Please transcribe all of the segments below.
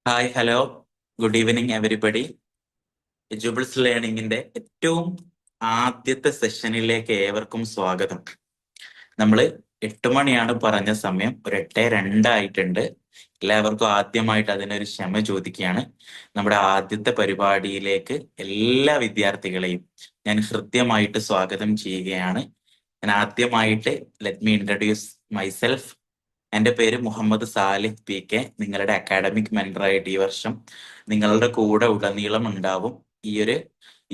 Hi hello good evening everybody. എജുബിൾസ് ലേണിംഗിന്റെ ഏറ്റവും ആദ്യത്തെ സെഷനിലേക്ക് ഏവർക്കും സ്വാഗതം. നമ്മൾ 8 മണിയാണ് പറഞ്ഞ സമയം, ഒരു 8:02 എല്ലാവർക്കും ആദ്യമായിട്ട് അതിനൊരു ക്ഷമ ചോദിക്കുകയാണ്. നമ്മുടെ ആദ്യത്തെ പരിപാടിയിലേക്ക് എല്ലാ വിദ്യാർത്ഥികളെയും ഞാൻ ഹൃദ്യമായിട്ട് സ്വാഗതം ചെയ്യുകയാണ്. ഞാൻ ആദ്യമായിട്ട് ലെറ്റ് മീ ഇൻട്രൊഡ്യൂസ് മൈസെൽഫ്. എൻ്റെ പേര് മുഹമ്മദ് സാലിഹ് PK. നിങ്ങളുടെ അക്കാഡമിക് മെന്ററായിട്ട് ഈ വർഷം നിങ്ങളുടെ കൂടെ ഉടനീളം ഉണ്ടാവും. ഈ ഒരു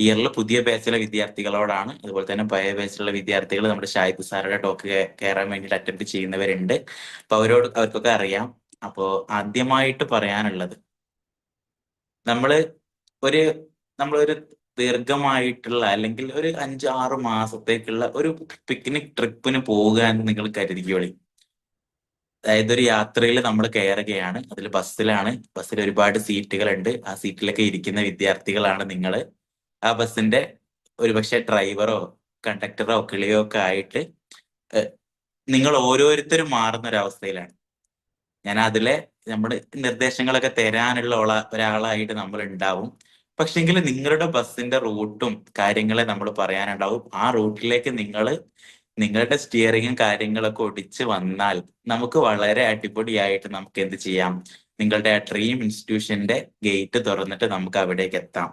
ഇയറിൽ പുതിയ ബാച്ചിലെ വിദ്യാർത്ഥികളോടാണ്, അതുപോലെ തന്നെ പഴയ ബാച്ചിലുള്ള വിദ്യാർത്ഥികൾ നമ്മുടെ ഷാഹിദ് സാറുടെ ടോക്ക് കയറാൻ വേണ്ടിയിട്ട് അറ്റൻഡ് ചെയ്യുന്നവരുണ്ട്. അപ്പൊ അവർക്കൊക്കെ അറിയാം. അപ്പോ ആദ്യമായിട്ട് പറയാനുള്ളത്, നമ്മള് ഒരു നമ്മളൊരു ദീർഘമായിട്ടുള്ള അല്ലെങ്കിൽ ഒരു 5-6 മാസത്തേക്കുള്ള ഒരു പിക്നിക് ട്രിപ്പിന് പോകുക എന്ന് നിങ്ങൾ കരുതിക്കോളി. അതായത് ഒരു യാത്രയിൽ നമ്മൾ കയറുകയാണ്. അതിൽ ബസ്സിലാണ്. ബസ്സിൽ ഒരുപാട് സീറ്റുകളുണ്ട്. ആ സീറ്റിലൊക്കെ ഇരിക്കുന്ന വിദ്യാർത്ഥികളാണ് നിങ്ങൾ. ആ ബസ്സിന്റെ ഒരുപക്ഷെ ഡ്രൈവറോ കണ്ടക്ടറോ കിളിയോ ഒക്കെ ആയിട്ട് നിങ്ങൾ ഓരോരുത്തരും മാറുന്ന ഒരവസ്ഥയിലാണ്. ഞാൻ അതിലെ നമ്മുടെ നിർദ്ദേശങ്ങളൊക്കെ തരാനുള്ള ഒരാളായിട്ട് നമ്മൾ ഉണ്ടാവും. പക്ഷെങ്കിൽ നിങ്ങളുടെ ബസ്സിന്റെ റൂട്ടും കാര്യങ്ങളെ നമ്മൾ പറയാനുണ്ടാവും. ആ റൂട്ടിലേക്ക് നിങ്ങളുടെ സ്റ്റിയറിങ്ങും കാര്യങ്ങളൊക്കെ ഒടിച്ച് വന്നാൽ നമുക്ക് വളരെ അടിപൊളിയായിട്ട് നമുക്ക് എന്ത് ചെയ്യാം, നിങ്ങളുടെ ആ ഡ്രീം ഇൻസ്റ്റിറ്റ്യൂഷന്റെ ഗേറ്റ് തുറന്നിട്ട് നമുക്ക് അവിടേക്ക് എത്താം.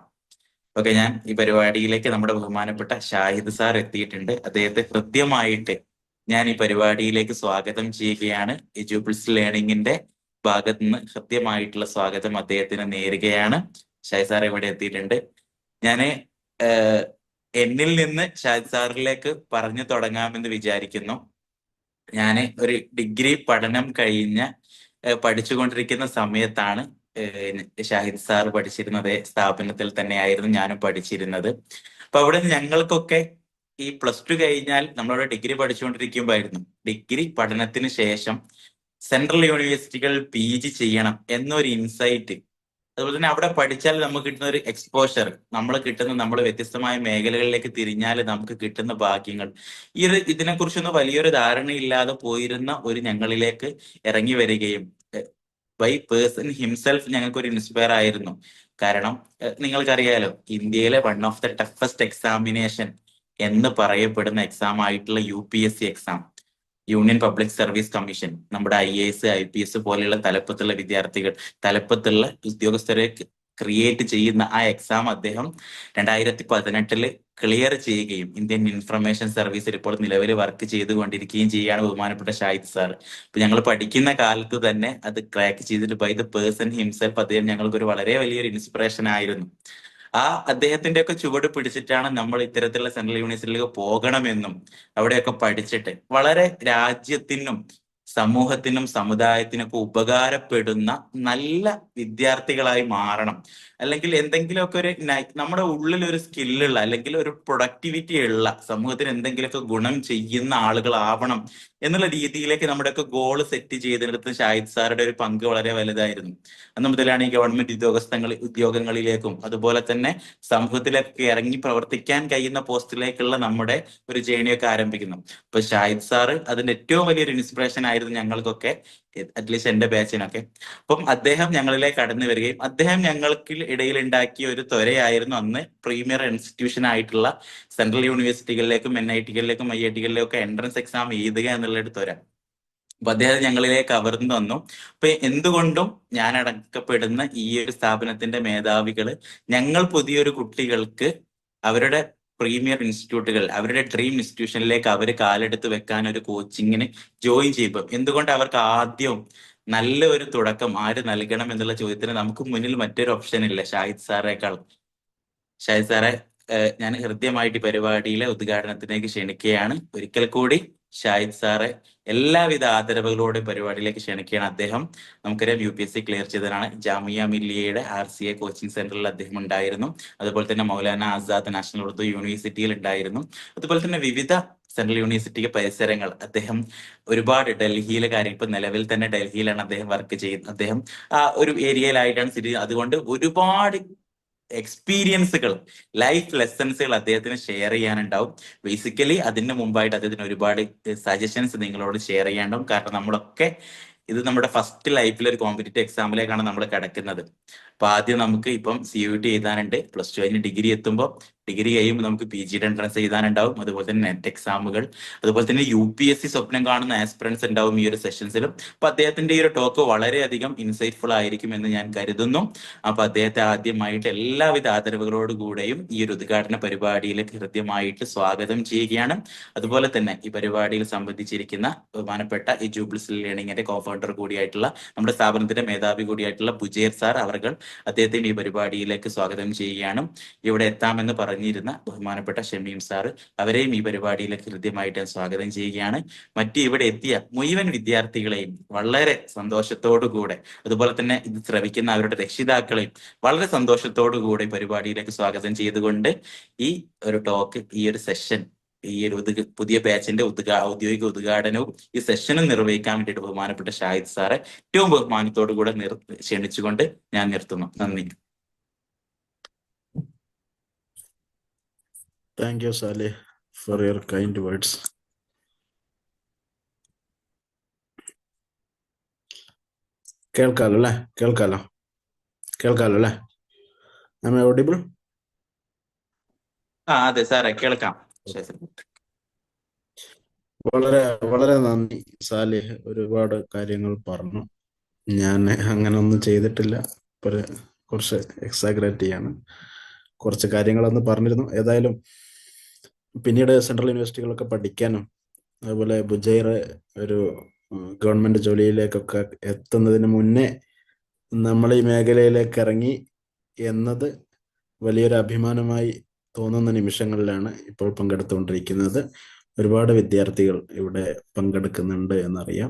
ഓക്കെ, ഞാൻ ഈ പരിപാടിയിലേക്ക് നമ്മുടെ ബഹുമാനപ്പെട്ട ഷാഹിദ് സാർ എത്തിയിട്ടുണ്ട്. അദ്ദേഹത്തെ കൃത്യമായിട്ട് ഞാൻ ഈ പരിപാടിയിലേക്ക് സ്വാഗതം ചെയ്യുകയാണ്. എജുബിൾസ് ലേണിംഗിന്റെ ഭാഗത്ത് നിന്ന് കൃത്യമായിട്ടുള്ള സ്വാഗതം അദ്ദേഹത്തിന് നേരുകയാണ്. ഷാഹിദ് സാർ ഇവിടെ എത്തിയിട്ടുണ്ട്. ഞാന് എന്നിൽ നിന്ന് ഷാഹിദ് സാറിലേക്ക് പറഞ്ഞു തുടങ്ങാമെന്ന് വിചാരിക്കുന്നു. ഞാൻ ഒരു ഡിഗ്രി പഠനം പഠിച്ചുകൊണ്ടിരിക്കുന്ന സമയത്താണ് ഷാഹിദ് സാർ പഠിച്ചിരുന്നത്. സ്ഥാപനത്തിൽ തന്നെയായിരുന്നു ഞാനും പഠിച്ചിരുന്നത്. അപ്പൊ അവിടെ ഞങ്ങൾക്കൊക്കെ ഈ +2 കഴിഞ്ഞാൽ നമ്മളവിടെ ഡിഗ്രി പഠിച്ചുകൊണ്ടിരിക്കുമ്പോഴായിരുന്നു, ഡിഗ്രി പഠനത്തിന് ശേഷം സെൻട്രൽ യൂണിവേഴ്സിറ്റികൾ PG ചെയ്യണം എന്നൊരു ഇൻസൈറ്റ്. അതുപോലെ തന്നെ അവിടെ പഠിച്ചാൽ നമുക്ക് കിട്ടുന്ന ഒരു എക്സ്പോഷർ, നമ്മൾ വ്യത്യസ്തമായ മേഖലകളിലേക്ക് തിരിഞ്ഞാൽ നമുക്ക് കിട്ടുന്ന ഭാഗ്യങ്ങൾ, ഇതിനെക്കുറിച്ചൊന്നും വലിയൊരു ധാരണയില്ലാതെ പോയിരുന്ന ഒരു ഞങ്ങളിലേക്ക് ഇറങ്ങി വരികയും ബൈ പേഴ്സൺ ഹിംസെൽഫ് ഞങ്ങൾക്ക് ഒരു ഇൻസ്പയർ ആയിരുന്നു. കാരണം നിങ്ങൾക്കറിയാലോ, ഇന്ത്യയിലെ one of the toughest examination എന്ന് പറയപ്പെടുന്ന എക്സാം ആയിട്ടുള്ള UPSC exam, union public service commission, നമ്മുടെ IAS IPS പോലെയുള്ള തലപ്പത്തുള്ള ഉദ്യോഗസ്ഥരെ ക്രിയേറ്റ് ചെയ്യുന്ന ആ എക്സാം അദ്ദേഹം 2018 ക്ലിയർ ചെയ്യുകയും ഇന്ത്യൻ ഇൻഫർമേഷൻ സർവീസിൽ ഇപ്പോൾ നിലവിൽ വർക്ക് ചെയ്തുകൊണ്ടിരിക്കുകയും ചെയ്യുകയാണ് ബഹുമാനപ്പെട്ട ഷാഹിദ് സാർ. ഇപ്പൊ ഞങ്ങൾ പഠിക്കുന്ന കാലത്ത് തന്നെ അത് ക്രാക്ക് ചെയ്തിട്ട് ബൈ ദ പേഴ്സൺ ഹിംസെൽഫ് അദ്ദേഹം ഞങ്ങൾക്ക് ഒരു വളരെ വലിയൊരു ഇൻസ്പിറേഷൻ ആയിരുന്നു. ആ അദ്ദേഹത്തിന്റെ ഒക്കെ ചുവട് പിടിച്ചിട്ടാണ് നമ്മൾ ഇത്തരത്തിലുള്ള സെൻട്രൽ യൂണിവേഴ്സിറ്റിയിലേക്ക് പോകണമെന്നും അവിടെയൊക്കെ പഠിച്ചിട്ട് വളരെ രാജ്യത്തിനും സമൂഹത്തിനും സമുദായത്തിനൊക്കെ ഉപകാരപ്പെടുന്ന നല്ല വിദ്യാർത്ഥികളായി മാറണം. അല്ലെങ്കിൽ എന്തെങ്കിലുമൊക്കെ നമ്മുടെ ഉള്ളിൽ ഒരു സ്കില്ലുള്ള അല്ലെങ്കിൽ ഒരു പ്രൊഡക്ടിവിറ്റി ഉള്ള, സമൂഹത്തിന് എന്തെങ്കിലുമൊക്കെ ഗുണം ചെയ്യുന്ന ആളുകളാവണം എന്നുള്ള രീതിയിലേക്ക് നമ്മുടെയൊക്കെ ഗോൾ സെറ്റ് ചെയ്തെടുത്ത് ഷാഹിദ് സാറുടെ ഒരു പങ്ക് വളരെ വലുതായിരുന്നു. അന്ന് മുതലാണ് ഈ ഗവൺമെന്റ് ഉദ്യോഗങ്ങളിലേക്കും അതുപോലെ തന്നെ സമൂഹത്തിലേക്ക് ഇറങ്ങി പ്രവർത്തിക്കാൻ കഴിയുന്ന പോസ്റ്റിലേക്കുള്ള നമ്മുടെ ഒരു ജേണിയൊക്കെ ആരംഭിക്കുന്നു. അപ്പൊ ഷാഹിദ് സാറ് അതിന്റെ ഏറ്റവും വലിയൊരു ഇൻസ്പിറേഷൻ ആയിരുന്നു ഞങ്ങൾക്കൊക്കെ, അറ്റ്ലീസ്റ്റ് എന്റെ ബാച്ചിനൊക്കെ. അപ്പം അദ്ദേഹം ഞങ്ങളിലേക്ക് കടന്നു വരികയും അദ്ദേഹം ഞങ്ങൾക്ക് ഇടയിൽ ഉണ്ടാക്കിയ ഒരു ത്വരയായിരുന്നു അന്ന് പ്രീമിയർ ഇൻസ്റ്റിറ്റ്യൂഷൻ ആയിട്ടുള്ള സെൻട്രൽ യൂണിവേഴ്സിറ്റികളിലേക്കും NITകളിലേക്കും IITകളിലേക്കും ഒക്കെ എൻട്രൻസ് എക്സാം എഴുതുക എന്നുള്ള ഒരു ത്വര. അപ്പൊ അദ്ദേഹം ഞങ്ങളിലേക്ക് കവർന്നു വന്നു. അപ്പൊ എന്തുകൊണ്ടും ഞാൻ അടക്കപ്പെടുന്ന ഈ ഒരു സ്ഥാപനത്തിന്റെ മേധാവികള് ഞങ്ങൾ പുതിയൊരു കുട്ടികൾക്ക് അവരുടെ പ്രീമിയർ ഇൻസ്റ്റിറ്റ്യൂട്ടുകൾ, അവരുടെ ഡ്രീം ഇൻസ്റ്റിറ്റ്യൂഷനിലേക്ക് അവർ കാലെടുത്ത് വെക്കാൻ ഒരു കോച്ചിങ്ങിന് ജോയിൻ ചെയ്യുമ്പോൾ എന്തുകൊണ്ട് അവർക്ക് ആദ്യം നല്ല ഒരു തുടക്കം ആര് നൽകണം എന്നുള്ള ചോദ്യത്തിന് നമുക്ക് മുന്നിൽ മറ്റൊരു ഓപ്ഷൻ ഇല്ല ഷാഹിദ് സാറേക്കാൾ. ഷാഹിദ് സാറെ, ഞാൻ ഹൃദ്യമായിട്ട് പരിപാടിയിലെ ഉദ്ഘാടനത്തിലേക്ക് ക്ഷണിക്കുകയാണ്. ഒരിക്കൽ കൂടി ഷാഹിദ് സാറെ എല്ലാവിധ ആദരവുകളോടെ പരിപാടിയിലേക്ക് ക്ഷണിക്കുകയാണ്. അദ്ദേഹം നമുക്കറിയാം UPSC ക്ലിയർ ചെയ്തതാണ്. ജാമിയ മില്ലിയയുടെ RCA കോച്ചിങ് സെന്ററിൽ അദ്ദേഹം ഉണ്ടായിരുന്നു. അതുപോലെ തന്നെ മൗലാന ആസാദ് നാഷണൽ ഉറുദു യൂണിവേഴ്സിറ്റിയിൽ ഉണ്ടായിരുന്നു. അതുപോലെ തന്നെ വിവിധ സെൻട്രൽ യൂണിവേഴ്സിറ്റി പരിസരങ്ങൾ അദ്ദേഹം ഒരുപാട് ഡൽഹിയിലെ കാര്യം, ഇപ്പൊ നിലവിൽ തന്നെ ഡൽഹിയിലാണ് അദ്ദേഹം വർക്ക് ചെയ്യുന്നത്. അദ്ദേഹം ആ ഒരു ഏരിയയിലായിട്ടാണ് സ്ഥിതി. അതുകൊണ്ട് ഒരുപാട് എക്സ്പീരിയൻസുകൾ, ലൈഫ് ലെസൺസുകൾ അദ്ദേഹത്തിന് ഷെയർ ചെയ്യാനുണ്ടാവും. ബേസിക്കലി അതിന് മുമ്പായിട്ട് അദ്ദേഹത്തിന് ഒരുപാട് സജഷൻസ് നിങ്ങളോട് ഷെയർ ചെയ്യാനുണ്ടാവും. കാരണം നമ്മളൊക്കെ ഇത് നമ്മുടെ ഫസ്റ്റ് ലൈഫിൽ ഒരു കോമ്പറ്റേറ്റീവ് എക്സാമിലേക്കാണ് നമ്മൾ കിടക്കുന്നത്. അപ്പൊ ആദ്യം നമുക്ക് ഇപ്പം CUT എഴുതാനുണ്ട്. പ്ലസ് ടു കഴിഞ്ഞ് ഡിഗ്രി എത്തുമ്പോൾ, ഡിഗ്രി കഴിയുമ്പോൾ നമുക്ക് PGയുടെ എൻട്രൻസ് എഴുതാനുണ്ടാവും. അതുപോലെ തന്നെ നെറ്റ് എക്സാമുകൾ, അതുപോലെ തന്നെ UPSC സ്വപ്നം കാണുന്ന ആസ്പിറൻസ് ഉണ്ടാവും ഈ ഒരു സെഷൻസിലും. അപ്പൊ അദ്ദേഹത്തിന്റെ ഈ ഒരു ടോക്ക് വളരെയധികം ഇൻസൈറ്റ്ഫുൾ ആയിരിക്കും എന്ന് ഞാൻ കരുതുന്നു. അപ്പൊ അദ്ദേഹത്തെ ആദ്യമായിട്ട് എല്ലാവിധ ആദരവുകളോടുകൂടെയും ഈ ഒരു ഉദ്ഘാടന പരിപാടിയിലേക്ക് ഹൃദ്യമായിട്ട് സ്വാഗതം ചെയ്യുകയാണ്. അതുപോലെ തന്നെ ഈ പരിപാടിയിൽ സംബന്ധിച്ചിരിക്കുന്ന ബഹുമാനപ്പെട്ട ഈ ജൂബിൾസ് ലേണിംഗിന്റെ കോഫൗണ്ടർ കൂടിയായിട്ടുള്ള, നമ്മുടെ സ്ഥാപനത്തിന്റെ മേധാവി കൂടിയായിട്ടുള്ള ബുജേർ സാർ അവർ അദ്ദേഹത്തെ ഈ പരിപാടിയിലേക്ക് സ്വാഗതം ചെയ്യുകയാണ്. ഇവിടെ എത്താമെന്ന് പറഞ്ഞിരുന്ന ബഹുമാനപ്പെട്ട ഷമീം സാർ, അവരെയും ഈ പരിപാടിയിലേക്ക് ഹൃദ്യമായിട്ട് സ്വാഗതം ചെയ്യുകയാണ്. മറ്റ് ഇവിടെ എത്തിയ മുഴുവൻ വിദ്യാർത്ഥികളെയും വളരെ സന്തോഷത്തോടുകൂടെ, അതുപോലെ തന്നെ ഇത് ശ്രവിക്കുന്ന അവരുടെ രക്ഷിതാക്കളെയും വളരെ സന്തോഷത്തോടുകൂടെ പരിപാടിയിലേക്ക് സ്വാഗതം ചെയ്തുകൊണ്ട് ഈ ഒരു ടോക്ക്, ഈ ഒരു സെഷൻ, ഈ ഒരു പുതിയ ബാച്ചിന്റെ ഔദ്യോഗിക ഉദ്ഘാടനവും ഈ സെഷനും നിർവഹിക്കാൻ വേണ്ടിയിട്ട് ബഹുമാനപ്പെട്ട ഷാഹിദ് സാറെ ഏറ്റവും ബഹുമാനത്തോടു കൂടെ ക്ഷണിച്ചുകൊണ്ട് ഞാൻ നിർത്തുന്നു. നന്ദി. Thank you, Saleh, for your kind words. കേൾക്കാലോ അല്ലേ? Am I audible? അതെ സാറേ, കേൾക്കാം. വളരെ വളരെ നന്ദി സാലിഹ്, ഒരുപാട് കാര്യങ്ങൾ പറഞ്ഞു. ഞാൻ അങ്ങനെ ഒന്നും ചെയ്തിട്ടില്ല, കുറച്ച് എക്സാഗ്രേറ്റ് ചെയ്യാണ്. കുറച്ച് കാര്യങ്ങളൊന്ന് പറഞ്ഞിരുന്നു. ഏതായാലും പിന്നീട് സെൻട്രൽ യൂണിവേഴ്സിറ്റികളൊക്കെ പഠിക്കാനും, അതുപോലെ ബുജൈർ ഒരു ഗവൺമെന്റ് ജോലിയിലേക്കൊക്കെ എത്തുന്നതിന് മുന്നേ നമ്മൾ ഈ മേഖലയിലേക്ക് ഇറങ്ങി എന്നത് വലിയൊരു അഭിമാനമായി തോന്നുന്ന നിമിഷങ്ങളിലാണ് ഇപ്പോൾ പങ്കെടുത്തുകൊണ്ടിരിക്കുന്നത്. ഒരുപാട് വിദ്യാർത്ഥികൾ ഇവിടെ പങ്കെടുക്കുന്നുണ്ട് എന്നറിയാം.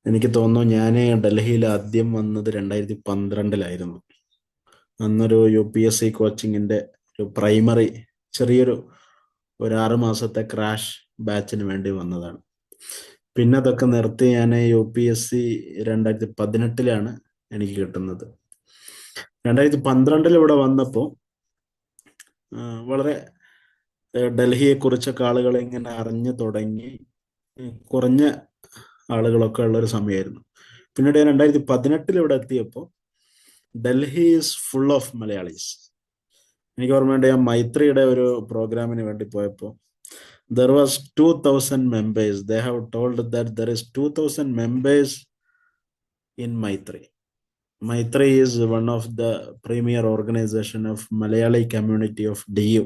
എനിക്ക് തോന്നുന്നു ഞാൻ ഡൽഹിയിൽ ആദ്യം വന്നത് 2012 അന്നൊരു UPSC കോച്ചിങ്ങിന്റെ ഒരു പ്രൈമറി ചെറിയൊരു 6 മാസത്തെ ക്രാഷ് ബാച്ചിന് വേണ്ടി വന്നതാണ്. പിന്നെ അതൊക്കെ നിർത്തി ഞാൻ UPSC 2018 എനിക്ക് കിട്ടുന്നത്. 2012 ഇവിടെ വന്നപ്പോൾ വളരെ ഡൽഹിയെ കുറിച്ചൊക്കെ ആളുകൾ ഇങ്ങനെ അറിഞ്ഞു തുടങ്ങി, കുറഞ്ഞ ആളുകളൊക്കെ ഉള്ളൊരു സമയമായിരുന്നു. പിന്നീട് 2018 ഇവിടെ എത്തിയപ്പോൾ Delhi is full of Malayalis. എനിക്ക് ഓർമ്മയുണ്ട്, ഞാൻ മൈത്രിയുടെ ഒരു പ്രോഗ്രാമിന് വേണ്ടി പോയപ്പോൾ there was 2000 members. They have told that there is 2000 members in Maitri. Maitri is one of the premier organization of Malayali community of DU.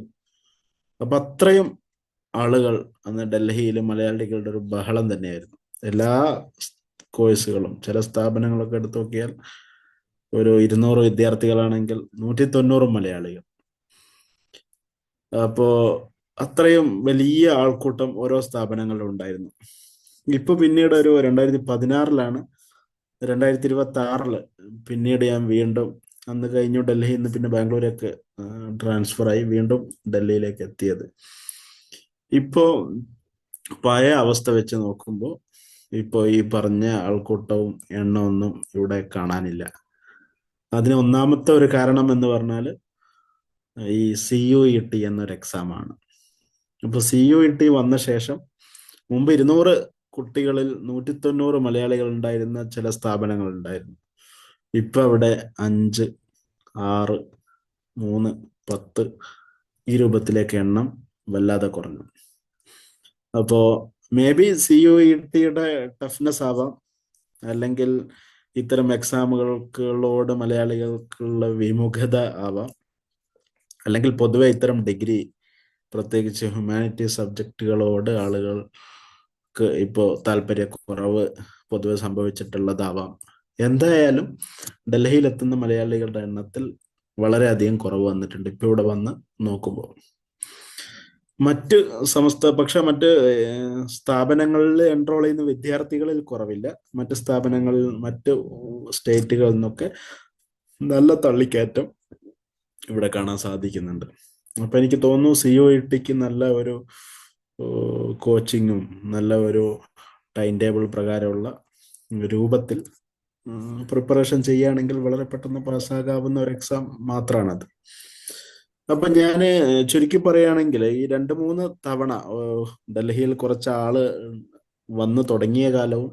അപ്പൊ അത്രയും ആളുകൾ അന്ന് ഡൽഹിയിൽ മലയാളികളുടെ ഒരു ബഹളം തന്നെയായിരുന്നു. എല്ലാ കോഴ്സുകളും, ചില സ്ഥാപനങ്ങളൊക്കെ എടുത്തു നോക്കിയാൽ ഒരു 200 വിദ്യാർത്ഥികളാണെങ്കിൽ 190 മലയാളികൾ. അപ്പോ അത്രയും വലിയ ആൾക്കൂട്ടം ഓരോ സ്ഥാപനങ്ങളിലും ഉണ്ടായിരുന്നു. ഇപ്പൊ പിന്നീട് ഒരു 2016 2026 പിന്നീട് ഞാൻ വീണ്ടും, അന്ന് കഴിഞ്ഞു ഡൽഹിയിൽ നിന്ന് പിന്നെ ബാംഗ്ലൂരേക്ക് ട്രാൻസ്ഫർ ആയി വീണ്ടും ഡൽഹിയിലേക്ക് എത്തിയത്. ഇപ്പോ പഴയ അവസ്ഥ വെച്ച് നോക്കുമ്പോൾ ഇപ്പോ ഈ പറഞ്ഞ ആൾക്കൂട്ടവും എണ്ണമൊന്നും ഇവിടെ കാണാനില്ല. അതിന് ഒന്നാമത്തെ ഒരു കാരണം എന്ന് പറഞ്ഞാൽ ഈ CUET എന്നൊരു എക്സാമാണ്. അപ്പൊ CUET വന്ന ശേഷം മുമ്പ് 200 കുട്ടികളിൽ 190 മലയാളികൾ ഉണ്ടായിരുന്ന ചില സ്ഥാപനങ്ങൾ ഉണ്ടായിരുന്നു. ഇപ്പൊ അവിടെ 5, 6, 3, 10 ഈ രൂപത്തിലേക്ക് എണ്ണം വല്ലാതെ കുറഞ്ഞു. അപ്പോ മേ ബി CUET-യുടെ ടഫ്നെസ് ആവാം, അല്ലെങ്കിൽ ഇത്തരം എക്സാമുകൾക്കുള്ളോട് മലയാളികൾക്കുള്ള വിമുഖത ആവാം, അല്ലെങ്കിൽ പൊതുവെ ഇത്തരം ഡിഗ്രി, പ്രത്യേകിച്ച് ഹ്യൂമാനിറ്റീസ് സബ്ജക്റ്റുകളോട് ആളുകൾക്ക് ഇപ്പോൾ താല്പര്യക്കുറവ് പൊതുവെ സംഭവിച്ചിട്ടുള്ളതാവാം. എന്തായാലും ഡൽഹിയിലെത്തുന്ന മലയാളികളുടെ എണ്ണത്തിൽ വളരെയധികം കുറവ് വന്നിട്ടുണ്ട് ഇപ്പൊ ഇവിടെ വന്ന് നോക്കുമ്പോൾ. മറ്റ് മറ്റ് സ്ഥാപനങ്ങളിൽ എൻറോൾ ചെയ്യുന്ന വിദ്യാർത്ഥികളിൽ കുറവില്ല. മറ്റ് സ്ഥാപനങ്ങളിൽ, മറ്റ് സ്റ്റേറ്റുകളിൽ നിന്നൊക്കെ നല്ല തള്ളിക്കയറ്റം ഇവിടെ കാണാൻ സാധിക്കുന്നുണ്ട്. അപ്പൊ എനിക്ക് തോന്നുന്നു CUET-ക്ക് നല്ല ഒരു കോച്ചിങ്ങും നല്ല ഒരു ടൈം ടേബിൾ പ്രകാരമുള്ള രൂപത്തിൽ പ്രിപ്പറേഷൻ ചെയ്യുകയാണെങ്കിൽ വളരെ പെട്ടെന്ന് പാസ്സാകാവുന്ന ഒരു എക്സാം മാത്രമാണത്. അപ്പൊ ഞാൻ ചുരുക്കി പറയുകയാണെങ്കിൽ ഈ 2-3 തവണ ഡൽഹിയിൽ കുറച്ച് ആള് വന്നു തുടങ്ങിയ കാലവും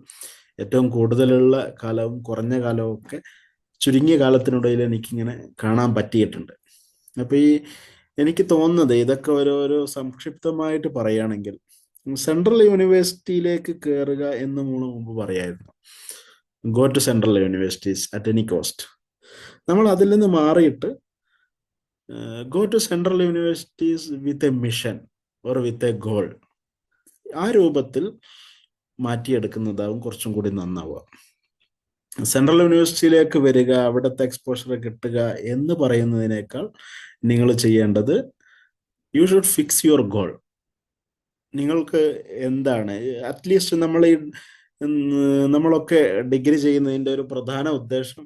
ഏറ്റവും കൂടുതലുള്ള കാലവും കുറഞ്ഞ കാലവും ഒക്കെ ചുരുങ്ങിയ കാലത്തിനിടയിൽ എനിക്കിങ്ങനെ കാണാൻ പറ്റിയിട്ടുണ്ട്. അപ്പൊ എനിക്ക് തോന്നുന്നത് ഇതൊക്കെ ഓരോരോ സംക്ഷിപ്തമായിട്ട് പറയുകയാണെങ്കിൽ, സെൻട്രൽ യൂണിവേഴ്സിറ്റിയിലേക്ക് കയറുക എന്ന് നമ്മൾ മുമ്പ് പറയായിരുന്നു, go to central universities at any cost. നമ്മൾ അതിൽ നിന്ന് മാറിയിട്ട് go to central universities with a mission or with a goal, ആ രൂപത്തിൽ മാറ്റിയെടുക്കുന്നതാവും കുറച്ചും കൂടി നന്നാവുക. സെൻട്രൽ യൂണിവേഴ്സിറ്റിയിലേക്ക് വരിക, അവിടുത്തെ എക്സ്പോഷർ കിട്ടുക എന്ന് പറയുന്നതിനേക്കാൾ നിങ്ങൾ ചെയ്യേണ്ടത് U should fix your goal. നിങ്ങൾക്ക് എന്താണ്, അറ്റ്ലീസ്റ്റ് നമ്മളൊക്കെ ഡിഗ്രി ചെയ്യുന്നതിൻ്റെ ഒരു പ്രധാന ഉദ്ദേശം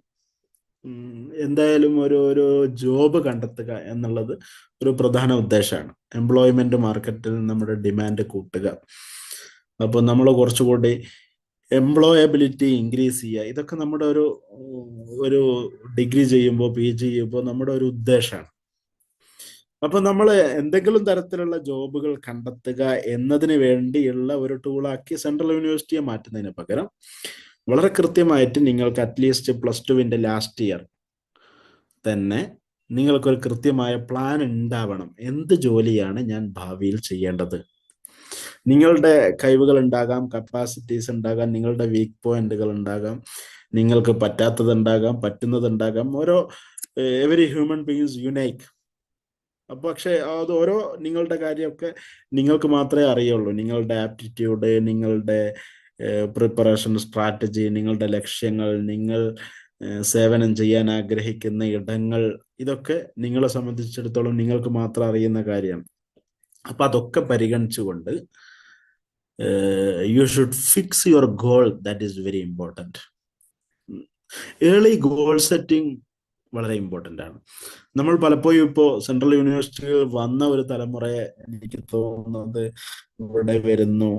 എന്തായാലും ഒരു ജോബ് കണ്ടെത്തുക എന്നുള്ളത് ഒരു പ്രധാന ഉദ്ദേശമാണ്. എംപ്ലോയ്മെന്റ് മാർക്കറ്റിൽ നമ്മുടെ ഡിമാൻഡ് കൂട്ടുക. അപ്പോൾ നമ്മൾ കുറച്ചുകൂടി എംപ്ലോയബിലിറ്റി ഇൻക്രീസ് ചെയ്യുക. ഇതൊക്കെ നമ്മുടെ ഒരു ഡിഗ്രി ചെയ്യുമ്പോൾ, PG ചെയ്യുമ്പോൾ നമ്മുടെ ഒരു ഉദ്ദേശമാണ്. അപ്പൊ നമ്മൾ എന്തെങ്കിലും തരത്തിലുള്ള ജോബുകൾ കണ്ടെത്തുക എന്നതിന് വേണ്ടിയുള്ള ഒരു ടൂളാക്കി സെൻട്രൽ യൂണിവേഴ്സിറ്റിയെ മാറ്റുന്നതിന് പകരം വളരെ കൃത്യമായിട്ട് നിങ്ങൾക്ക് അറ്റ്ലീസ്റ്റ് +2 ലാസ്റ്റ് ഇയർ തന്നെ നിങ്ങൾക്കൊരു കൃത്യമായ പ്ലാൻ ഉണ്ടാവണം. എന്ത് ജോലിയാണ് ഞാൻ ഭാവിയിൽ ചെയ്യേണ്ടത്? നിങ്ങളുടെ കഴിവുകൾ ഉണ്ടാകാം, കപ്പാസിറ്റീസ് ഉണ്ടാകാം, നിങ്ങളുടെ വീക്ക് പോയിന്റുകൾ ഉണ്ടാകാം, നിങ്ങൾക്ക് പറ്റാത്തതുണ്ടാകാം, പറ്റുന്നതുണ്ടാകാം. Every human beings unique. പക്ഷെ അത് നിങ്ങളുടെ കാര്യമൊക്കെ നിങ്ങൾക്ക് മാത്രമേ അറിയുള്ളൂ. നിങ്ങളുടെ ആപ്റ്റിറ്റ്യൂഡ്, നിങ്ങളുടെ പ്രിപ്പറേഷൻ സ്ട്രാറ്റജി, നിങ്ങളുടെ ലക്ഷ്യങ്ങൾ, നിങ്ങൾ സേവനം ചെയ്യാൻ ആഗ്രഹിക്കുന്ന ഇടങ്ങൾ, ഇതൊക്കെ നിങ്ങളെ സംബന്ധിച്ചിടത്തോളം നിങ്ങൾക്ക് മാത്രം അറിയുന്ന കാര്യമാണ്. അപ്പൊ അതൊക്കെ പരിഗണിച്ചുകൊണ്ട് you should fix your goal. That is very important. Early goal setting വളരെ ഇമ്പോർട്ടൻ്റ് ആണ്. നമ്മൾ പലപ്പോഴും ഇപ്പോൾ സെൻട്രൽ യൂണിവേഴ്സിറ്റിയിൽ വന്ന ഒരു തലമുറയെ എനിക്ക് തോന്നുന്നത് ഇവിടെ വരുന്നു,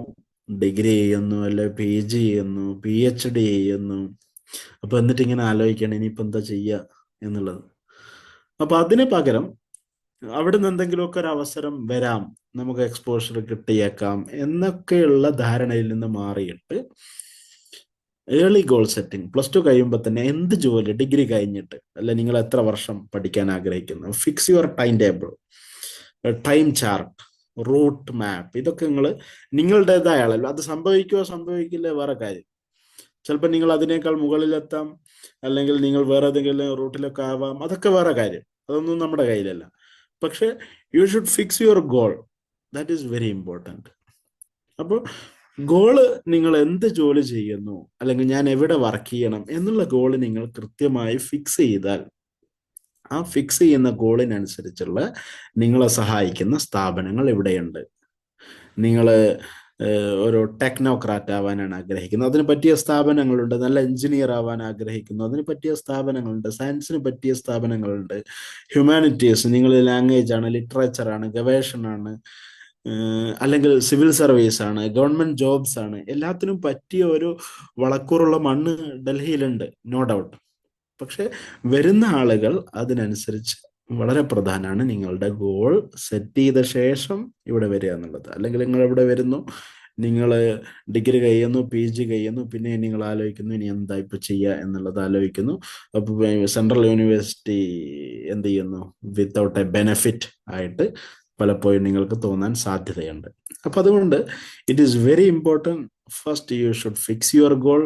ഡിഗ്രി ചെയ്യുന്നു, അല്ലെ PG ചെയ്യുന്നു, PhD ചെയ്യുന്നു. അപ്പൊ എന്നിട്ട് ഇങ്ങനെ ആലോചിക്കണം ഇനിയിപ്പോൾ എന്താ ചെയ്യുക എന്നുള്ളത്. അപ്പൊ അതിന് പകരം അവിടെ നിന്ന് എന്തെങ്കിലുമൊക്കെ ഒരു അവസരം വരാം, നമുക്ക് എക്സ്പോഷർ കിട്ടിയേക്കാം എന്നൊക്കെയുള്ള ധാരണയിൽ നിന്ന് മാറിയിട്ട് ഏർലി ഗോൾ സെറ്റിംഗ്, +2 കഴിയുമ്പോൾ തന്നെ എന്ത് ജോലി, ഡിഗ്രി കഴിഞ്ഞിട്ട് അല്ലെ നിങ്ങൾ എത്ര വർഷം പഠിക്കാൻ ആഗ്രഹിക്കുന്നു, fix your time table, time chart, route map. ഇതൊക്കെ നിങ്ങളുടേതായ ആളല്ലോ. അത് സംഭവിക്കുമോ സംഭവിക്കില്ല വേറെ കാര്യം. ചിലപ്പോൾ നിങ്ങൾ അതിനേക്കാൾ മുകളിലെത്താം, അല്ലെങ്കിൽ നിങ്ങൾ വേറെ ഏതെങ്കിലും റൂട്ടിലൊക്കെ ആവാം, അതൊക്കെ വേറെ കാര്യം. അതൊന്നും നമ്മുടെ കയ്യിലല്ല. പക്ഷെ U should fix your goal. That is very important. അപ്പോൾ ഗോള്, നിങ്ങൾ എന്ത് ജോലി ചെയ്യുന്നു, അല്ലെങ്കിൽ ഞാൻ എവിടെ വർക്ക് ചെയ്യണം എന്നുള്ള ഗോള് നിങ്ങൾ കൃത്യമായി ഫിക്സ് ചെയ്താൽ, ആ ഫിക്സ് ചെയ്യുന്ന ഗോളിനനുസരിച്ചുള്ള നിങ്ങളെ സഹായിക്കുന്ന സ്ഥാപനങ്ങൾ ഇവിടെയുണ്ട്. നിങ്ങൾ ഒരു ടെക്നോക്രാറ്റ് ആവാനാണ് ആഗ്രഹിക്കുന്നത്, അതിന് പറ്റിയ സ്ഥാപനങ്ങളുണ്ട്. നല്ല എഞ്ചിനീയർ ആവാൻ ആഗ്രഹിക്കുന്നു, അതിന് പറ്റിയ സ്ഥാപനങ്ങളുണ്ട്. സയൻസിന് പറ്റിയ സ്ഥാപനങ്ങളുണ്ട്. ഹ്യൂമാനിറ്റീസ്, നിങ്ങൾ ലാംഗ്വേജ് ആണ്, ലിറ്ററേച്ചർ ആണ്, ഗവേഷണമാണ്, അല്ലെങ്കിൽ സിവിൽ സർവീസ് ആണ്, ഗവൺമെന്റ് ജോബ്സ് ആണ്, എല്ലാത്തിനും പറ്റിയ ഒരു വളക്കൂറുള്ള മണ്ണ് ഡൽഹിയിലുണ്ട്, നോ ഡൗട്ട്. പക്ഷെ വരുന്ന ആളുകൾ അതിനനുസരിച്ച് വളരെ പ്രധാനമാണ് നിങ്ങളുടെ ഗോൾ സെറ്റ് ചെയ്ത ശേഷം ഇവിടെ വരിക എന്നുള്ളത്. അല്ലെങ്കിൽ നിങ്ങൾ ഇവിടെ വരുന്നു, നിങ്ങൾ ഡിഗ്രി കഴിയുന്നു, PG കഴിയുന്നു, പിന്നെ നിങ്ങൾ ആലോചിക്കുന്നു ഇനി എന്താ ഇപ്പൊ ചെയ്യുക എന്നുള്ളത് ആലോചിക്കുന്നു. അപ്പൊ സെൻട്രൽ യൂണിവേഴ്സിറ്റി എന്ത് ചെയ്യുന്നു, വിത്തൗട്ട് എ ബെനഫിറ്റ് ആയിട്ട് പലപ്പോഴും നിങ്ങൾക്ക് തോന്നാൻ സാധ്യതയുണ്ട്. അപ്പൊ അതുകൊണ്ട് it is very important. First U should fix your goal.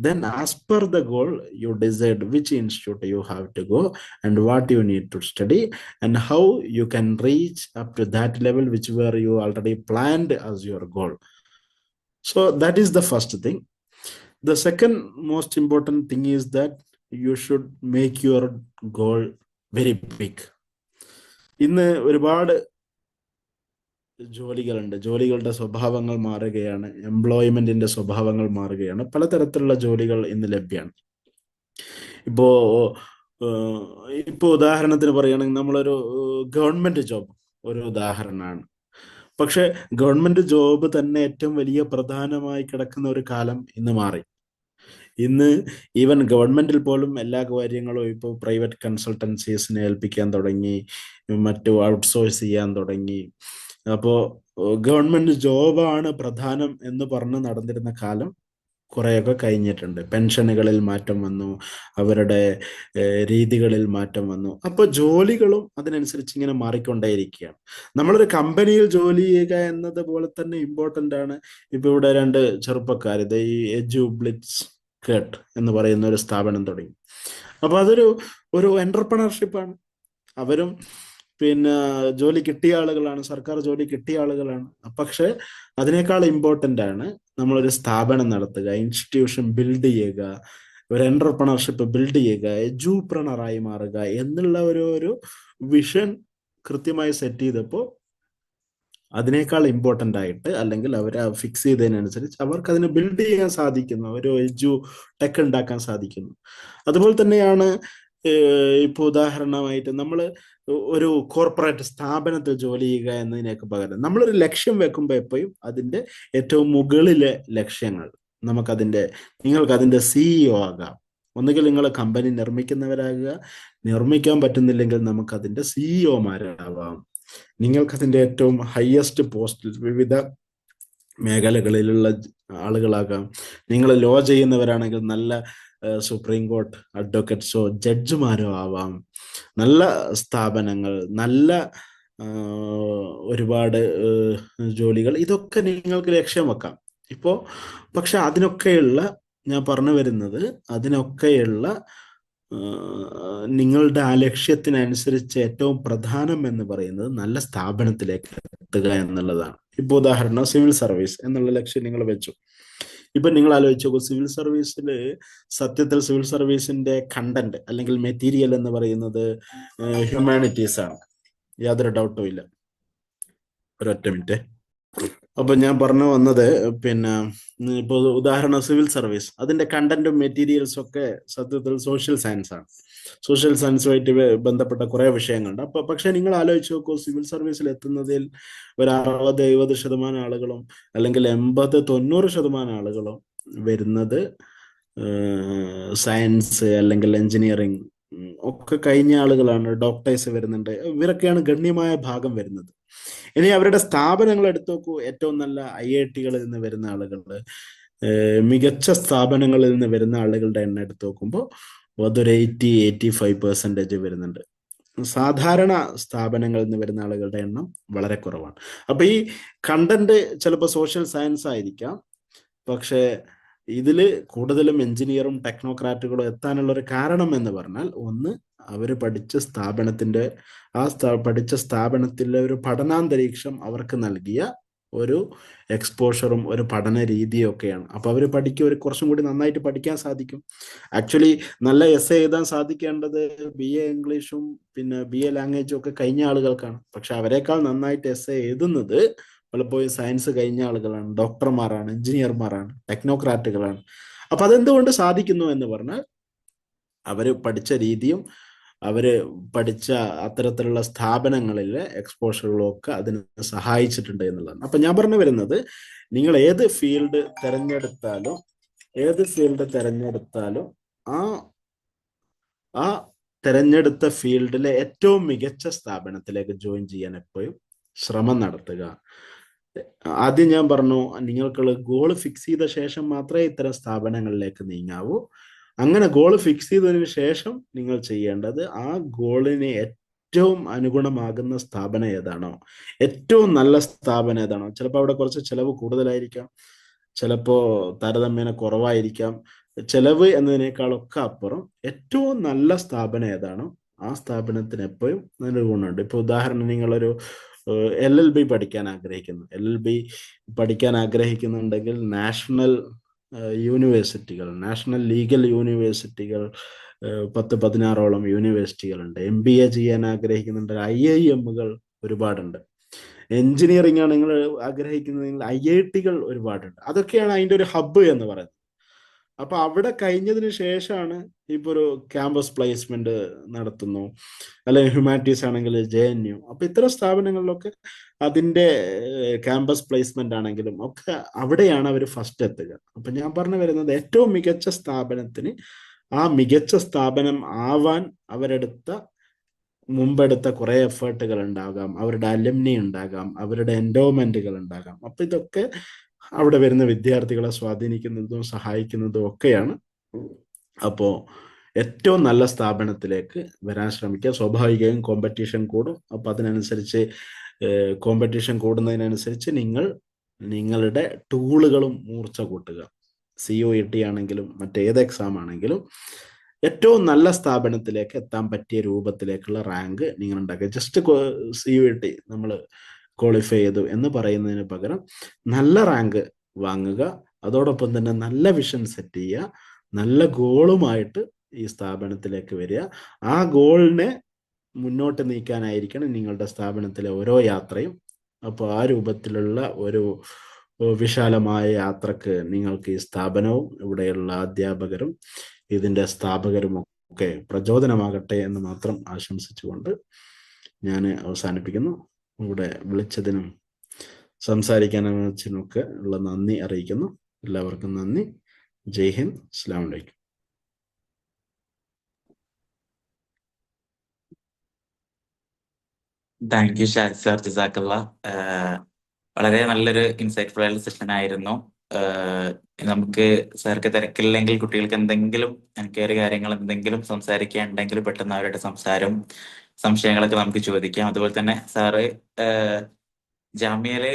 Then as per the goal, you decide which institute you have to go and what you need to study and how you can reach up to that level which were you already planned as your goal. So that is the first thing. The second most important thing is that you should make your goal very big. ഇന്ന് ഒരുപാട് ജോലികളുണ്ട്, ജോലികളുടെ സ്വഭാവങ്ങൾ മാറുകയാണ്, എംപ്ലോയ്മെന്റിന്റെ സ്വഭാവങ്ങൾ മാറുകയാണ്. പലതരത്തിലുള്ള ജോലികൾ ഇന്ന് ലഭ്യമാണ്. ഇപ്പോ ഉദാഹരണത്തിന് പറയുകയാണെങ്കിൽ നമ്മളൊരു ഗവൺമെന്റ് ജോബ് ഒരു ഉദാഹരണമാണ്. പക്ഷെ ഗവൺമെന്റ് ജോബ് തന്നെ ഏറ്റവും വലിയ പ്രധാനമായി കിടക്കുന്ന ഒരു കാലം ഇന്ന് മാറി. ഇന്ന് ഈവൻ ഗവൺമെന്റിൽ പോലും എല്ലാ കാര്യങ്ങളും ഇപ്പോൾ പ്രൈവറ്റ് കൺസൾട്ടൻസീസിനെ ഏൽപ്പിക്കാൻ തുടങ്ങി, മറ്റു ഔട്ട്സോഴ്സ് ചെയ്യാൻ തുടങ്ങി. അപ്പോൾ ഗവൺമെന്റ് ജോബാണ് പ്രധാനം എന്ന് പറഞ്ഞ് നടന്നിരുന്ന കാലം കുറേയൊക്കെ കഴിഞ്ഞിട്ടുണ്ട്. പെൻഷനുകളിൽ മാറ്റം വന്നു, അവരുടെ രീതികളിൽ മാറ്റം വന്നു. അപ്പോൾ ജോലികളും അതിനനുസരിച്ച് ഇങ്ങനെ മാറിക്കൊണ്ടേയിരിക്കുകയാണ്. നമ്മളൊരു കമ്പനിയിൽ ജോലി ചെയ്യുക എന്നത് പോലെ തന്നെ ഇമ്പോർട്ടൻ്റ് ആണ്. ഇപ്പോൾ ഇവിടെ രണ്ട് ചെറുപ്പക്കാർ ഇത് ഈ എഡ്യൂബ്ലിറ്റ്സ് കേട്ട് എന്ന് പറയുന്ന ഒരു സ്ഥാപനം തുടങ്ങി. അപ്പോൾ അതൊരു ഒരു എൻ്റർപ്രണർഷിപ്പാണ്. അവരും പിന്നെ ജോലി കിട്ടിയ ആളുകളാണ്, സർക്കാർ ജോലി കിട്ടിയ ആളുകളാണ്. പക്ഷെ അതിനേക്കാൾ ഇമ്പോർട്ടൻ്റ് ആണ് നമ്മളൊരു സ്ഥാപനം നടത്തുക, ഇൻസ്റ്റിറ്റ്യൂഷൻ ബിൽഡ് ചെയ്യുക, ഒരു എന്റർപ്രണർഷിപ്പ് ബിൽഡ് ചെയ്യുക, എജൂപ്രണറായി മാറുക എന്നുള്ള ഒരു വിഷൻ കൃത്യമായി സെറ്റ് ചെയ്തപ്പോൾ അതിനേക്കാൾ ഇമ്പോർട്ടൻ്റ് ആയിട്ട്, അല്ലെങ്കിൽ അവർ ഫിക്സ് ചെയ്തതിനനുസരിച്ച് അവർക്ക് അതിനെ ബിൽഡ് ചെയ്യാൻ സാധിക്കുന്നു, ഒരു ടെക് ഉണ്ടാക്കാൻ സാധിക്കുന്നു. അതുപോലെ തന്നെയാണ് ഇപ്പോൾ ഉദാഹരണമായിട്ട് നമ്മൾ ഒരു കോർപ്പറേറ്റ് സ്ഥാപനത്തിൽ ജോലി ചെയ്യുക എന്നതിനൊക്കെ പകരം നമ്മളൊരു ലക്ഷ്യം വെക്കുമ്പോൾ എപ്പോഴും അതിൻ്റെ ഏറ്റവും മുകളിലെ ലക്ഷ്യങ്ങൾ നിങ്ങൾക്ക് അതിൻ്റെ സിഇഒ ആകാം. ഒന്നുകിൽ നിങ്ങൾ കമ്പനി നിർമ്മിക്കുന്നവരാകുക, നിർമ്മിക്കാൻ പറ്റുന്നില്ലെങ്കിൽ നമുക്കതിൻ്റെ സിഇഒമാരാവാം. നിങ്ങൾക്കതിൻ്റെ ഏറ്റവും ഹയസ്റ്റ് പോസ്റ്റിൽ വിവിധ മേഖലകളിലുള്ള ആളുകളാകാം. നിങ്ങൾ ലോ ചെയ്യുന്നവരാണെങ്കിൽ നല്ല സുപ്രീം കോർട്ട് അഡ്വക്കേറ്റ്സോ ജഡ്ജിമാരോ ആവാം. നല്ല സ്ഥാപനങ്ങൾ, നല്ല ഒരുപാട് ജോലികൾ, ഇതൊക്കെ നിങ്ങൾക്ക് ലക്ഷ്യം വെക്കാം. ഇപ്പോൾ പക്ഷെ ഞാൻ പറഞ്ഞു വരുന്നത് അതിനൊക്കെയുള്ള നിങ്ങളുടെ ആ ലക്ഷ്യത്തിനനുസരിച്ച് ഏറ്റവും പ്രധാനം എന്ന് പറയുന്നത് നല്ല സ്ഥാപനത്തിലേക്ക് എത്തുക എന്നുള്ളതാണ്. ഇപ്പോൾ ഉദാഹരണം സിവിൽ സർവീസ് എന്നുള്ള ലക്ഷ്യം നിങ്ങൾ വെച്ചു. ഇപ്പൊ നിങ്ങൾ ആലോചിച്ച് നോക്കൂ, സത്യത്തിൽ സിവിൽ സർവീസിന്റെ കണ്ടന്റ് അല്ലെങ്കിൽ മെറ്റീരിയൽ എന്ന് പറയുന്നത് ഹ്യൂമാനിറ്റീസ് ആണ്, യാതൊരു ഡൗട്ടും ഇല്ല. ഒരൊറ്റ മിനിറ്റ്. അപ്പൊ ഞാൻ പറഞ്ഞു വന്നത്, പിന്നെ ഇപ്പോൾ ഉദാഹരണം സിവിൽ സർവീസ്, അതിന്റെ കണ്ടന്റും മെറ്റീരിയൽസും ഒക്കെ സത്യത്തിൽ സോഷ്യൽ സയൻസ് ആണ്. സോഷ്യൽ സയൻസുമായിട്ട് ബന്ധപ്പെട്ട കുറെ വിഷയങ്ങളുണ്ട്. പക്ഷെ നിങ്ങൾ ആലോചിച്ച് നോക്കൂ, സിവിൽ സർവീസിൽ എത്തുന്നതിൽ ഒരു 60-70% ആളുകളും അല്ലെങ്കിൽ 80-90% ആളുകളും വരുന്നത് സയൻസ് അല്ലെങ്കിൽ എഞ്ചിനീയറിംഗ് ഒക്കെ കഴിഞ്ഞ ആളുകളാണ്. ഡോക്ടേഴ്സ് വരുന്നുണ്ട്, ഇവരൊക്കെയാണ് ഗണ്യമായ ഭാഗം വരുന്നത്. ഇനി അവരുടെ സ്ഥാപനങ്ങൾ എടുത്തു നോക്കൂ, ഏറ്റവും നല്ല IITകളിൽ നിന്ന് വരുന്ന ആളുകൾ, മികച്ച സ്ഥാപനങ്ങളിൽ നിന്ന് വരുന്ന ആളുകളുടെ എണ്ണം എടുത്തു നോക്കുമ്പോൾ അതൊരു 80-85% വരുന്നുണ്ട്. സാധാരണ സ്ഥാപനങ്ങളിൽ നിന്ന് വരുന്ന ആളുകളുടെ എണ്ണം വളരെ കുറവാണ്. അപ്പൊ ഈ കണ്ടന്റ് ചിലപ്പോൾ സോഷ്യൽ സയൻസ് ആയിരിക്കാം, പക്ഷേ ഇതിൽ കൂടുതലും എഞ്ചിനീയറും ടെക്നോക്രാറ്റുകളും എത്താനുള്ള ഒരു കാരണം എന്ന് പറഞ്ഞാൽ, ഒന്ന് അവർ പഠിച്ച സ്ഥാപനത്തിലെ ഒരു പഠനാന്തരീക്ഷം അവർക്ക് നൽകിയ ഒരു എക്സ്പോഷറും ഒരു പഠന രീതിയും ഒക്കെയാണ്. അപ്പൊ അവർ ഒരു കുറച്ചും കൂടി നന്നായിട്ട് പഠിക്കാൻ സാധിക്കും. ആക്ച്വലി നല്ല എസ്സേ എഴുതാൻ സാധിക്കേണ്ടത് BA ഇംഗ്ലീഷും പിന്നെ BA ലാംഗ്വേജും ഒക്കെ കഴിഞ്ഞ ആളുകൾക്കാണ്. പക്ഷെ അവരെക്കാൾ നന്നായിട്ട് എസ്സേ എഴുതുന്നത് പലപ്പോഴും സയൻസ് കഴിഞ്ഞ ആളുകളാണ്, ഡോക്ടർമാരാണ്, എഞ്ചിനീയർമാരാണ്, ടെക്നോക്രാറ്റുകളാണ്. അപ്പൊ അതെന്തുകൊണ്ട് സാധിക്കുന്നു എന്ന് പറഞ്ഞാൽ അവര് പഠിച്ച രീതിയും അവര് പഠിച്ച അത്തരത്തിലുള്ള സ്ഥാപനങ്ങളിലെ എക്സ്പോഷറുകളും ഒക്കെ അതിന് സഹായിച്ചിട്ടുണ്ട് എന്നുള്ളതാണ്. അപ്പൊ ഞാൻ പറഞ്ഞു വരുന്നത്, നിങ്ങൾ ഏത് ഫീൽഡ് തെരഞ്ഞെടുത്താലും ആ തെരഞ്ഞെടുത്ത ഫീൽഡിലെ ഏറ്റവും മികച്ച സ്ഥാപനത്തിലേക്ക് ജോയിൻ ചെയ്യാൻ എപ്പോഴും ശ്രമം നടത്തുക. ആദ്യം ഞാൻ പറഞ്ഞു, നിങ്ങൾക്കുള്ള ഗോൾ ഫിക്സ് ചെയ്ത ശേഷം മാത്രമേ ഇത്തരം സ്ഥാപനങ്ങളിലേക്ക് നീങ്ങാവൂ. അങ്ങനെ ഗോൾ ഫിക്സ് ചെയ്തതിനു ശേഷം നിങ്ങൾ ചെയ്യേണ്ടത് ആ ഗോളിന് ഏറ്റവും അനുഗുണമാകുന്ന സ്ഥാപനം ഏതാണോ, ഏറ്റവും നല്ല സ്ഥാപനം ഏതാണോ, ചിലപ്പോൾ അവിടെ കുറച്ച് ചിലവ് കൂടുതലായിരിക്കാം, ചിലപ്പോൾ താരതമ്യേന കുറവായിരിക്കാം. ചിലവ് എന്നതിനേക്കാളൊക്കെ അപ്പുറം ഏറ്റവും നല്ല സ്ഥാപനം ഏതാണോ ആ സ്ഥാപനത്തിന് എപ്പോഴും നല്ലൊരു ഗുണമുണ്ട്. ഇപ്പൊ ഉദാഹരണം, നിങ്ങളൊരു LLB പഠിക്കാൻ ആഗ്രഹിക്കുന്നുണ്ടെങ്കിൽ നാഷണൽ ലീഗൽ യൂണിവേഴ്സിറ്റികൾ 10-16ഓളം യൂണിവേഴ്സിറ്റികളുണ്ട്. MBA ചെയ്യാൻ ആഗ്രഹിക്കുന്നുണ്ട്, IIMകൾ ഒരുപാടുണ്ട്. എഞ്ചിനീയറിംഗ് ആണ് നിങ്ങൾ ആഗ്രഹിക്കുന്നതെങ്കിൽ IITകൾ ഒരുപാടുണ്ട്. അതൊക്കെയാണ് അതിൻ്റെ ഒരു ഹബ്ബ് എന്ന് പറയുന്നത്. അപ്പൊ അവിടെ കഴിഞ്ഞതിന് ശേഷമാണ് ഇപ്പൊ ഒരു ക്യാമ്പസ് പ്ലേസ്മെന്റ് നടത്തുന്നു, അല്ലെങ്കിൽ ഹ്യൂമാനിറ്റീസ് ആണെങ്കിൽ JNU. അപ്പൊ ഇത്തരം സ്ഥാപനങ്ങളിലൊക്കെ അതിന്റെ ക്യാമ്പസ് പ്ലേസ്മെന്റ് ആണെങ്കിലും ഒക്കെ അവിടെയാണ് അവർ ഫസ്റ്റ് എത്തുക. അപ്പൊ ഞാൻ പറഞ്ഞു വരുന്നത്, ഏറ്റവും മികച്ച സ്ഥാപനത്തിന് ആ മികച്ച സ്ഥാപനം ആവാൻ മുമ്പെടുത്ത കുറെ എഫേർട്ടുകൾ ഉണ്ടാകാം, അവരുടെ അലുമിനി ഉണ്ടാകാം, അവരുടെ എൻഡോമെന്റുകൾ ഉണ്ടാകാം. അപ്പൊ ഇതൊക്കെ അവിടെ വരുന്ന വിദ്യാർത്ഥികളെ സ്വാധീനിക്കുന്നതും സഹായിക്കുന്നതും ഒക്കെയാണ്. അപ്പോൾ ഏറ്റവും നല്ല സ്ഥാപനത്തിലേക്ക് വരാൻ ശ്രമിക്കുക. സ്വാഭാവികമായും കോമ്പറ്റീഷൻ കൂടും. അപ്പോൾ അതിനനുസരിച്ച് കോമ്പറ്റീഷൻ കൂടുന്നതിനനുസരിച്ച് നിങ്ങളുടെ ടൂളുകളും മൂർച്ച കൂട്ടുക. COET ആണെങ്കിലും മറ്റേത് എക്സാം ആണെങ്കിലും ഏറ്റവും നല്ല സ്ഥാപനത്തിലേക്ക് എത്താൻ പറ്റിയ രൂപത്തിലേക്കുള്ള റാങ്ക് നിങ്ങൾ ഉണ്ടാക്കുക. ജസ്റ്റ് COET നമ്മൾ ക്വാളിഫൈ ചെയ്തു എന്ന് പറയുന്നതിന് പകരം നല്ല റാങ്ക് വാങ്ങുക. അതോടൊപ്പം തന്നെ നല്ല വിഷൻ സെറ്റ് ചെയ്യുക. നല്ല ഗോളുമായിട്ട് ഈ സ്ഥാപനത്തിലേക്ക് വരിക. ആ ഗോളിനെ മുന്നോട്ട് നീക്കാനായിരിക്കണം നിങ്ങളുടെ സ്ഥാപനത്തിലെ ഓരോ യാത്രയും. അപ്പോൾ ആ രൂപത്തിലുള്ള ഒരു വിശാലമായ യാത്രക്ക് നിങ്ങൾക്ക് ഈ സ്ഥാപനവും ഇവിടെയുള്ള അധ്യാപകരും ഇതിൻ്റെ സ്ഥാപകരും ഒക്കെ പ്രചോദനമാകട്ടെ എന്ന് മാത്രം ആശംസിച്ചുകൊണ്ട് ഞാൻ അവസാനിപ്പിക്കുന്നു. ഇവിടെ വിളിച്ചതിനും സംസാരിക്കാൻ അനുവദിച്ചതിനൊക്കെ ഉള്ള നന്ദി അറിയിക്കുന്നു. എല്ലാവർക്കും നന്ദി. ജയ് ഹിന്ദ്. അസ്സലാമു അലൈക്കും. താങ്ക് യു ഷാജി സാർ, ജസാക്കല്ല. വളരെ നല്ലൊരു ഇൻസൈറ്റ്ഫുൾ ആയിട്ടുള്ള സെഷൻ ആയിരുന്നു. നമുക്ക് സാർക്ക് തിരക്കില്ലെങ്കിൽ കുട്ടികൾക്ക് എന്തെങ്കിലും കയറിയ കാര്യങ്ങൾ എന്തെങ്കിലും സംസാരിക്കാനുണ്ടെങ്കിൽ പെട്ടെന്ന് അവരുടെ സംശയങ്ങളൊക്കെ നമുക്ക് ചോദിക്കാം. അതുപോലെ തന്നെ സാറ് ജാമ്യയിലെ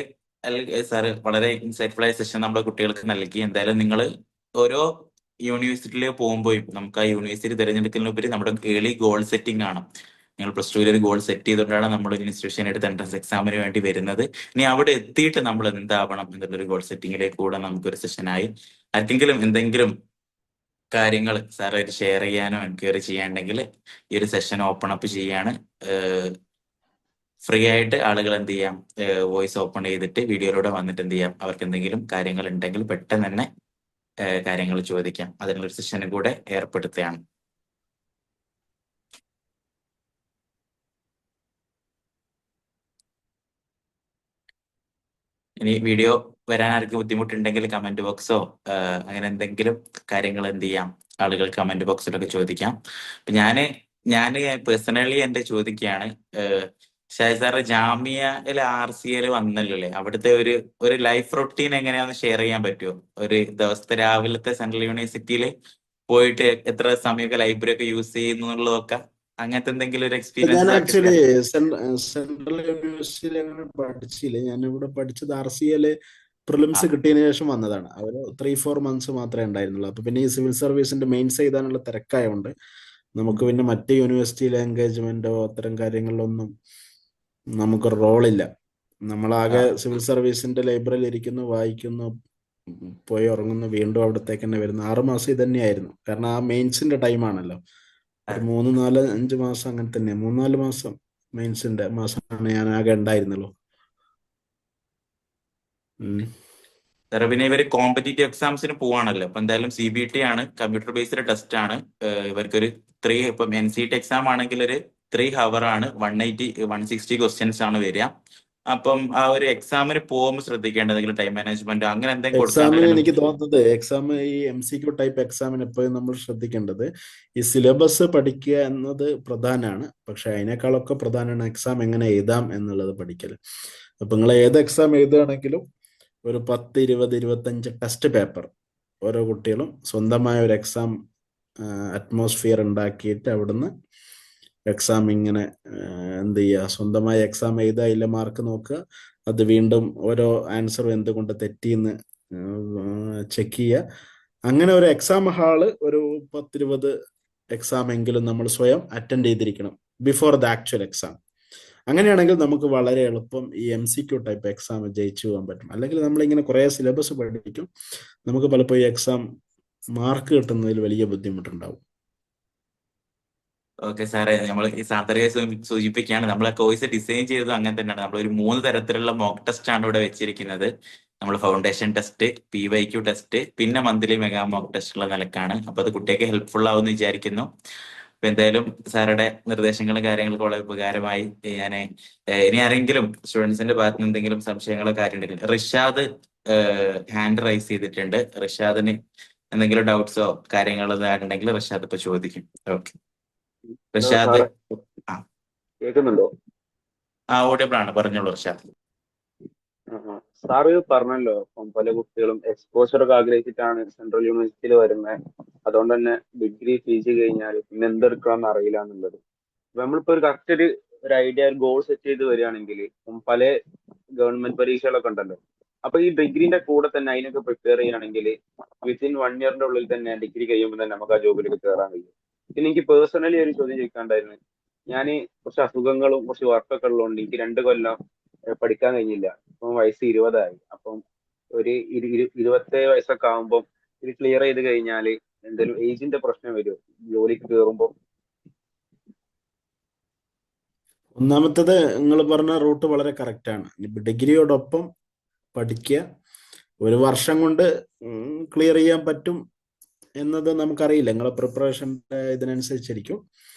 സാറ് വളരെ ഇൻസൈറ്റ്ഫുൾ ആയ സെഷൻ നമ്മുടെ കുട്ടികൾക്ക് നൽകി. എന്തായാലും നിങ്ങൾ ഓരോ യൂണിവേഴ്സിറ്റിയിൽ പോകുമ്പോഴും നമുക്ക് ആ യൂണിവേഴ്സിറ്റി തിരഞ്ഞെടുക്കുന്നതിനുപരി നമ്മുടെ ഏർലി ഗോൾ സെറ്റിംഗ് ആണ്. നിങ്ങൾ +2 ഒരു ഗോൾ സെറ്റ് ചെയ്തുകൊണ്ടാണ് നമ്മൾ ഒരു ഇൻസ്റ്റിറ്റ്യൂഷൻ എടുത്ത് എൻട്രൻസ് എക്സാമിന് വേണ്ടി വരുന്നത്. ഇനി അവിടെ എത്തിയിട്ട് നമ്മൾ എന്താവണം എന്നുള്ളൊരു ഗോൾ സെറ്റിംഗിലേക്ക് കൂടെ നമുക്കൊരു സെഷനായി. ആർക്കെങ്കിലും എന്തെങ്കിലും കാര്യങ്ങൾ സാറായിട്ട് ഷെയർ ചെയ്യാനോ എൻക്വയറി ചെയ്യാനുണ്ടെങ്കിൽ ഈ ഒരു സെഷൻ ഓപ്പൺ അപ്പ് ചെയ്യാണ്. ഫ്രീ ആയിട്ട് ആളുകൾ എന്ത് ചെയ്യാം, വോയിസ് ഓപ്പൺ ചെയ്തിട്ട് വീഡിയോയിലൂടെ വന്നിട്ട് എന്ത് ചെയ്യാം, അവർക്ക് എന്തെങ്കിലും കാര്യങ്ങൾ ഉണ്ടെങ്കിൽ പെട്ടെന്ന് തന്നെ കാര്യങ്ങൾ ചോദിക്കാം. അതിനുള്ളൊരു സെഷനും കൂടെ ഏർപ്പെടുത്തുകയാണ്. ഇനി വീഡിയോ വരാൻ ആർക്കും ബുദ്ധിമുട്ടുണ്ടെങ്കിൽ കമന്റ് ബോക്സോ അങ്ങനെ എന്തെങ്കിലും കാര്യങ്ങൾ എന്ത് ചെയ്യാം, ആളുകൾ കമന്റ് ബോക്സിലൊക്കെ ചോദിക്കാം. അപ്പൊ ഞാൻ പേഴ്സണലി എന്റെ ചോദിക്കുകയാണ്, ഷാജി സാറ് ജാമ്യയിലെ RCA വന്നല്ലേ, അവിടുത്തെ ഒരു ലൈഫ് റൊട്ടീൻ എങ്ങനെയാന്ന് ഷെയർ ചെയ്യാൻ പറ്റുമോ? ഒരു ദിവസത്തെ രാവിലത്തെ സെൻട്രൽ യൂണിവേഴ്സിറ്റിയിൽ പോയിട്ട് എത്ര സമയമൊക്കെ ലൈബ്രറി ഒക്കെ യൂസ് ചെയ്യുന്നു എന്നുള്ളതൊക്കെ, അങ്ങനത്തെ എന്തെങ്കിലും ഒരു ഞാൻ എക്സ്പീരിയൻസ് ആക്ച്വലി സെൻട്രൽ യൂണിവേഴ്സിറ്റിയിൽ അങ്ങനെ പഠിച്ചില്ല. ഞാനിവിടെ പഠിച്ചത് RCA പ്രിലിംസ് കിട്ടിയതിന് ശേഷം വന്നതാണ്. അവർ 3-4 മന്ത്സ് മാത്രമേ ഉണ്ടായിരുന്നുള്ളൂ. അപ്പൊ പിന്നെ ഈ സിവിൽ സർവീസിന്റെ മെയിൻസ് എഴുതാനുള്ള തിരക്കായതുകൊണ്ട് നമുക്ക് പിന്നെ മറ്റ് യൂണിവേഴ്സിറ്റിയിലെ എൻഗേജ്മെന്റോ അത്തരം കാര്യങ്ങളിലൊന്നും നമുക്ക് റോളില്ല. നമ്മളാകെ സിവിൽ സർവീസിന്റെ ലൈബ്രറിയിൽ ഇരിക്കുന്നു, വായിക്കുന്നു, പോയി ഉറങ്ങുന്നു, വീണ്ടും അവിടത്തേക്ക് തന്നെ വരുന്നു. 6 മാസം ഇത് തന്നെയായിരുന്നു. കാരണം ആ മെയിൻസിന്റെ ടൈമാണല്ലോ. ഒരു 3, 4, 5 മാസം അങ്ങനെ തന്നെ, 3-4 മാസം മെയിൻസിന്റെ മാസമാണ് ഞാൻ ആകെ ഉണ്ടായിരുന്നുള്ളൂ. സാറേ, പിന്നെ ഇവര് കോമ്പറ്റീറ്റീവ് എക്സാംസിന് പോവാണല്ലോ. അപ്പൊ എന്തായാലും CBT ആണ്, കമ്പ്യൂട്ടർ ബേസ്ഡ് ടെസ്റ്റ് ആണ്. ഇവർക്കൊരു 3, ഇപ്പം NCT എക്സാം ആണെങ്കിൽ ഒരു 3 hour ആണ്, 160 ക്വസ്റ്റ്യൻസ് ആണ് വരിക. അപ്പം ആ ഒരു എക്സാമിന് പോകുമ്പോൾ ശ്രദ്ധിക്കേണ്ട എന്തെങ്കിലും ടൈം മാനേജ്മെന്റ് അങ്ങനെ എന്തെങ്കിലും എക്സാമിന് എനിക്ക് കൊടുക്കാൻ? തോന്നുന്നത് ഈ MCQ ടൈപ്പ് എക്സാമിന് എപ്പോഴും നമ്മൾ ശ്രദ്ധിക്കേണ്ടത് ഈ സിലബസ് പഠിക്കുക എന്നത് പ്രധാനമാണ്. പക്ഷെ അതിനേക്കാളൊക്കെ പ്രധാനമാണ് എക്സാം എങ്ങനെ എഴുതാം എന്നുള്ളത് പഠിക്കൽ. അപ്പൊ നിങ്ങൾ ഏത് എക്സാം എഴുതുകയാണെങ്കിലും ഒരു 10, 20, 25 ടെസ്റ്റ് പേപ്പർ ഓരോ കുട്ടികളും സ്വന്തമായ ഒരു എക്സാം അറ്റ്മോസ്ഫിയർ ഉണ്ടാക്കിയിട്ട് അവിടുന്ന് എക്സാം ഇങ്ങനെ എന്ത് ചെയ്യുക, സ്വന്തമായി എക്സാം എഴുതുക, അതിലെ മാർക്ക് നോക്കുക, അത് വീണ്ടും ഓരോ ആൻസറും എന്തുകൊണ്ട് തെറ്റിയെന്ന് ചെക്ക് ചെയ്യുക. അങ്ങനെ ഒരു എക്സാം ഹാള് ഒരു 10-20 എക്സാം എങ്കിലും നമ്മൾ സ്വയം അറ്റൻഡ് ചെയ്തിരിക്കണം ബിഫോർ ദ ആക്ച്വൽ എക്സാം. അങ്ങനെയാണെങ്കിൽ നമുക്ക് വളരെ എളുപ്പം ഈ MCQ ടൈപ്പ് എക്സാം ജയിച്ചു പോകാൻ പറ്റും. അല്ലെങ്കിൽ നമ്മളിങ്ങനെ കുറേ സിലബസ് പഠിക്കും, നമുക്ക് പലപ്പോഴും ഈ എക്സാം മാർക്ക് കിട്ടുന്നതിൽ വലിയ ബുദ്ധിമുട്ടുണ്ടാവും. ഓക്കെ സാറേ, നമ്മൾ ഈ സാന്തരികയെ സൂചിപ്പിക്കുകയാണ്. നമ്മളെ കോഴ്സ് ഡിസൈൻ ചെയ്തത് അങ്ങനെ തന്നെയാണ്. നമ്മളൊരു 3 തരത്തിലുള്ള മോക്ക് ടെസ്റ്റ് ആണ് ഇവിടെ വെച്ചിരിക്കുന്നത്. നമ്മൾ ഫൗണ്ടേഷൻ ടെസ്റ്റ്, PYQ ടെസ്റ്റ്, പിന്നെ മന്ത്ലി മെഗാ മോക്ക് ടെസ്റ്റ് ഉള്ള നിലക്കാണ്. അപ്പൊ അത് കുട്ടികൾക്ക് ഹെൽപ്ഫുൾ ആവുമെന്ന് വിചാരിക്കുന്നു. അപ്പൊ എന്തായാലും സാറുടെ നിർദ്ദേശങ്ങളും കാര്യങ്ങളൊക്കെ വളരെ ഉപകാരമായി. ഞാൻ ഇനി ആരെങ്കിലും സ്റ്റുഡൻസിന്റെ ഭാഗത്ത് നിന്ന് എന്തെങ്കിലും സംശയങ്ങളോ കാര്യമുണ്ടെങ്കിൽ, റിഷാദ് ഹാൻഡ് റൈസ് ചെയ്തിട്ടുണ്ട്. റിഷാദിന് എന്തെങ്കിലും ഡൗട്ട്സോ കാര്യങ്ങളോ ഉണ്ടെങ്കിൽ റിഷാദ് ഇപ്പൊ ചോദിക്കും. ഓക്കെ റിഷാദ്. ആ കേൾക്കുന്നുണ്ടോ? ഓഡിയബിൾ ആണ്, പറഞ്ഞോളൂ റിഷാദ്. സാറ് പറഞ്ഞല്ലോ ഇപ്പം പല കുട്ടികളും എക്സ്പോഷർ ഒക്കെ ആഗ്രഹിച്ചിട്ടാണ് സെൻട്രൽ യൂണിവേഴ്സിറ്റിയിൽ വരുന്നത്. അതുകൊണ്ട് തന്നെ ഡിഗ്രി PG കഴിഞ്ഞാൽ പിന്നെ എന്തെടുക്കണം എന്ന് അറിയില്ല എന്നുള്ളത്. അപ്പൊ നമ്മളിപ്പോ ഒരു കറക്റ്റ് ഒരു ഐഡിയ ഒരു ഗോൾ സെറ്റ് ചെയ്ത് വരികയാണെങ്കിൽ ഇപ്പം പല ഗവൺമെന്റ് പരീക്ഷകളൊക്കെ ഉണ്ടല്ലോ. അപ്പൊ ഈ ഡിഗ്രീന്റെ കൂടെ തന്നെ അതിനൊക്കെ പ്രിപ്പയർ ചെയ്യുകയാണെങ്കിൽ വിത്തിൻ 1 ഇയറിന്റെ ഉള്ളിൽ തന്നെ ഡിഗ്രി കഴിയുമ്പോൾ തന്നെ നമുക്ക് ആ ജോബിലേക്ക് കയറാൻ കഴിയും. പിന്നെ എനിക്ക് പേഴ്സണലി ഒരു ചോദ്യം ചോദിക്കാണ്ടായിരുന്നു. ഞാൻ കുറച്ച് അസുഖങ്ങളും കുറച്ച് വർക്കൊക്കെ ഉള്ളതുകൊണ്ട് എനിക്ക് 2 കൊല്ലം പഠിക്കാൻ കഴിഞ്ഞില്ല. ഇപ്പം വയസ്സ് 20ആയി. അപ്പം ഒരു 27 വയസ്സൊക്കെ ആകുമ്പോൾ ഇത് ക്ലിയർ ചെയ്ത് കഴിഞ്ഞാൽ എന്തെങ്കിലും ഏജിന്റെ പ്രശ്നം വരുമോ ജോലിക്ക് കയറുമ്പോൾ? ഒന്നാമത്തത് നിങ്ങൾ പറഞ്ഞ റൂട്ട് വളരെ കറക്റ്റാണ്. ഇപ്പൊ ഡിഗ്രിയോടൊപ്പം പഠിക്കുക, 1 വർഷം കൊണ്ട് ക്ലിയർ ചെയ്യാൻ പറ്റും എന്നത് നമുക്കറിയില്ല. നിങ്ങളെ പ്രിപ്പറേഷൻ്റെ ഇതിനനുസരിച്ചിരിക്കും.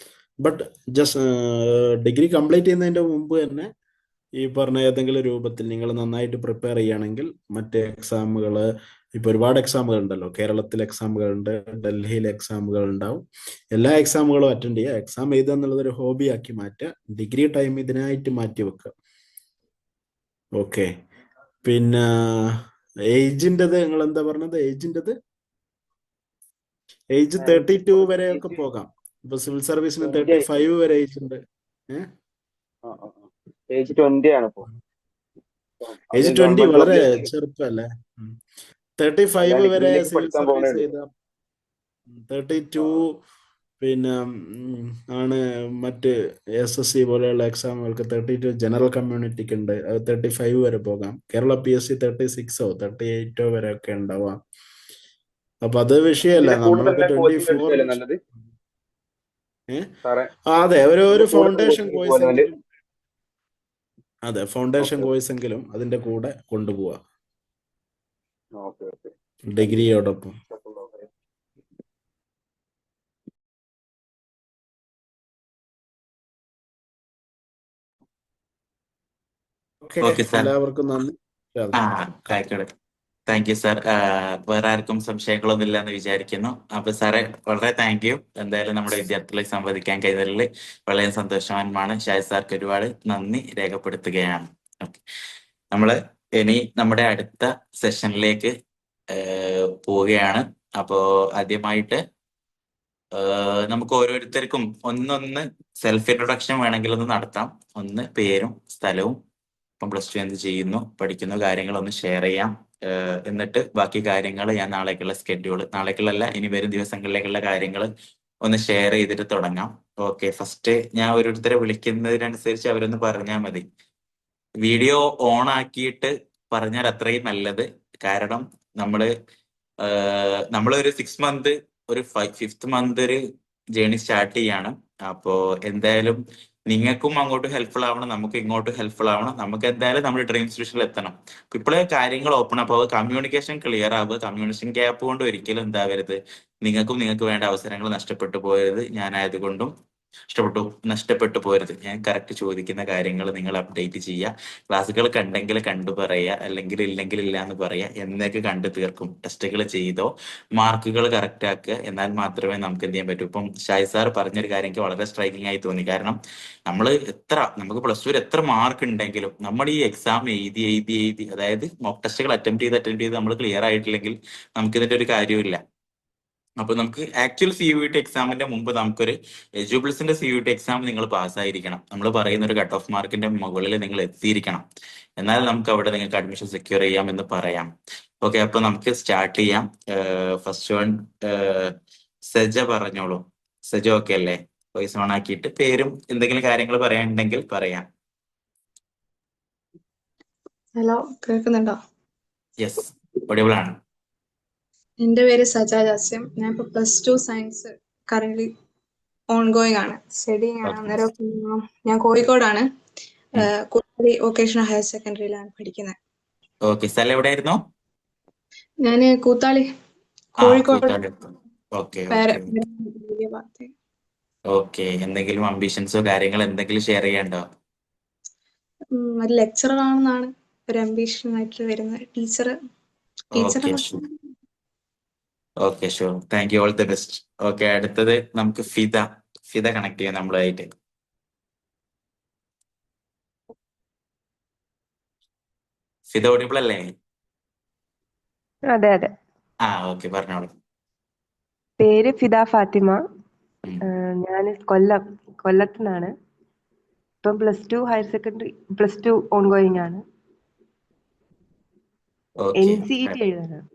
ബട്ട് ജസ്റ്റ് ഡിഗ്രി കംപ്ലീറ്റ് ചെയ്യുന്നതിൻ്റെ മുമ്പ് തന്നെ ഈ പറഞ്ഞ ഏതെങ്കിലും രൂപത്തിൽ നിങ്ങൾ നന്നായിട്ട് പ്രിപ്പയർ ചെയ്യുകയാണെങ്കിൽ മറ്റ് എക്സാമുകൾ, ഇപ്പോൾ ഒരുപാട് എക്സാമുകൾ ഉണ്ടല്ലോ. കേരളത്തിൽ എക്സാമുകളുണ്ട്, ഡൽഹിയിൽ എക്സാമുകൾ ഉണ്ടാവും. എല്ലാ എക്സാമുകളും അറ്റൻഡ് ചെയ്യുക. എക്സാം എഴുതുക എന്നുള്ളത് ഒരു ഹോബിയാക്കി മാറ്റുക. ഡിഗ്രി ടൈം ഇതിനായിട്ട് മാറ്റി വെക്കുക. ഓക്കെ. പിന്നെ ഏജിൻ്റെത് നിങ്ങൾ എന്താ പറഞ്ഞത്? ഏജ് എനിക്ക് 32 ഇപ്പോൾ വരെയൊക്കെ ഏജ് പോകാം. ഇപ്പൊ സിവിൽ സർവീസിന് 20 ആയി. 35 വരെ ഏജ് ഉണ്ട്. ഏജ് 20 ആണ് ഇപ്പോൾ. അത് ഏജ് 20 ഗവൺമെന്റ് വളരെ ജോബിലേക്ക് ചെറുപ്പല്ലേ. ഞാൻ 35 വരെ ഡിഗ്രിയിലേക്ക് സിവിൽ പഠിക്കാൻ പോകണേ സർവീസ് ഉള്ളൂ. ചെയ്ത 32 പിന്നെ ആണ് മറ്റ് SSC പോലെയുള്ള എക്സാമുകൾക്ക്. 32 ജനറൽ കമ്മ്യൂണിറ്റിക്ക് ഉണ്ട്. അത് 35 വരെ പോകാം. കേരള PSC 36ഓ 38ഓ വരെ ഒക്കെ ഉണ്ടാവാം. അപ്പൊ അത് വിഷയമല്ല. ഇതിന്റെ കൂടെ നമ്മളൊക്കെ തന്നെ കോച്ചിങ് 24. എടുക്കുകയല്ലേ നല്ലത് സാറേ? അതെ, ഒരു ഇതിന്റെ കൂടെ ഫൗണ്ടേഷൻ കോച്ചിങ് കോഴ്സ് പോലെ നല്ലത്? എങ്കിലും. അതെ, ഫൗണ്ടേഷൻ ഓക്കെ കോഴ്സ് എങ്കിലും അതിന്റെ കൂടെ കൊണ്ടുപോവാ ഓക്കെ ഓക്കെ. ഡിഗ്രിയോടൊപ്പം. Okay, okay sir. എല്ലാവർക്കും നന്ദി. ആയിക്കോട്ടെ. Thank you sir. വേറെ ആർക്കും സംശയങ്ങളൊന്നും ഇല്ലെന്ന് വിചാരിക്കുന്നു. അപ്പൊ സാറേ വളരെ താങ്ക് യു. എന്തായാലും നമ്മുടെ വിദ്യാർത്ഥികളെ സംവദിക്കാൻ കഴിഞ്ഞതിൽ വളരെ സന്തോഷവാന്മാണ്. ഷായ് സാർക്ക് ഒരുപാട് നന്ദി രേഖപ്പെടുത്തുകയാണ്. ഓക്കെ, നമ്മള് ഇനി നമ്മുടെ അടുത്ത സെഷനിലേക്ക് പോവുകയാണ്. അപ്പോ ആദ്യമായിട്ട് നമുക്ക് ഓരോരുത്തർക്കും ഒന്നൊന്ന് സെൽഫ് ഇൻട്രൊഡക്ഷൻ വേണമെങ്കിൽ ഒന്ന് നടത്താം. ഒന്ന് പേരും സ്ഥലവും, ഇപ്പം +2 എന്ത് ചെയ്യുന്നു, പഠിക്കുന്ന കാര്യങ്ങളൊന്ന് ഷെയർ ചെയ്യാം. എന്നിട്ട് ബാക്കി കാര്യങ്ങൾ ഞാൻ നാളേക്കുള്ള നാളേക്കുള്ളല്ല, ഇനി വരും ദിവസങ്ങളിലേക്കുള്ള കാര്യങ്ങൾ ഒന്ന് ഷെയർ ചെയ്തിട്ട് തുടങ്ങാം. ഓക്കെ, ഫസ്റ്റ് ഞാൻ ഓരോരുത്തരെ വിളിക്കുന്നതിനനുസരിച്ച് അവരൊന്ന് പറഞ്ഞാൽ മതി. വീഡിയോ ഓൺ ആക്കിയിട്ട് പറഞ്ഞാൽ അത്രയും നല്ലത്. കാരണം നമ്മളൊരു 6 മന്ത്, ഒരു 5th മന്ത് ഒരു ജേണി സ്റ്റാർട്ട് ചെയ്യാണ്. അപ്പോ എന്തായാലും നിങ്ങൾക്കും അങ്ങോട്ട് ഹെൽപ്ഫുൾ ആവണം, നമുക്ക് ഇങ്ങോട്ട് ഹെൽപ്ഫുൾ ആവണം. നമുക്ക് എന്തായാലും നമ്മുടെ ഡ്രീം സൊല്യൂഷനിൽ എത്തണം. ഇപ്പോഴേ കാര്യങ്ങൾ ഓപ്പൺ അപ്പോൾ കമ്മ്യൂണിക്കേഷൻ ക്ലിയർ ആവുക. കമ്മ്യൂണിക്കേഷൻ ഗ്യാപ്പ് കൊണ്ട് ഒരിക്കലും എന്താവരുത്, നിങ്ങൾക്ക് വേണ്ട അവസരങ്ങൾ നഷ്ടപ്പെട്ടു പോയത് ഞാനായതുകൊണ്ടും നഷ്ടപ്പെട്ടു പോരുത്. ഞാൻ കറക്റ്റ് ചോദിക്കുന്ന കാര്യങ്ങൾ നിങ്ങൾ അപ്ഡേറ്റ് ചെയ്യുക. ക്ലാസ്സുകൾ കണ്ടെങ്കിൽ കണ്ടു പറയുക, അല്ലെങ്കിൽ ഇല്ലെങ്കിൽ ഇല്ല എന്ന് പറയുക. എന്നൊക്കെ കണ്ടു തീർക്കും. ടെസ്റ്റുകൾ ചെയ്തോ, മാർക്കുകൾ കറക്റ്റ് ആക്കുക. എന്നാൽ മാത്രമേ നമുക്ക് എന്ത് ചെയ്യാൻ പറ്റൂ. ഇപ്പം ഷായ് സാർ പറഞ്ഞൊരു കാര്യം എനിക്ക് വളരെ സ്ട്രൈക്കിംഗ് ആയി തോന്നി. കാരണം നമുക്ക് +2 എത്ര മാർക്ക് ഉണ്ടെങ്കിലും നമ്മൾ ഈ എക്സാം എഴുതി അതായത് മോക്ക് ടെസ്റ്റുകൾ അറ്റംപ്റ്റ് ചെയ്ത് നമ്മൾ ക്ലിയർ ആയിട്ടില്ലെങ്കിൽ നമുക്ക് ഇതിന്റെ ഒരു കാര്യമില്ല. അപ്പൊ നമുക്ക് ആക്ച്വൽ CUET എക്സാമിന്റെ മുമ്പ് നമുക്കൊരു എജുബിൾസിന്റെ CUET എക്സാം നിങ്ങൾ പാസ്സായിരിക്കണം. നമ്മൾ പറയുന്ന ഒരു കട്ട് ഓഫ് മാർക്കിന്റെ മുകളിൽ നിങ്ങൾ എത്തിയിരിക്കണം. എന്നാൽ നമുക്ക് അവിടെ നിങ്ങൾക്ക് അഡ്മിഷൻ സെക്യൂർ ചെയ്യാം എന്ന് പറയാം. ഓക്കെ, അപ്പൊ നമുക്ക് സ്റ്റാർട്ട് ചെയ്യാം. ഫസ്റ്റ് വൺ സജ പറഞ്ഞോളൂ. സജ ഓക്കെ അല്ലേ? വോയിസ് ഓൺ ആക്കിയിട്ട് പേരും എന്തെങ്കിലും കാര്യങ്ങൾ പറയാനുണ്ടെങ്കിൽ പറയാം. ഹലോ, കേൾക്കുന്നുണ്ടോ? യെസ്, ഒഡിബിൾ ആണ്. എൻ്റെ പേര് സജ ജാസ്യം. ഞാൻ ഇപ്പോൾ +2 സയൻസ് കറന്റ് ഓൺഗോയിങ് ആണ്, സ്റ്റഡിങ് ആണ്. അന്നേരം ഞാൻ കോഴിക്കോടാണ്, കൂത്താളി വൊക്കേഷണൽ ഹയർ സെക്കൻഡറിയിലാണ് പഠിക്കുന്നത്. ഓക്കെ, സ്ഥലം എവിടെയായിരുന്നു? ഞാൻ കൂത്താളി, കോഴിക്കോട്. ഓക്കെ ഭാഗത്ത്. ഓക്കെ, എന്തെങ്കിലും അംബിഷൻസോ കാര്യങ്ങളോ എന്തെങ്കിലും ഷെയർ ചെയ്യാണ്ടോ? ഒരു ലെക്ചറർ ആണെന്നാണ് ഒരു അംബിഷൻ ആയിട്ട് വരുന്നത്. Teacher. Okay, sure. Thank you, all the best. Okay, അടുത്തത് നമുക്ക് ഫിദ കണക്ട് ചെയ്യാം നമ്മളായിട്ട്. ഫിദ ഓഡിബിൾ അല്ലേ? അതെ അതെ. ആ ഓക്കെ, പറഞ്ഞോളൂ. പേര് ഫിദ ഫാത്തിമ. ഉം. ഞാൻ കൊല്ലത്ത് നിന്നാണ്. ഇപ്പം +2 ഹയർ സെക്കൻഡറി +2 ഓൺഗോയിങ് ആണ്. ഓക്കെ, NCET എഴുതാനാണ്.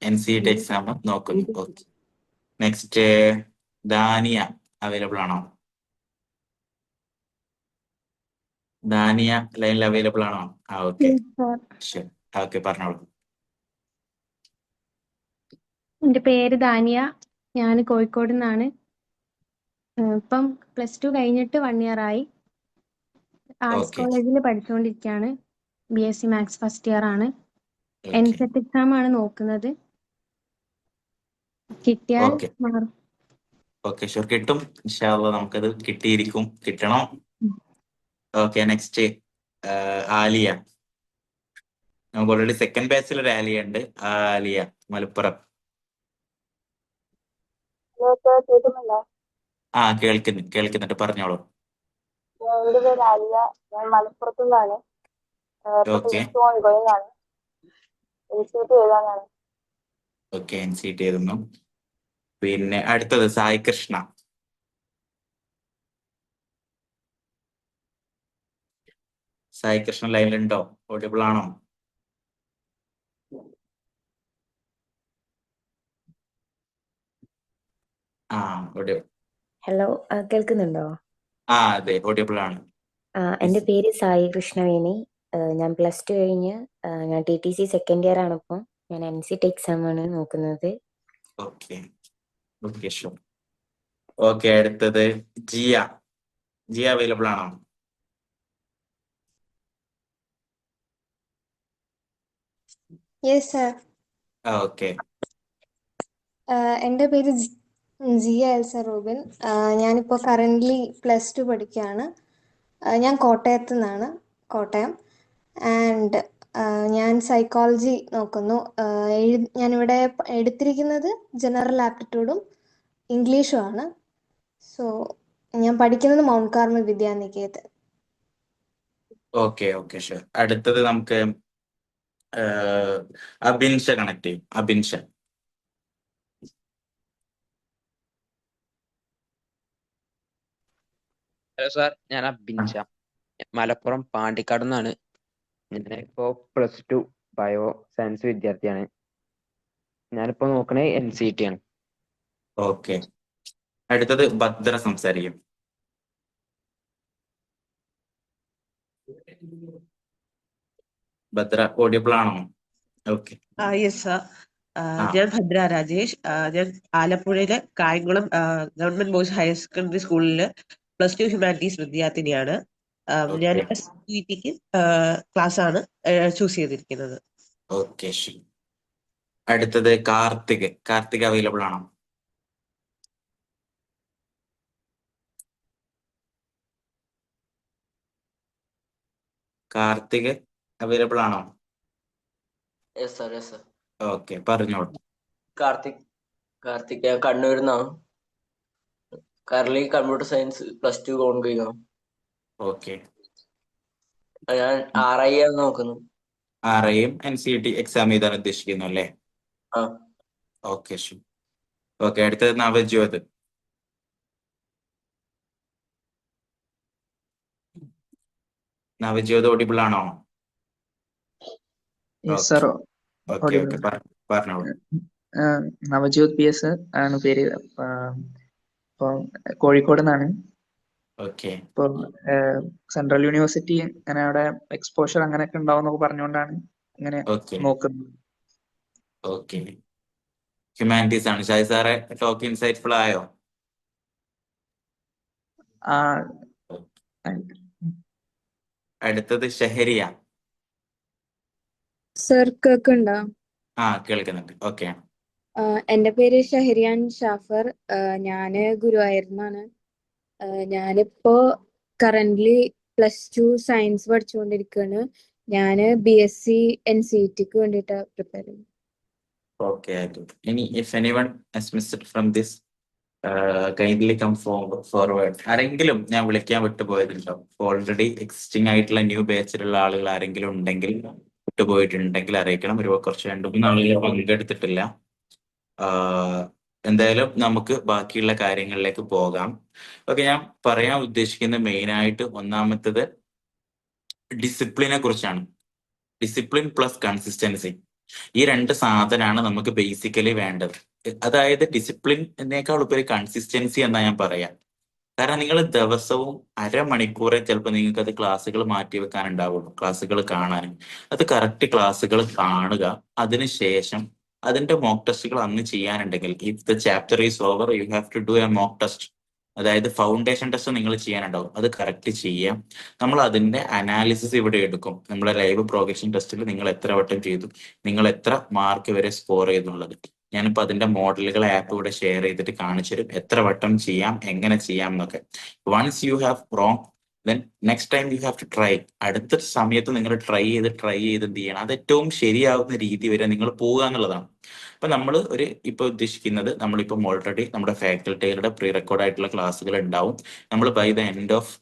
NCET എക്സാം നോക്കുന്നു. ഓക്കെ, നെക്സ്റ്റ് ദാനിയ അവൈലബിൾ ആണോ? ദാനിയ ലൈനിൽ അവൈലബിൾ ആണോ? ആ ഓക്കെ, ശരി. ഓക്കെ, പറഞ്ഞോളൂ. എൻ്റെ പേര് ദാനിയ. ഞാൻ കോഴിക്കോട് നിന്നാണ്. ഇപ്പം +2 കഴിഞ്ഞിട്ട് 1 ഇയർ ആയി. ആർട്സ് ഓക്കെ കോളേജിൽ പഠിച്ചുകൊണ്ടിരിക്കുകയാണ്. BSc മാത്സ് ഫസ്റ്റ് ഇയർ ആണ്. ഓക്കെ NCET എക്സാം ആണ് നോക്കുന്നത്. കിട്ടിയാൽ ഓക്കെ മാറും. ഓക്കെ, ഷുവർ കിട്ടും. ഇൻഷാ അള്ളാ നമുക്കത് കിട്ടണം. Okay, next Aliya. നമുക്ക് ഓൾറെഡി സെക്കൻഡ് ബാച്ചിൽ ഒരു ആലിയ ഉണ്ട്. ആലിയ മലപ്പുറം. കേൾക്കുന്നുണ്ടോ? ആ കേൾക്കുന്നുണ്ട്, പറഞ്ഞോളൂ. എൻ്റെ പേര് ആലിയ. ഞാൻ മലപ്പുറത്തു നിന്നാണ്. ഓക്കെ +2 ഓൺഗോയിങ് ആണ്. NCET എഴുതാനാണ്. ഓക്കെ, NCET എഴുതുന്നു. പിന്നെ അടുത്തത് സായി കൃഷ്ണ. സായി കൃഷ്ണ ലൈനിലുണ്ടോ? ഓഡിബിൾ ആണോ? ആ ഓഡിബിൾ. ഹലോ, കേൾക്കുന്നുണ്ടോ? അതെ, ഓഡിബിൾ ആണ്. എൻ്റെ പേര് സായി കൃഷ്ണവേണി. ഞാൻ +2 കഴിഞ്ഞ് ഞാൻ TTC സെക്കൻഡ് ഇയർ ആണ്. ഇപ്പം ഞാൻ NCET എക്സാം ആണ് നോക്കുന്നത്. Okay okay, sure. ഓക്കെ, അടുത്തത് ജിയ അവൈലബിൾ ആണോ? Yes sir. ഓക്കെ എൻ്റെ പേര് ജിയ എൽസ റൂബിൻ. ഞാനിപ്പോൾ കറൻ്റ്ലി +2 പഠിക്കുകയാണ്. ഞാൻ കോട്ടയത്ത് നിന്നാണ്, കോട്ടയം. ആൻഡ് ഞാൻ സൈക്കോളജി നോക്കുന്നു. ഞാനിവിടെ എടുത്തിരിക്കുന്നത് ജനറൽ ആപ്റ്റിറ്റ്യൂഡും ഇംഗ്ലീഷും ആണ്. സോ ഞാൻ പഠിക്കുന്നത് Mount Carmel Vidyaniketan. Okay okay, sure. അടുത്തത് നമുക്ക് അബിൻഷ കണക്ട് ചെയ്യും. അബിൻഷ. ഹലോ സാർ, ഞാൻ അബിൻഷ. മലപ്പുറം പാണ്ടിക്കാട് നിന്നാണ്. ഞാനിപ്പോ +2 ബയോ സയൻസ് വിദ്യാർത്ഥിയാണ്. ഞാനിപ്പോ നോക്കണേ NCET ആണ്. ഓക്കെ, അടുത്തത് ഭദ്ര സംസാരിക്കും. ഭദ്ര ഓഡിയബിൾ ആണോ? ഓക്കെ. Yes sir. ഞാൻ ഭദ്ര രാജേഷ്. ഞാൻ ആലപ്പുഴയിലെ Kayamkulam government boys higher secondary സ്കൂളിൽ +2 ഹ്യൂമാനിറ്റീസ് വിദ്യാർത്ഥിനിയാണ്. ഞാൻ CETക്ക് ക്ലാസ് ആണ് ചൂസ് ചെയ്തിരിക്കുന്നത്. ഓക്കെ, അടുത്തത് കാർത്തിക് അവൈലബിൾ ആണോ? കാർത്തിക് അവൈലബിൾ ആണോ? Yes sir, yes sir. Okay, പറഞ്ഞോളൂ. കാർത്തിക് ഞാൻ കണ്ണൂരിൽ നിന്നാണ്. കറൻലി കമ്പ്യൂട്ടർ സയൻസ് +2 ഓൺഗോയിങ് ആണ്. ഓക്കെ, ഞാൻ RI ആണ് നോക്കുന്നത്. RIയും NCET എക്സാം എഴുതാൻ ഉദ്ദേശിക്കുന്നു അല്ലേ? ആ ഓക്കെ, ഓക്കെ. അടുത്തത് നവജ്യോത്. നവജ്യോത് ഓഡിബിൾ ആണോ? സർ, ഓക്കെ ഓക്കെ, പറഞ്ഞോളൂ. നവജ്യോത് PS ആണ് പേര്. ഇപ്പം കോഴിക്കോട് നിന്നാണ്. ഓക്കെ ഇപ്പം സെൻട്രൽ യൂണിവേഴ്സിറ്റി അങ്ങനെ അവിടെ എക്സ്പോഷർ അങ്ങനെയൊക്കെ ഉണ്ടാവുന്നൊക്കെ പറഞ്ഞുകൊണ്ടാണ് ഇങ്ങനെ നോക്കുന്നത്. ഓക്കെ, ഹ്യൂമാനിറ്റീസ് ആണ്. ഷായ് സാറെ ടോക്ക് ഇൻസൈറ്റ്ഫുൾ ആയോ? അടുത്തത് ഷഹരിയ. സർ കേൾക്കുന്നുണ്ടോ? കേൾക്കുന്നുണ്ട്. ഓക്കെ. എൻ്റെ പേര് ഷഹരിയാൻ ഷാഫർ. ഞാന് ഗുരുവായൂരിന്നാണ്. ഞാനിപ്പോ കറന്റ്ലി +2 സയൻസ് പഠിച്ചുകൊണ്ടിരിക്കുകയാണ്. ഞാന് BSc NCETക്ക് വേണ്ടിയിട്ട് പ്രിപ്പയർ ചെയ്യുന്നു. ഓക്കെ, ഇനി if anyone has missed from this, kindly come forward. ആരെങ്കിലും ഞാൻ വിളിക്കാൻ വിട്ടുപോയതുണ്ടോ? ഓൾറെഡി എക്സിസ്റ്റിംഗ് ആയിട്ടുള്ള ന്യൂ ബാച്ചിലുള്ള ആളുകൾ ആരെങ്കിലും ഉണ്ടെങ്കിൽ വിട്ടുപോയിട്ടുണ്ടെങ്കിൽ അറിയിക്കണം. ഒരു കുറച്ച് 2-3 ആളുകൾ പങ്കെടുത്തിട്ടില്ല. എന്തായാലും നമുക്ക് ബാക്കിയുള്ള കാര്യങ്ങളിലേക്ക് പോകാം. ഓക്കെ, ഞാൻ പറയാൻ ഉദ്ദേശിക്കുന്ന മെയിനായിട്ട് ഒന്നാമത്തത് ഡിസിപ്ലിനെ കുറിച്ചാണ്. ഡിസിപ്ലിൻ പ്ലസ് കൺസിസ്റ്റൻസി, ഈ 2 സാധനമാണ് നമുക്ക് ബേസിക്കലി വേണ്ടത്. അതായത് ഡിസിപ്ലിനേക്കാൾ ഉപരി കൺസിസ്റ്റൻസി എന്നാ ഞാൻ പറയാം. കാരണം നിങ്ങൾ ദിവസവും അരമണിക്കൂറെ ചിലപ്പോൾ നിങ്ങൾക്ക് അത് ക്ലാസ്സുകൾ മാറ്റി വെക്കാനുണ്ടാവുള്ളൂ, ക്ലാസ്സുകൾ കാണാൻ. അത് കറക്റ്റ് ക്ലാസ്സുകൾ കാണുക, അതിനുശേഷം അതിന്റെ മോക്ക് ടെസ്റ്റുകൾ അന്ന് ചെയ്യാനുണ്ടെങ്കിൽ, if the chapter is over you have to do a mock test. അതായത് ഫൗണ്ടേഷൻ ടെസ്റ്റ് നിങ്ങൾ ചെയ്യാനുണ്ടാവും, അത് കറക്റ്റ് ചെയ്യാം. നമ്മൾ അതിന്റെ അനാലിസിസ് ഇവിടെ എടുക്കും. നമ്മളെ ലൈവ് പ്രോഗ്രഷൻ ടെസ്റ്റിൽ നിങ്ങൾ എത്ര വട്ടം ചെയ്തു, നിങ്ങൾ എത്ര മാർക്ക് വരെ സ്കോർ ചെയ്തുള്ളത്. ഞാനിപ്പോൾ അതിന്റെ മോഡലുകൾ ആപ്പ് ഇവിടെ ഷെയർ ചെയ്തിട്ട് കാണിച്ചു തരും, എത്ര വട്ടം ചെയ്യാം, എങ്ങനെ ചെയ്യാം എന്നൊക്കെ. Once you have wrong then next time you have to try. അടുത്ത സമയത്ത് നിങ്ങൾ ട്രൈ ചെയ്ത് എന്ത് ചെയ്യണം, അത് ഏറ്റവും ശരിയാവുന്ന രീതി വരെ നിങ്ങൾ പോവുക എന്നുള്ളതാണ്. അപ്പൊ നമ്മൾ ഇപ്പൊ ഉദ്ദേശിക്കുന്നത്, നമ്മളിപ്പം ഓൾറെഡി നമ്മുടെ ഫാക്കൽറ്റികളുടെ പ്രീ റെക്കോർഡ് ആയിട്ടുള്ള ക്ലാസ്സുകൾ ഉണ്ടാവും. നമ്മൾ by the end of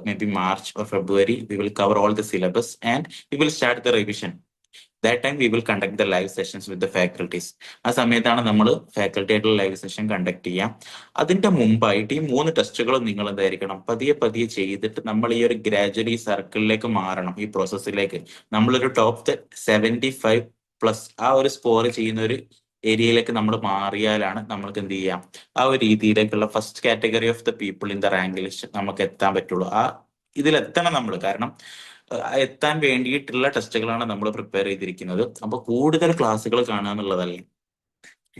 maybe March or February we will cover all the syllabus and we will start the revision. That time we will conduct the live sessions with the faculties. ആ സമയത്താണ് നമ്മൾ faculty ആയിട്ടുള്ള live session conduct ചെയ്യാം. അതിന്റെ മുമ്പായിട്ട് ഈ 3 ടെസ്റ്റുകളും നിങ്ങൾ എന്തായിരിക്കണം, പതിയെ ചെയ്തിട്ട് നമ്മൾ ഈ ഒരു ഗ്രാജുവലി സർക്കിളിലേക്ക് മാറണം. ഈ പ്രോസസ്സിലേക്ക് നമ്മളൊരു ടോപ്പ് 75+ ആ ഒരു സ്കോർ ചെയ്യുന്ന ഒരു ഏരിയയിലേക്ക് നമ്മൾ മാറിയാലാണ് നമ്മൾക്ക് എന്ത് ചെയ്യാം, ആ ഒരു രീതിയിലേക്കുള്ള first category of the people in the rank list നമുക്ക് എത്താൻ പറ്റുള്ളൂ. ആ ഇതിലെത്തണം നമ്മൾ. കാരണം എത്താൻ വേണ്ടിയിട്ടുള്ള ടെസ്റ്റുകളാണ് നമ്മൾ പ്രിപ്പയർ ചെയ്തിരിക്കുന്നത്. അപ്പൊ കൂടുതൽ ക്ലാസ്സുകൾ കാണുക എന്നുള്ളതല്ലേ.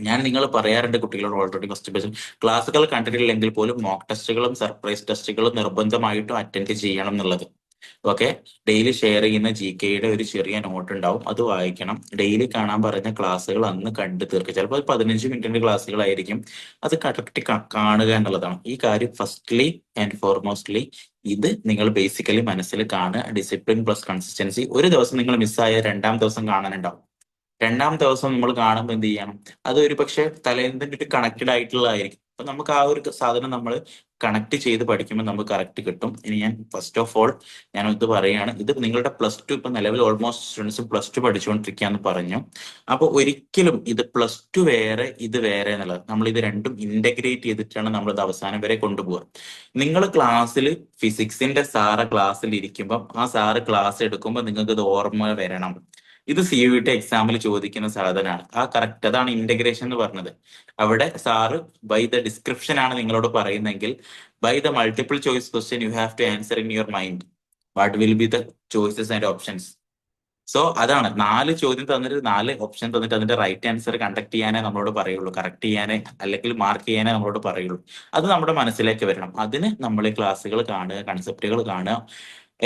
ഞാൻ നിങ്ങൾ പറയാറുണ്ട് കുട്ടികളോട് ഓൾറെഡി ഫസ്റ്റ് ബേസിൽ ക്ലാസ്സുകൾ കണ്ടിട്ടില്ലെങ്കിൽ പോലും മോക്ക് ടെസ്റ്റുകളും സർപ്രൈസ് ടെസ്റ്റുകളും നിർബന്ധമായിട്ടും അറ്റൻഡ് ചെയ്യണം എന്നുള്ളത്. ഓക്കെ, ഡെയിലി ഷെയർ ചെയ്യുന്ന GKയുടെ ഒരു ചെറിയ നോട്ട് ഉണ്ടാവും, അത് വായിക്കണം. ഡെയിലി കാണാൻ പറഞ്ഞ ക്ലാസ്സുകൾ അന്ന് കണ്ടു തീർക്കുക. ചിലപ്പോൾ 15 മിനിറ്റിന്റെ ക്ലാസ്സുകളായിരിക്കും, അത് കറക്റ്റ് കാണുക എന്നുള്ളതാണ്. ഈ കാര്യം ഫസ്റ്റ്ലി ആൻഡ് ഫോർമോസ്റ്റ്ലി ഇത് നിങ്ങൾ ബേസിക്കലി മനസ്സിൽ കാണുക. Discipline plus consistency. ഒരു ദിവസം നിങ്ങൾ മിസ്സായ 2-ാം ദിവസം കാണാനുണ്ടാവും. 2-ാം ദിവസം നമ്മൾ കാണുമ്പോൾ എന്ത് ചെയ്യണം, അത് ഒരു പക്ഷെ തലേന്നിട്ട് കണക്റ്റഡ് ആയിട്ടുള്ളതായിരിക്കും. അപ്പൊ നമുക്ക് ആ ഒരു സാധനം നമ്മൾ കണക്ട് ചെയ്ത് പഠിക്കുമ്പോൾ നമുക്ക് കറക്റ്റ് കിട്ടും. ഇനി ഞാൻ ഫസ്റ്റ് ഓഫ് ഓൾ ഞാൻ ഇത് പറയുകയാണ്, ഇത് നിങ്ങളുടെ +2 ഇപ്പൊ നിലവിൽ ഓൾമോസ്റ്റ് സ്റ്റുഡൻസ് +2 പഠിച്ചുകൊണ്ടിരിക്കുകയെന്ന് പറഞ്ഞു. അപ്പൊ ഒരിക്കലും ഇത് +2 വേറെ ഇത് വേറെ എന്നുള്ളത്, നമ്മൾ ഇത് രണ്ടും ഇന്റഗ്രേറ്റ് ചെയ്തിട്ടാണ് നമ്മൾ ഇത് അവസാനം വരെ കൊണ്ടുപോകുക. നിങ്ങൾ ക്ലാസ്സിൽ ഫിസിക്സിന്റെ സാറ് ക്ലാസ്സിൽ ഇരിക്കുമ്പോൾ ആ സാറ് ക്ലാസ് എടുക്കുമ്പോൾ നിങ്ങൾക്ക് ഇത് ഓർമ്മ വരണം. ഇത് CUET എക്സാമിൽ ചോദിക്കുന്ന സാധനമാണ്. ആ കറക്റ്റ്, അതാണ് ഇന്റഗ്രേഷൻ എന്ന് പറഞ്ഞത്. അവിടെ സാറ് ബൈ ദ ഡിസ്ക്രിപ്ഷൻ ആണ് നിങ്ങളോട് പറയുന്നെങ്കിൽ by the multiple choice question you have to answer in your mind what will be the choices and options. So അതാണ് 4 ചോദ്യം തന്നിട്ട് 4 ഓപ്ഷൻ തന്നിട്ട് അതിന്റെ റൈറ്റ് ആൻസർ കണ്ടക്ട് ചെയ്യാനേ നമ്മളോട് പറയുള്ളൂ, കറക്റ്റ് ചെയ്യാനേ അല്ലെങ്കിൽ മാർക്ക് ചെയ്യാനേ നമ്മളോട് പറയുള്ളൂ. അത് നമ്മുടെ മനസ്സിലേക്ക് വരണം. അതിന് നമ്മൾ ഈ ക്ലാസ്സുകൾ കാണുക, കൺസെപ്റ്റുകൾ കാണുക,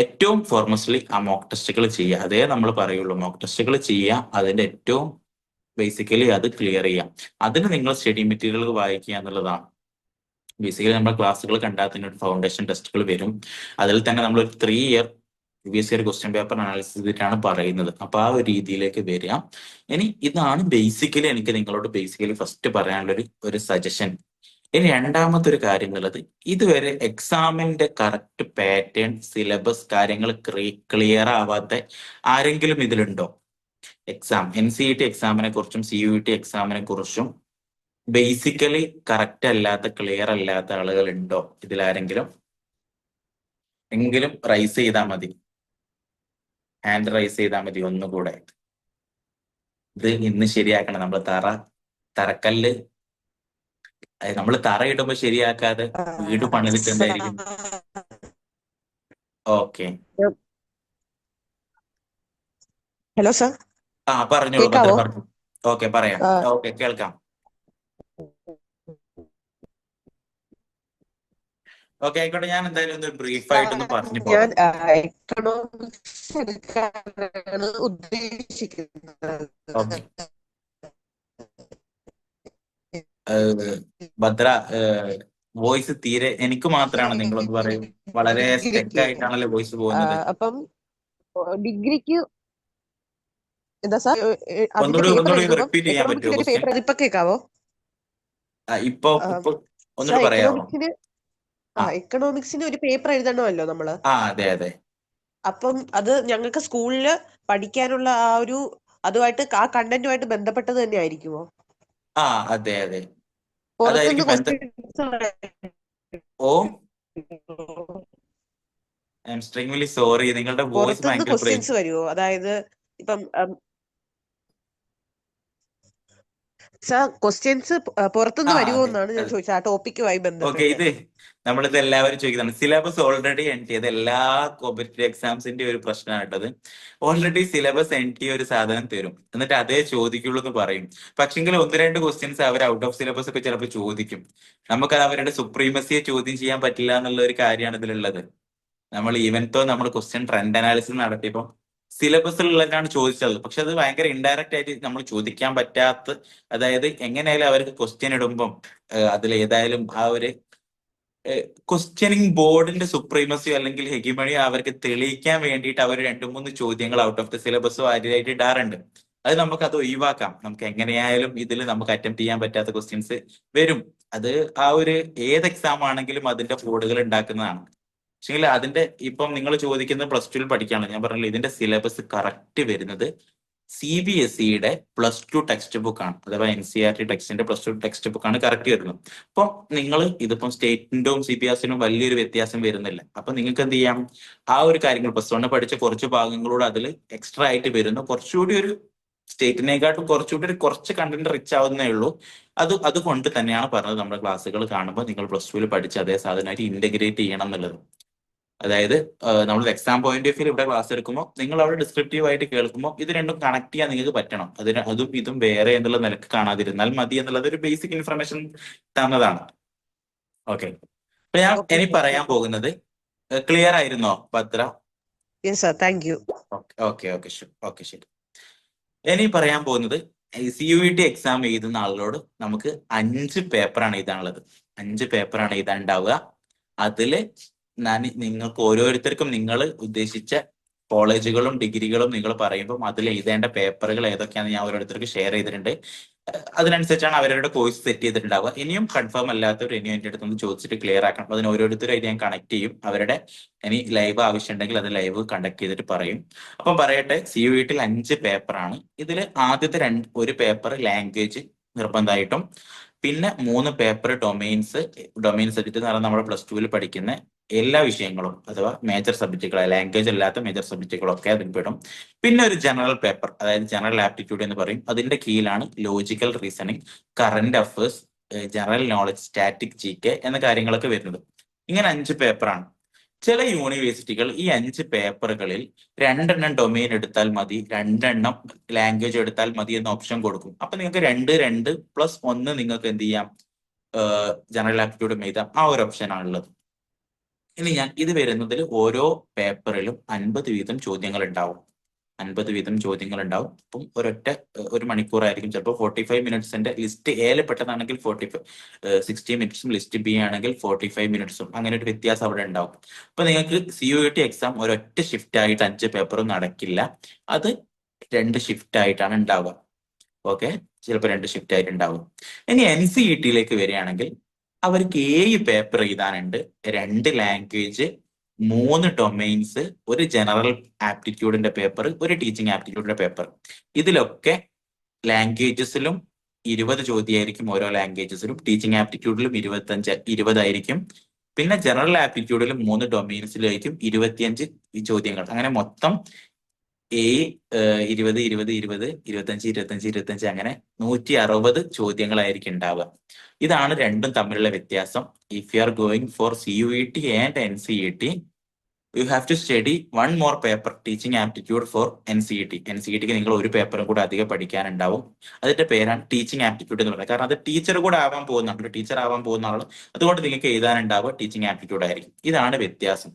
ഏറ്റവും ഫോർമസ്ലി ആ മോക്ക് ടെസ്റ്റുകൾ ചെയ്യുക. അതേ നമ്മൾ പറയുള്ളൂ, മോക്ക് ടെസ്റ്റുകൾ ചെയ്യുക, അതിന്റെ ഏറ്റവും ബേസിക്കലി അത് ക്ലിയർ ചെയ്യാം. അതിന് നിങ്ങൾ സ്റ്റഡി മെറ്റീരിയലുകൾ വായിക്കുക എന്നുള്ളതാണ്. ബേസിക്കലി നമ്മുടെ ക്ലാസ്സുകൾ കണ്ടാൽ തന്നെ ഒരു ഫൗണ്ടേഷൻ ടെസ്റ്റുകൾ വരും. അതിൽ തന്നെ നമ്മൾ ഒരു 3 year previous year question paper analysis ചെയ്തിട്ടാണ് പറയുന്നത്. അപ്പൊ ആ ഒരു രീതിയിലേക്ക് വരിക. ഇനി ഇതാണ് ബേസിക്കലി എനിക്ക് നിങ്ങളോട് ഫസ്റ്റ് പറയാനുള്ള ഒരു സജഷൻ. ഇനി രണ്ടാമത്തെ ഒരു കാര്യം എന്നുള്ളത്, ഇതുവരെ എക്സാമിന്റെ കറക്റ്റ് പാറ്റേൺ, സിലബസ് കാര്യങ്ങൾ ക്ലിയർ ആവാത്ത ആരെങ്കിലും ഇതിലുണ്ടോ? NCET എക്സാമിനെ കുറിച്ചും CUET എക്സാമിനെ കുറിച്ചും ബേസിക്കലി കറക്റ്റ് അല്ലാത്ത, ക്ലിയർ അല്ലാത്ത ആളുകൾ ഉണ്ടോ ഇതിലാരെങ്കിലും? എങ്കിലും റൈസ് ചെയ്താൽ മതി, ഹാൻഡ് റൈസ് ചെയ്താൽ മതി. ഒന്നുകൂടെ ഇത് ഇന്ന് ശരിയാക്കണം. നമ്മൾ തറക്കല്ല് നമ്മൾ തറ ഇടുമ്പോ ശരിയാക്കാതെ വീട് പണിതിട്ട് എന്തായിരിക്കും? ഓക്കെ, ഹലോ സർ, പറഞ്ഞോളൂ ഭദ്ര, കേൾക്കാവോ? പറഞ്ഞു. ഓക്കെ, പറയാം. ഓക്കെ, കേൾക്കാം. ഓക്കെ, ആയിക്കോട്ടെ. ഞാൻ എന്തായാലും ഒന്ന് ബ്രീഫ് ആയിട്ടൊന്ന് പറഞ്ഞു ഞാൻ പോകാം. എക്കണോമിക്സ് എടുക്കാനാണ് ഉദ്ദേശിക്കുന്നത്. ഓക്കെ, ഭദ്ര വോയിസ് തീരെ എനിക്ക് മാത്രമാണ്, നിങ്ങളൊന്ന് പറയും. വളരെ സ്റ്റക്ക് ഡിഗ്രിക്ക് ആയിട്ടാണല്ലോ വോയിസ് പോകുന്നത്. അപ്പം ഡിഗ്രിക്ക് എന്താ സാർ അതിന്റെ ഒന്നുകൂടി പേപ്പർ എഴുതുമ്പോൾ റിപ്പീറ്റ് ചെയ്യാൻ പറ്റുമോ എക്കണോമിക്സിന്റെ ഒരു ക്വസ്റ്റ്യൻ? പേപ്പർ ഇപ്പൊ കേൾക്കാവോ? ഇപ്പൊ ഒന്നുകൂടി പറയാമോ? എക്കണോമിക്സിന് ഒരു പേപ്പർ എഴുതണമല്ലോ നമ്മള്. അതെ. അപ്പം അത് ഞങ്ങൾക്ക് സ്കൂളില് പഠിക്കാനുള്ള അതുമായിട്ട് ആ കണ്ടന്റുമായിട്ട് ബന്ധപ്പെട്ടത് തന്നെ ആയിരിക്കുമോ? ആ അതെ അതെ, പുറത്തുനിന്ന് അതായിരിക്കും questions oh I am extremely sorry, നിങ്ങളുടെ വോയിസ് പുറത്തുനിന്ന് ഭയങ്കര ക്വസ്റ്റ്യൻസ് വരുമോ? അതായത് ഇപ്പം ക്വസ്റ്റ്യൻസ് പുറത്തുനിന്ന് വരുമോ അതെ എന്നാണ് ഞാൻ അതെ. ചോദിച്ചത്, ആ ടോപ്പിക്കുമായി ഓക്കെ, ബന്ധപ്പെട്ട്. നമ്മളിത് എല്ലാവരും ചോദിക്കുന്നതാണ്. സിലബസ് ഓൾറെഡി എൻഡ് ചെയ്ത് എല്ലാ കോമ്പറ്റീവ് എക്സാംസിന്റെ ഒരു പ്രശ്നമായിട്ടത്. ഓൾറെഡി സിലബസ് എൻഡ് ചെയ്യ ഒരു സാധനം തരും, എന്നിട്ട് അതേ ചോദിക്കുള്ളൂ എന്ന് പറയും. പക്ഷെങ്കിൽ 1-2 ക്വസ്റ്റ്യൻസ് അവർ ഔട്ട് ഓഫ് സിലബസ് ഒക്കെ ചിലപ്പോൾ ചോദിക്കും. നമുക്കത് അവരുടെ സുപ്രീമസിയെ ചോദ്യം ചെയ്യാൻ പറ്റില്ല എന്നുള്ള ഒരു കാര്യമാണ് ഇതിലുള്ളത്. നമ്മൾ ഈവൻതോ നമ്മൾ ക്വസ്റ്റ്യൻ ട്രെൻഡ് അനാലിസിസ് നടത്തിയപ്പോൾ സിലബസിലുള്ളതാണ് ചോദിച്ചത്, പക്ഷെ അത് ഭയങ്കര ഇൻഡയറക്റ്റ് ആയിട്ട് നമ്മൾ ചോദിക്കാൻ പറ്റാത്ത, അതായത് എങ്ങനെയായാലും അവർക്ക് ക്വസ്റ്റ്യൻ ഇടുമ്പം അതിൽ ഏതായാലും ആ ഒരു ക്വസ്റ്റ്യനിങ് ബോർഡിന്റെ സുപ്രീമസിയോ അല്ലെങ്കിൽ ഹെഗിമണിയോ അവർക്ക് തെളിയിക്കാൻ വേണ്ടിയിട്ട് അവർ 2-3 ചോദ്യങ്ങൾ ഔട്ട് ഓഫ് ദി സിലബസോ ആദ്യമായിട്ട് ഇടാറുണ്ട്. അത് അത് ഒഴിവാക്കാം. നമുക്ക് എങ്ങനെയായാലും ഇതിൽ നമുക്ക് അറ്റംപ്റ്റ് ചെയ്യാൻ പറ്റാത്ത ക്വസ്റ്റ്യൻസ് വരും. അത് ആ ഒരു ഏത് എക്സാം ആണെങ്കിലും അതിന്റെ ബോർഡുകൾ ഉണ്ടാക്കുന്നതാണ്. പക്ഷേ അതിന്റെ ഇപ്പം നിങ്ങൾ ചോദിക്കുന്നത് +2 പഠിക്കാണ്. ഞാൻ പറഞ്ഞില്ല, ഇതിന്റെ സിലബസ് കറക്റ്റ് വരുന്നത് CBSEയുടെ +2 ടെക്സ്റ്റ് ബുക്ക് ആണ്, അഥവാ NCERT ടെക്സ്റ്റിന്റെ +2 ടെക്സ്റ്റ് ബുക്ക് ആണ് കറക്റ്റ് വരുന്നത്. അപ്പം നിങ്ങൾ ഇതിപ്പം സ്റ്റേറ്റിന്റെയും CBSEനും വലിയൊരു വ്യത്യാസം വരുന്നില്ല. അപ്പൊ നിങ്ങൾക്ക് എന്ത് ചെയ്യാം, ആ ഒരു കാര്യങ്ങൾ +1 പഠിച്ച കുറച്ച് ഭാഗങ്ങളോട് അതിൽ എക്സ്ട്രാ ആയിട്ട് വരുന്നു, കുറച്ചുകൂടി ഒരു സ്റ്റേറ്റിനെക്കാട്ടും കുറച്ചുകൂടി കുറച്ച് കണ്ടന്റ് റിച്ച് ആവുന്നേ ഉള്ളൂ. അതുകൊണ്ട് തന്നെയാണ് പറഞ്ഞത് നമ്മുടെ ക്ലാസ്സുകൾ കാണുമ്പോൾ നിങ്ങൾ +2 പഠിച്ച അതേ സാധനമായിട്ട് ഇന്റഗ്രേറ്റ് ചെയ്യണം എന്നുള്ളത്. അതായത് നമ്മൾ എക്സാം പോയിന്റ് ഓഫ് വ്യൂ ഇവിടെ ക്ലാസ് എടുക്കുമ്പോൾ നിങ്ങൾ അവിടെ ഡിസ്ക്രിപ്റ്റീവ് ആയിട്ട് കേൾക്കുമ്പോൾ ഇത് രണ്ടും കണക്ട് ചെയ്യാൻ നിങ്ങൾക്ക് പറ്റണം. അതും ഇതും വേറെ എന്നുള്ള നിലക്ക് കാണാതിരുന്നാൽ മതി എന്നുള്ളത് ഒരു ബേസിക് ഇൻഫർമേഷൻ തന്നതാണ്. ഓക്കെ, അപ്പൊ ഞാൻ ഇനി പറയാൻ പോകുന്നത് ക്ലിയർ ആയിരുന്നോ ഭദ്ര? ഓക്കെ ശരി. ഇനി പറയാൻ പോകുന്നത് CUET എക്സാം എഴുതുന്ന ആളുകളോട് നമുക്ക് 5 പേപ്പറാണ് എഴുതാനുള്ളത്. 5 പേപ്പറാണ് എഴുതാനുണ്ടാവുക. അതില് നിങ്ങൾക്ക് ഓരോരുത്തർക്കും നിങ്ങൾ ഉദ്ദേശിച്ച കോളേജുകളും ഡിഗ്രികളും നിങ്ങൾ പറയുമ്പോൾ അതിൽ എഴുതേണ്ട പേപ്പറുകൾ ഏതൊക്കെയാണെന്ന് ഞാൻ ഓരോരുത്തർക്ക് ഷെയർ ചെയ്തിട്ടുണ്ട്. അതിനനുസരിച്ചാണ് അവരുടെ കോഴ്സ് സെറ്റ് ചെയ്തിട്ടുണ്ടാവുക. ഇനിയും കൺഫേം അല്ലാത്തവർ ഇനിയും എൻ്റെ അടുത്തൊന്ന് ചോദിച്ചിട്ട് ക്ലിയർ ആക്കണം. അതിന് ഓരോരുത്തരായിട്ട് ഞാൻ കണക്ട് ചെയ്യും. അവരുടെ ഇനി ലൈവ് ആവശ്യമുണ്ടെങ്കിൽ അത് ലൈവ് കണ്ടക്ട് ചെയ്തിട്ട് പറയും. അപ്പം പറയട്ടെ, CUET 5 പേപ്പറാണ്. ഇതിൽ ആദ്യത്തെ ഒരു പേപ്പർ ലാംഗ്വേജ് നിർബന്ധമായിട്ടും, പിന്നെ 3 പേപ്പർ ഡൊമൈൻസ് സബ്ജക്ട് എന്ന് പറഞ്ഞാൽ നമ്മൾ +2 പഠിക്കുന്ന എല്ലാ വിഷയങ്ങളും അഥവാ മേജർ സബ്ജക്റ്റുകൾ, ലാംഗ്വേജ് അല്ലാത്ത മേജർ സബ്ജക്റ്റുകളൊക്കെ അതിൽ പെടും. പിന്നെ ഒരു ജനറൽ പേപ്പർ, അതായത് ജനറൽ ആപ്റ്റിറ്റ്യൂഡ് എന്ന് പറയും. അതിന്റെ കീഴിലാണ് logical reasoning, current affairs, general knowledge, static GK എന്ന കാര്യങ്ങളൊക്കെ വരുന്നത്. ഇങ്ങനെ 5 പേപ്പറാണ്. ചില യൂണിവേഴ്സിറ്റികൾ ഈ 5 പേപ്പറുകളിൽ 2 ഡൊമെയിൻ എടുത്താൽ മതി, 2 ലാംഗ്വേജ് എടുത്താൽ മതി എന്ന ഓപ്ഷൻ കൊടുക്കും. അപ്പൊ നിങ്ങൾക്ക് 2 +1 നിങ്ങൾക്ക് എന്ത് ചെയ്യാം, ജനറൽ ആപ്റ്റിറ്റ്യൂഡ് എഴുതാം. ആ ഒരു ഓപ്ഷനാണുള്ളത്. ഇനി ഇത് വരുന്നതിൽ ഓരോ പേപ്പറിലും 50 വീതം ചോദ്യങ്ങൾ ഉണ്ടാവും. 50 വീതം ചോദ്യങ്ങൾ ഉണ്ടാവും. അപ്പം ഒരു മണിക്കൂറായിരിക്കും. ചിലപ്പോൾ 45 മിനിറ്റ്സിന്റെ ലിസ്റ്റ് എയിൽ പെട്ടതാണെങ്കിൽ 60 മിനിറ്റ്സും, ലിസ്റ്റ് B ആണെങ്കിൽ 45 മിനിറ്റ്സും, അങ്ങനെ ഒരു വ്യത്യാസം അവിടെ ഉണ്ടാവും. അപ്പൊ നിങ്ങൾക്ക് CUET എക്സാം ഒരൊറ്റ ഷിഫ്റ്റ് ആയിട്ട് 5 പേപ്പറും നടക്കില്ല. അത് 2 ഷിഫ്റ്റ് ആയിട്ടാണ് ഉണ്ടാവുക. ഓക്കെ, ചിലപ്പോൾ 2 ഷിഫ്റ്റ് ആയിട്ട് ഉണ്ടാവും. ഇനി NCERT വരികയാണെങ്കിൽ അവർക്ക് 7 പേപ്പർ എഴുതാനുണ്ട്. 2 ലാംഗ്വേജ്, 3 ഡൊമൈൻസ്, ഒരു ജനറൽ ആപ്റ്റിറ്റ്യൂഡിന്റെ പേപ്പർ, ഒരു ടീച്ചിങ് ആപ്റ്റിറ്റ്യൂഡിന്റെ പേപ്പർ. ഇതിലൊക്കെ ലാംഗ്വേജസിലും 20 ചോദ്യമായിരിക്കും ഓരോ ലാംഗ്വേജസിലും. ടീച്ചിങ് ആപ്റ്റിറ്റ്യൂഡിലും 20 ആയിരിക്കും. പിന്നെ ജനറൽ ആപ്റ്റിറ്റ്യൂഡിലും 3 ഡൊമൈൻസിലായിരിക്കും 25 ചോദ്യങ്ങൾ. അങ്ങനെ മൊത്തം 20, 20, 20, 25, 25, 25 അങ്ങനെ 160 ചോദ്യങ്ങളായിരിക്കും ഉണ്ടാവുക. ഇതാണ് രണ്ടും തമ്മിലുള്ള വ്യത്യാസം. If you are going for CUET and NCERT, you have to study 1 more paper, teaching aptitude for NCERT. NCERTക്ക് നിങ്ങൾ ഒരു പേപ്പറും കൂടെ അധികം പഠിക്കാനുണ്ടാവും. അതിന്റെ പേരാണ് ടീച്ചിങ് ആപ്റ്റിറ്റ്യൂഡ് എന്ന് പറയുന്നത്. കാരണം അത് ടീച്ചർ കൂടെ ആവാൻ പോകുന്നുണ്ട്, ടീച്ചർ ആവാൻ പോകുന്ന ആൾ. അതുകൊണ്ട് നിങ്ങൾക്ക് എഴുതാനുണ്ടാവുക ടീച്ചിങ് ആപ്റ്റിറ്റ്യൂഡ് ആയിരിക്കും. ഇതാണ് വ്യത്യാസം.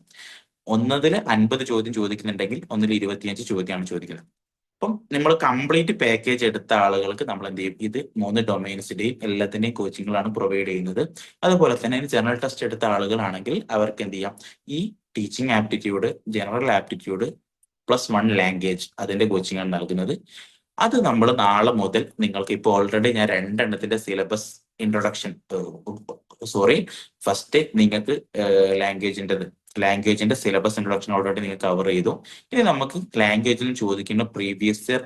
ഒന്നതിൽ 50 ചോദ്യം ചോദിക്കുന്നുണ്ടെങ്കിൽ ഒന്നിൽ 25 ചോദ്യമാണ് ചോദിക്കുന്നത്. അപ്പം നമ്മൾ കംപ്ലീറ്റ് പാക്കേജ് എടുത്ത ആളുകൾക്ക് നമ്മൾ എന്ത് ചെയ്യും, ഇത് 3 ഡൊമൈൻസിന്റെയും എല്ലാത്തിന്റെയും കോച്ചിങ്ങുകളാണ് പ്രൊവൈഡ് ചെയ്യുന്നത്. അതുപോലെ തന്നെ ജനറൽ ടെസ്റ്റ് എടുത്ത ആളുകളാണെങ്കിൽ അവർക്ക് എന്ത് ചെയ്യാം, ഈ teaching aptitude, general aptitude +1 language അതിന്റെ കോച്ചിങ് ആണ് നൽകുന്നത്. അത് നമ്മൾ നാളെ മുതൽ നിങ്ങൾക്ക് ഇപ്പോൾ ഓൾറെഡി ഞാൻ 2 സിലബസ് ഇൻട്രൊഡക്ഷൻ, ഫസ്റ്റ് നിങ്ങൾക്ക് ലാംഗ്വേജിൻ്റെത് ലാംഗ്വേജിന്റെ സിലബസ് ഇൻട്രൊഡക്ഷൻ ഓൾറെഡി നിങ്ങൾ കവർ ചെയ്തു. ഇനി നമുക്ക് ലാംഗ്വേജിൽ ചോദിക്കുന്ന പ്രീവിയസ് ഇയർ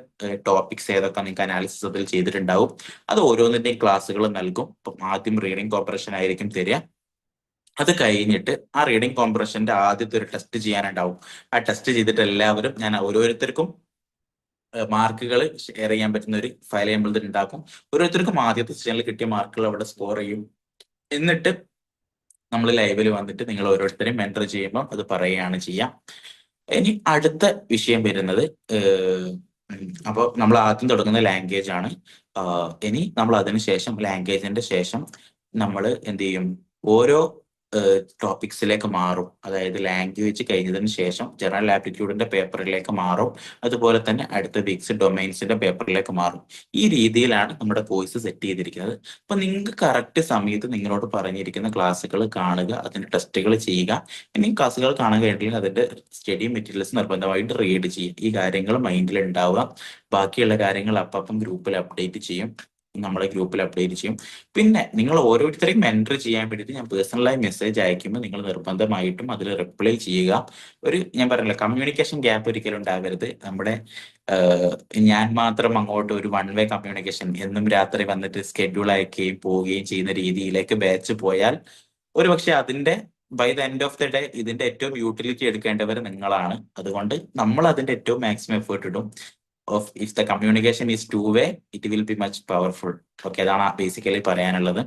ടോപ്പിക്സ് ഏതൊക്കെ നിങ്ങൾക്ക് അനാലിസിസ് അതിൽ ചെയ്തിട്ടുണ്ടാവും. അത് ഓരോന്നിന്റെയും ക്ലാസ്സുകൾ നൽകും. അപ്പം ആദ്യം റീഡിംഗ് കോമ്പറേഷൻ ആയിരിക്കും തരിക. അത് കഴിഞ്ഞിട്ട് ആ റീഡിംഗ് കോമ്പറേഷന്റെ ആദ്യത്തെ ഒരു ടെസ്റ്റ് ചെയ്യാനുണ്ടാവും. ആ ടെസ്റ്റ് ചെയ്തിട്ട് എല്ലാവരും ഞാൻ ഓരോരുത്തർക്കും മാർക്കുകൾ ഷെയർ ചെയ്യാൻ പറ്റുന്ന ഒരു ഫയൽ നമ്മൾ ഉണ്ടാക്കും. ഓരോരുത്തർക്കും ആദ്യത്തെ സെഷനിൽ കിട്ടിയ മാർക്കുകൾ അവിടെ സ്കോർ ചെയ്യും. എന്നിട്ട് നമ്മൾ ലൈവിൽ വന്നിട്ട് നിങ്ങൾ ഓരോരുത്തരെയും മെന്റർ ചെയ്യുമ്പോൾ അത് പറയുകയാണ് ചെയ്യാം. ഇനി അടുത്ത വിഷയം വരുന്നത് അപ്പോൾ നമ്മൾ ആദ്യം തുടങ്ങുന്ന ലാംഗ്വേജ് ആണ്. ഇനി നമ്മൾ അതിനുശേഷം ലാംഗ്വേജിന്റെ ശേഷം നമ്മൾ എന്ത് ചെയ്യും, ഓരോ ടോപ്പിക്സിലേക്ക് മാറും. അതായത് ലാംഗ്വേജ് കഴിഞ്ഞതിന് ശേഷം ജനറൽ ആപ്റ്റിറ്റ്യൂഡിന്റെ പേപ്പറിലേക്ക് മാറും. അതുപോലെ തന്നെ അടുത്ത വീക്സ് ഡൊമൈൻസിന്റെ പേപ്പറിലേക്ക് മാറും. ഈ രീതിയിലാണ് നമ്മുടെ കോഴ്സ് സെറ്റ് ചെയ്തിരിക്കുന്നത്. അപ്പൊ നിങ്ങൾക്ക് കറക്റ്റ് സമയത്ത് നിങ്ങളോട് പറഞ്ഞിരിക്കുന്ന ക്ലാസ്സുകൾ കാണുക, അതിന്റെ ടെസ്റ്റുകൾ ചെയ്യുക. ഇനി ക്ലാസ്സുകൾ കാണാൻ കഴിയില്ലെങ്കിൽ അതിന്റെ സ്റ്റഡി മെറ്റീരിയൽസ് നിർബന്ധമായിട്ട് റീഡ് ചെയ്യും. ഈ കാര്യങ്ങൾ മൈൻഡിൽ ഉണ്ടാവുക. ബാക്കിയുള്ള കാര്യങ്ങൾ അപ്പം ഗ്രൂപ്പിൽ അപ്ഡേറ്റ് ചെയ്യും, നമ്മുടെ ഗ്രൂപ്പിൽ അപ്ഡേറ്റ് ചെയ്യും. പിന്നെ നിങ്ങൾ ഓരോരുത്തരെയും മെന്റർ ചെയ്യാൻ വേണ്ടിയിട്ട് ഞാൻ പേഴ്സണലായി മെസ്സേജ് അയക്കുമ്പോൾ നിങ്ങൾ നിർബന്ധമായിട്ടും അതിൽ റിപ്ലൈ ചെയ്യുക. ഞാൻ പറഞ്ഞില്ല, കമ്മ്യൂണിക്കേഷൻ ഗ്യാപ്പ് ഒരിക്കലും ഉണ്ടാകരുത്. നമ്മുടെ ഞാൻ മാത്രം അങ്ങോട്ട് ഒരു വൺ വേ കമ്മ്യൂണിക്കേഷൻ എന്നും രാത്രി വന്നിട്ട് സ്കെഡ്യൂൾ അയക്കുകയും പോവുകയും ചെയ്യുന്ന രീതിയിലേക്ക് ബാച്ച് പോയാൽ ഒരുപക്ഷെ അതിന്റെ by the end of the day ഇതിന്റെ ഏറ്റവും യൂട്ടിലിറ്റി എടുക്കേണ്ടവർ നിങ്ങളാണ്. അതുകൊണ്ട് നമ്മൾ അതിന്റെ ഏറ്റവും മാക്സിമം എഫേർട്ട് ഇടും. If the communication is two-way, it will be much powerful. Okay, അതാണ് ബേസിക്കലി പറയാനുള്ളത്.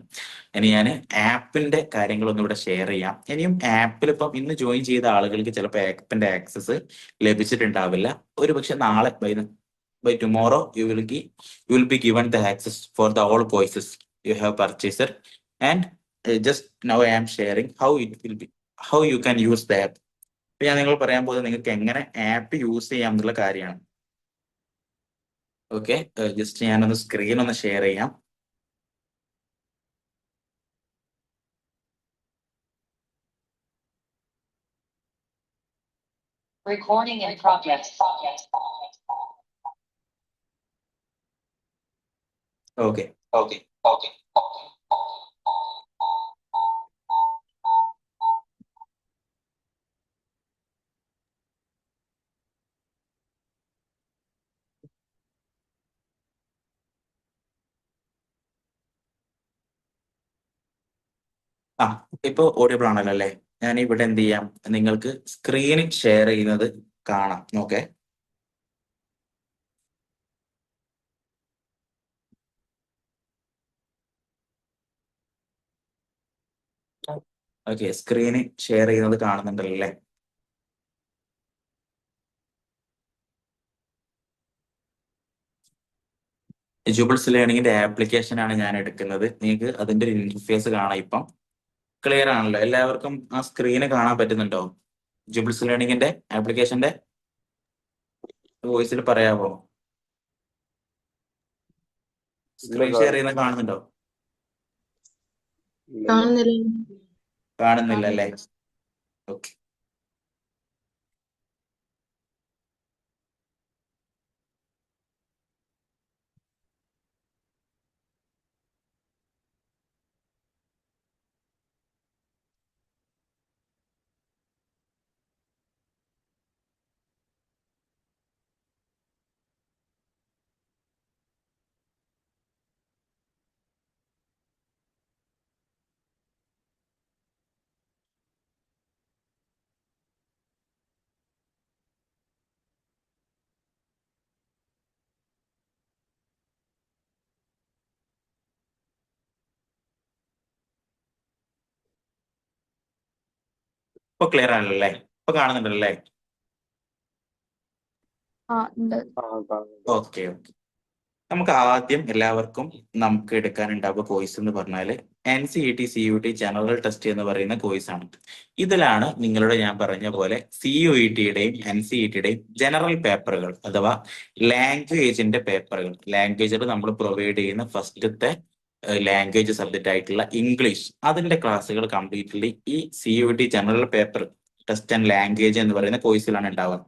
ഇനി ഞാൻ ആപ്പിന്റെ കാര്യങ്ങളൊന്നും ഇവിടെ ഷെയർ ചെയ്യാം. ഇനിയും ആപ്പിൽ ഇപ്പം ഇന്ന് ജോയിൻ ചെയ്ത ആളുകൾക്ക് ചിലപ്പോൾ ആപ്പിന്റെ ആക്സസ് ലഭിച്ചിട്ടുണ്ടാവില്ല. ഒരുപക്ഷെ നാളെ by tomorrow you will be given the access for the all courses you have purchased. And just now I am sharing how you can use the app. ഞാൻ നിങ്ങൾ പറയാൻ പോകുന്നത് നിങ്ങൾക്ക് എങ്ങനെ ആപ്പ് യൂസ് ചെയ്യാം എന്നുള്ള കാര്യമാണ്. ഓക്കെ, ജസ്റ്റ് ഞാനൊന്ന് സ്ക്രീൻ ഒന്ന് ഷെയർ ചെയ്യാം. Recording in progress. ഓക്കെ. ഇപ്പൊ ഓഡിയബിൾ ആണല്ലോ അല്ലേ? ഞാൻ ഇവിടെ എന്ത് ചെയ്യാം, നിങ്ങൾക്ക് സ്ക്രീൻ ഷെയർ ചെയ്യുന്നത് കാണാം. ഓക്കെ, സ്ക്രീൻ ഷെയർ ചെയ്യുന്നത് കാണുന്നുണ്ടല്ലോ അല്ലേ? ജൂബിൾസ് ലേണിംഗിന്റെ ആപ്ലിക്കേഷൻ ആണ് ഞാൻ എടുക്കുന്നത്. നിങ്ങൾക്ക് അതിന്റെ ഒരു ഇന്റർഫേസ് കാണാം. ഇപ്പം ക്ലിയർ ആണല്ലോ എല്ലാവർക്കും? ആ സ്ക്രീന് കാണാൻ പറ്റുന്നുണ്ടോ? ജൂബിൾസ് ലേണിംഗിന്റെ ആപ്ലിക്കേഷന്റെ വോയിസിൽ പറയാമോ? സ്ക്രീൻ ഷെയർ ചെയ്യുന്നത് കാണുന്നുണ്ടോ? കാണുന്നില്ല അല്ലേ? ഓക്കെ, ഇപ്പൊ ക്ലിയർ ആണല്ലോ അല്ലേ? ഇപ്പൊ കാണുന്നുണ്ടല്ലേ? ഓക്കെ. നമുക്ക് ആദ്യം എല്ലാവർക്കും നമുക്ക് എടുക്കാനുണ്ടാവുക കോഴ്സ് എന്ന് പറഞ്ഞാല് NCET CUT ജനറൽ ടെസ്റ്റ് എന്ന് പറയുന്ന കോഴ്സ് ആണ്. ഇതിലാണ് നിങ്ങളോട് ഞാൻ പറഞ്ഞ പോലെ CUET-യുടെയും NCET-യുടെയും ജനറൽ പേപ്പറുകൾ അഥവാ ലാംഗ്വേജിന്റെ പേപ്പറുകൾ, ലാംഗ്വേജിൽ നമ്മൾ പ്രൊവൈഡ് ചെയ്യുന്ന ഫസ്റ്റത്തെ ലാംഗ്വേജ് സബ്ജക്റ്റ് ആയിട്ടുള്ള ഇംഗ്ലീഷ്, അതിന്റെ ക്ലാസ്സുകൾ കംപ്ലീറ്റ്ലി ഈ CUET general paper test and language എന്ന് പറയുന്ന കോഴ്സിലാണ് ഉണ്ടാവുക.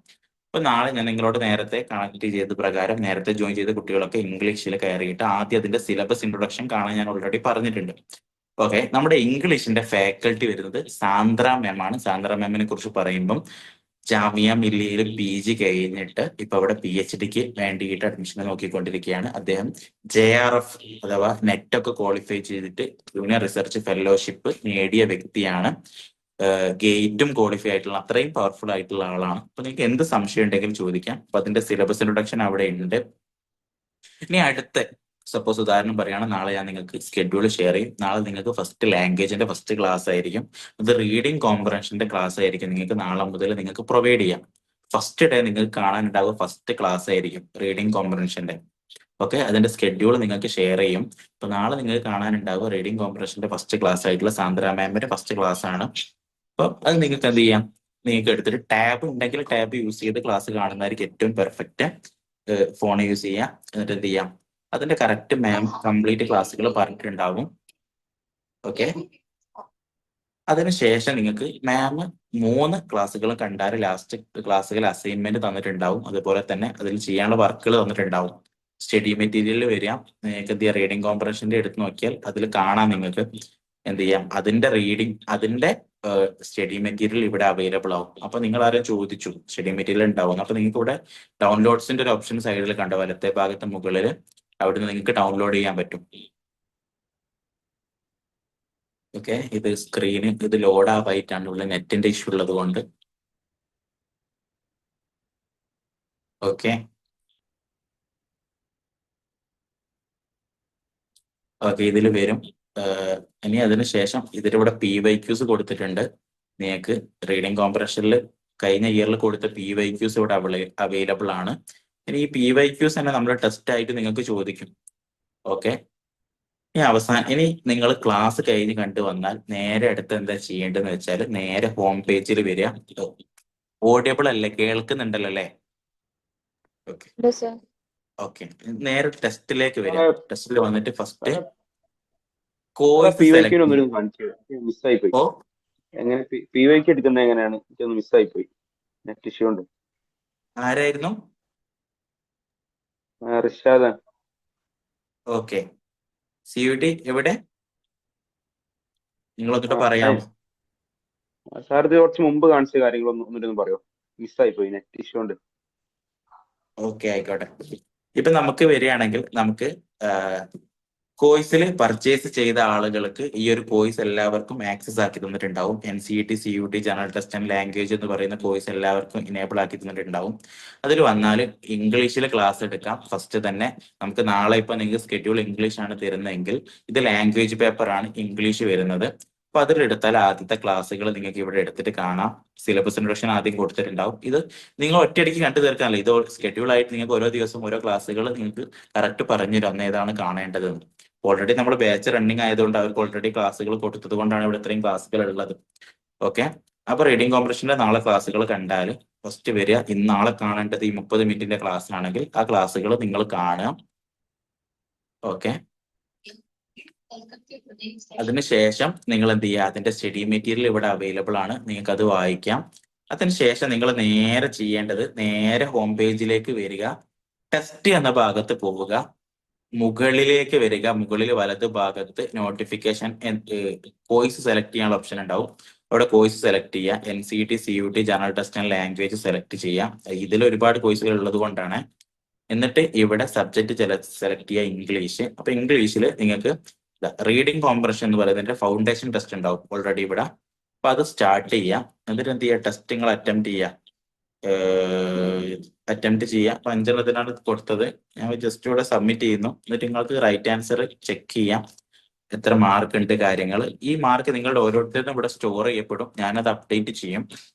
അപ്പൊ നാളെ ഞാൻ നിങ്ങളോട് നേരത്തെ കണക്ട് ചെയ്ത പ്രകാരം നേരത്തെ ജോയിൻ ചെയ്ത കുട്ടികളൊക്കെ ഇംഗ്ലീഷിൽ കയറിയിട്ട് ആദ്യം അതിന്റെ സിലബസ് ഇൻട്രൊഡക്ഷൻ കാണാൻ ഞാൻ ഓൾറെഡി പറഞ്ഞിട്ടുണ്ട്. ഓക്കെ, നമ്മുടെ ഇംഗ്ലീഷിന്റെ ഫാക്കൽറ്റി വരുന്നത് സാന്ദ്ര മാം ആണ്. സാന്ദ്ര മാമിനെ കുറിച്ച് പറയുമ്പം ജാമിയ മില്ലിയിൽ PG കഴിഞ്ഞിട്ട് ഇപ്പൊ അവിടെ PhDക്ക് വേണ്ടിയിട്ട് അഡ്മിഷൻ നോക്കിക്കൊണ്ടിരിക്കുകയാണ്. അദ്ദേഹം JRF അഥവാ നെറ്റ് ഒക്കെ ക്വാളിഫൈ ചെയ്തിട്ട് ജൂനിയർ റിസർച്ച് ഫെലോഷിപ്പ് നേടിയ വ്യക്തിയാണ്. ഗേറ്റും ക്വാളിഫൈ ആയിട്ടുള്ള അത്രയും പവർഫുൾ ആയിട്ടുള്ള ആളാണ്. അപ്പൊ നിങ്ങൾക്ക് എന്ത് സംശയം ഉണ്ടെങ്കിലും ചോദിക്കാം. അപ്പൊ അതിന്റെ സിലബസ് ഇൻട്രൊഡക്ഷൻ അവിടെ ഉണ്ട്. ഇനി അടുത്ത സപ്പോസ് ഉദാഹരണം പറയുകയാണ്, നാളെ ഞാൻ നിങ്ങൾക്ക് സ്കെഡ്യൂൾ ഷെയർ ചെയ്യും. നാളെ നിങ്ങൾക്ക് ഫസ്റ്റ് ലാംഗ്വേജിന്റെ ഫസ്റ്റ് ക്ലാസ് ആയിരിക്കും. അത് റീഡിംഗ് കോംപ്രഹൻഷന്റെ ക്ലാസ് ആയിരിക്കും. നിങ്ങൾക്ക് നാളെ മുതൽ നിങ്ങൾക്ക് പ്രൊവൈഡ് ചെയ്യാം. ഫസ്റ്റ് ഡേ നിങ്ങൾക്ക് കാണാനുണ്ടാവുക ഫസ്റ്റ് ക്ലാസ് ആയിരിക്കും റീഡിംഗ് കോംപ്രഹൻഷന്റെ. ഓക്കെ, അതിന്റെ സ്കെഡ്യൂൾ നിങ്ങൾക്ക് ഷെയർ ചെയ്യും. അപ്പൊ നാളെ നിങ്ങൾക്ക് കാണാനുണ്ടാവുക റീഡിംഗ് കോംപ്രഹൻഷന്റെ ഫസ്റ്റ് ക്ലാസ് ആയിട്ടുള്ള സാന്ദ്ര മാമിന്റെ ഫസ്റ്റ് ക്ലാസ് ആണ്. അപ്പൊ അത് നിങ്ങൾക്ക് എന്ത് ചെയ്യാം, നിങ്ങൾക്ക് എടുത്തിട്ട് ടാബ് ഉണ്ടെങ്കിൽ ടാബ് യൂസ് ചെയ്ത് ക്ലാസ് കാണുന്നതായിരിക്കും ഏറ്റവും പെർഫെക്റ്റ്. ഫോൺ യൂസ് ചെയ്യാം. എന്നിട്ട് എന്ത് ചെയ്യാം, അതിന്റെ കറക്റ്റ് മാം കംപ്ലീറ്റ് ക്ലാസ്സുകൾ പറഞ്ഞിട്ടുണ്ടാവും. ഓക്കെ, അതിനുശേഷം നിങ്ങൾക്ക് മാം 3 ക്ലാസ്സുകൾ കണ്ടാൽ ലാസ്റ്റ് ക്ലാസ്സുകൾ അസൈൻമെന്റ് തന്നിട്ടുണ്ടാവും. അതുപോലെ തന്നെ അതിൽ ചെയ്യാനുള്ള വർക്കുകൾ തന്നിട്ടുണ്ടാവും. സ്റ്റഡി മെറ്റീരിയൽ വരിക, നിങ്ങൾക്ക് എന്ത് ചെയ്യാം, റീഡിംഗ് കോംപ്രഹൻഷന്റെ എടുത്ത് നോക്കിയാൽ അതിൽ കാണാം. നിങ്ങൾക്ക് എന്ത് ചെയ്യാം, അതിന്റെ റീഡിംഗ് അതിന്റെ സ്റ്റഡി മെറ്റീരിയൽ ഇവിടെ അവൈലബിൾ ആവും. അപ്പൊ നിങ്ങൾ ആരും ചോദിച്ചു സ്റ്റഡി മെറ്റീരിയൽ ഉണ്ടാവും. അപ്പൊ നിങ്ങൾക്ക് ഇവിടെ ഡൗൺലോഡ്സിന്റെ ഒരു ഓപ്ഷൻ സൈഡിൽ കണ്ടോ, വലത്തെ ഭാഗത്ത് മുകളിൽ, അവിടുന്ന് നിങ്ങൾക്ക് ഡൗൺലോഡ് ചെയ്യാൻ പറ്റും. ഓക്കെ, ഇത് സ്ക്രീന് ഇത് ലോഡ് ആവായിട്ടാണ്, ഉള്ള നെറ്റിന്റെ ഇഷ്യൂ ഉള്ളത് കൊണ്ട്. ഓക്കെ ഓക്കെ, ഇതിൽ വരും. ഇനി അതിനുശേഷം ഇതിലിവിടെ PYQs കൊടുത്തിട്ടുണ്ട്. നിങ്ങൾക്ക് റീഡിംഗ് കോംപ്രഹൻഷനിൽ കഴിഞ്ഞ ഇയറിൽ കൊടുത്ത PYQs ഇവിടെ അവൈലബിൾ ആണ്. ഇനി ഈ PYQs തന്നെ നമ്മൾ ടെസ്റ്റ് ആയിട്ട് നിങ്ങൾക്ക് ചോദിക്കും. ഓക്കെ, ഇനി നിങ്ങൾ ക്ലാസ് കഴിഞ്ഞ് കണ്ടു വന്നാൽ നേരെ അടുത്ത് എന്താ ചെയ്യേണ്ടതെന്ന് വെച്ചാൽ നേരെ ഹോം പേജിൽ വരിക. ഓഡിയബിൾ അല്ലേ, കേൾക്കുന്നുണ്ടല്ലോ അല്ലേ? ഓക്കെ ഓക്കെ, നേരെ ടെസ്റ്റിലേക്ക് വരിക. ടെസ്റ്റിൽ വന്നിട്ട് ഫസ്റ്റ് കോഴ്സ് സെലക്ട് മിസ്സായി പോയി. എങ്ങനെ PYQ എടുക്കുന്നത് എങ്ങനെയാണ്? എനിക്കൊന്ന് മിസ്സായി പോയി, നെറ്റ് ഇഷ്യൂ ഉണ്ട്. ആരായിരുന്നു? റിഷാദ്. ഓക്കെ, CUT എവിടെ? നിങ്ങളൊന്നിട്ട് പറയാമോ? സാർ ഇത് കുറച്ച് മുമ്പ് കാണിച്ച കാര്യങ്ങളൊന്നും പറയോ? മിസ്സായി പോയി, നെറ്റ് ഇഷ്യൂ ഉണ്ട്. ഓക്കെ, ആയിക്കോട്ടെ. ഇപ്പൊ നമുക്ക് വരികയാണെങ്കിൽ നമുക്ക് കോഴ്സിൽ പർച്ചേസ് ചെയ്ത ആളുകൾക്ക് ഈ ഒരു കോഴ്സ് എല്ലാവർക്കും ആക്സസ് ആക്കി തന്നിട്ടുണ്ടാവും. NCET CUT general test and language എന്ന് പറയുന്ന കോഴ്സ് എല്ലാവർക്കും ഇനേബിൾ ആക്കി തന്നിട്ടുണ്ടാവും. അതിൽ വന്നാൽ ഇംഗ്ലീഷിൽ ക്ലാസ് എടുക്കാം. ഫസ്റ്റ് തന്നെ നമുക്ക് നാളെ ഇപ്പൊ നിങ്ങൾക്ക് സ്കെഡ്യൂൾ ഇംഗ്ലീഷ് ആണ് തരുന്നതെങ്കിൽ ഇത് ലാംഗ്വേജ് പേപ്പർ ആണ് ഇംഗ്ലീഷ് വരുന്നത്. അപ്പൊ അതിലെടുത്താൽ ആദ്യത്തെ ക്ലാസ്സുകൾ നിങ്ങൾക്ക് ഇവിടെ എടുത്തിട്ട് കാണാം. സിലബസ് ഇൻട്രൊഡക്ഷൻ ആദ്യം കൊടുത്തിട്ടുണ്ടാവും. ഇത് നിങ്ങൾ ഒറ്റയടിക്ക് കണ്ടു തീർക്കാനല്ല, ഇത് സ്കെഡ്യൂൾ ആയിട്ട് നിങ്ങൾക്ക് ഓരോ ദിവസം ഓരോ ക്ലാസ്സുകൾ നിങ്ങൾക്ക് കറക്റ്റ് പറഞ്ഞു തരുന്ന ഏതാണ് കാണേണ്ടതെന്ന്. ഓൾറെഡി നമ്മൾ ബാച്ച് റണ്ണിങ് ആയതുകൊണ്ട് അവർക്ക് ഓൾറെഡി ക്ലാസ്സുകൾ കൊടുത്തത് കൊണ്ടാണ് ഇവിടെ ഇത്രയും ക്ലാസ്സുകൾ ഉള്ളത്. ഓക്കെ, അപ്പൊ റീഡിംഗ് കോംപ്രഹൻഷന്റെ നാളെ ക്ലാസ്സുകൾ കണ്ടാൽ ഫസ്റ്റ് വരിക, ഇന്ന് നാളെ കാണേണ്ടത് ഈ 30 മിനിറ്റിന്റെ ക്ലാസ് ആണെങ്കിൽ ആ ക്ലാസ്സുകൾ നിങ്ങൾ കാണുക. ഓക്കെ, അതിനുശേഷം നിങ്ങൾ എന്ത് ചെയ്യുക, അതിന്റെ സ്റ്റഡി മെറ്റീരിയൽ ഇവിടെ അവൈലബിൾ ആണ്, നിങ്ങൾക്ക് അത് വായിക്കാം. അതിനുശേഷം നിങ്ങൾ നേരെ ചെയ്യേണ്ടത് നേരെ ഹോം പേജിലേക്ക് വരിക, ടെസ്റ്റ് എന്ന ഭാഗത്ത് പോവുക, മുകളിലേക്ക് വരിക. മുകളിൽ വലത് ഭാഗത്ത് നോട്ടിഫിക്കേഷൻ കോഴ്സ് സെലക്ട് ചെയ്യാനുള്ള ഓപ്ഷൻ ഉണ്ടാവും. അവിടെ കോഴ്സ് സെലക്ട് ചെയ്യുക. NCET CUT general test and language select ചെയ്യാം. ഇതിൽ ഒരുപാട് കോഴ്സുകൾ ഉള്ളത് കൊണ്ടാണ്. എന്നിട്ട് ഇവിടെ സബ്ജക്ട് സെലക്ട് ചെയ്യുക ഇംഗ്ലീഷ്. അപ്പൊ ഇംഗ്ലീഷിൽ നിങ്ങൾക്ക് റീഡിംഗ് കോംപ്രഹൻഷൻ എന്ന് പറയുന്നതിന്റെ ഫൗണ്ടേഷൻ ടെസ്റ്റ് ഉണ്ടാവും ഓൾറെഡി ഇവിടെ. അപ്പൊ അത് സ്റ്റാർട്ട് ചെയ്യാം. എന്നിട്ട് എന്ത് ചെയ്യുക, ടെസ്റ്റ് നിങ്ങൾ അറ്റംപ്റ്റ് ചെയ്യുക. അപ്പൊ 5 കൊടുത്തത് ഞാൻ ജസ്റ്റ് ഇവിടെ സബ്മിറ്റ് ചെയ്യുന്നു. എന്നിട്ട് നിങ്ങൾക്ക് റൈറ്റ് ആൻസർ ചെക്ക് ചെയ്യാം, എത്ര മാർക്ക് ഉണ്ട് കാര്യങ്ങൾ. ഈ മാർക്ക് നിങ്ങളുടെ ഓരോരുത്തരും ഇവിടെ സ്റ്റോർ ചെയ്യപ്പെടും. ഞാനത് അപ്ഡേറ്റ് ചെയ്യും.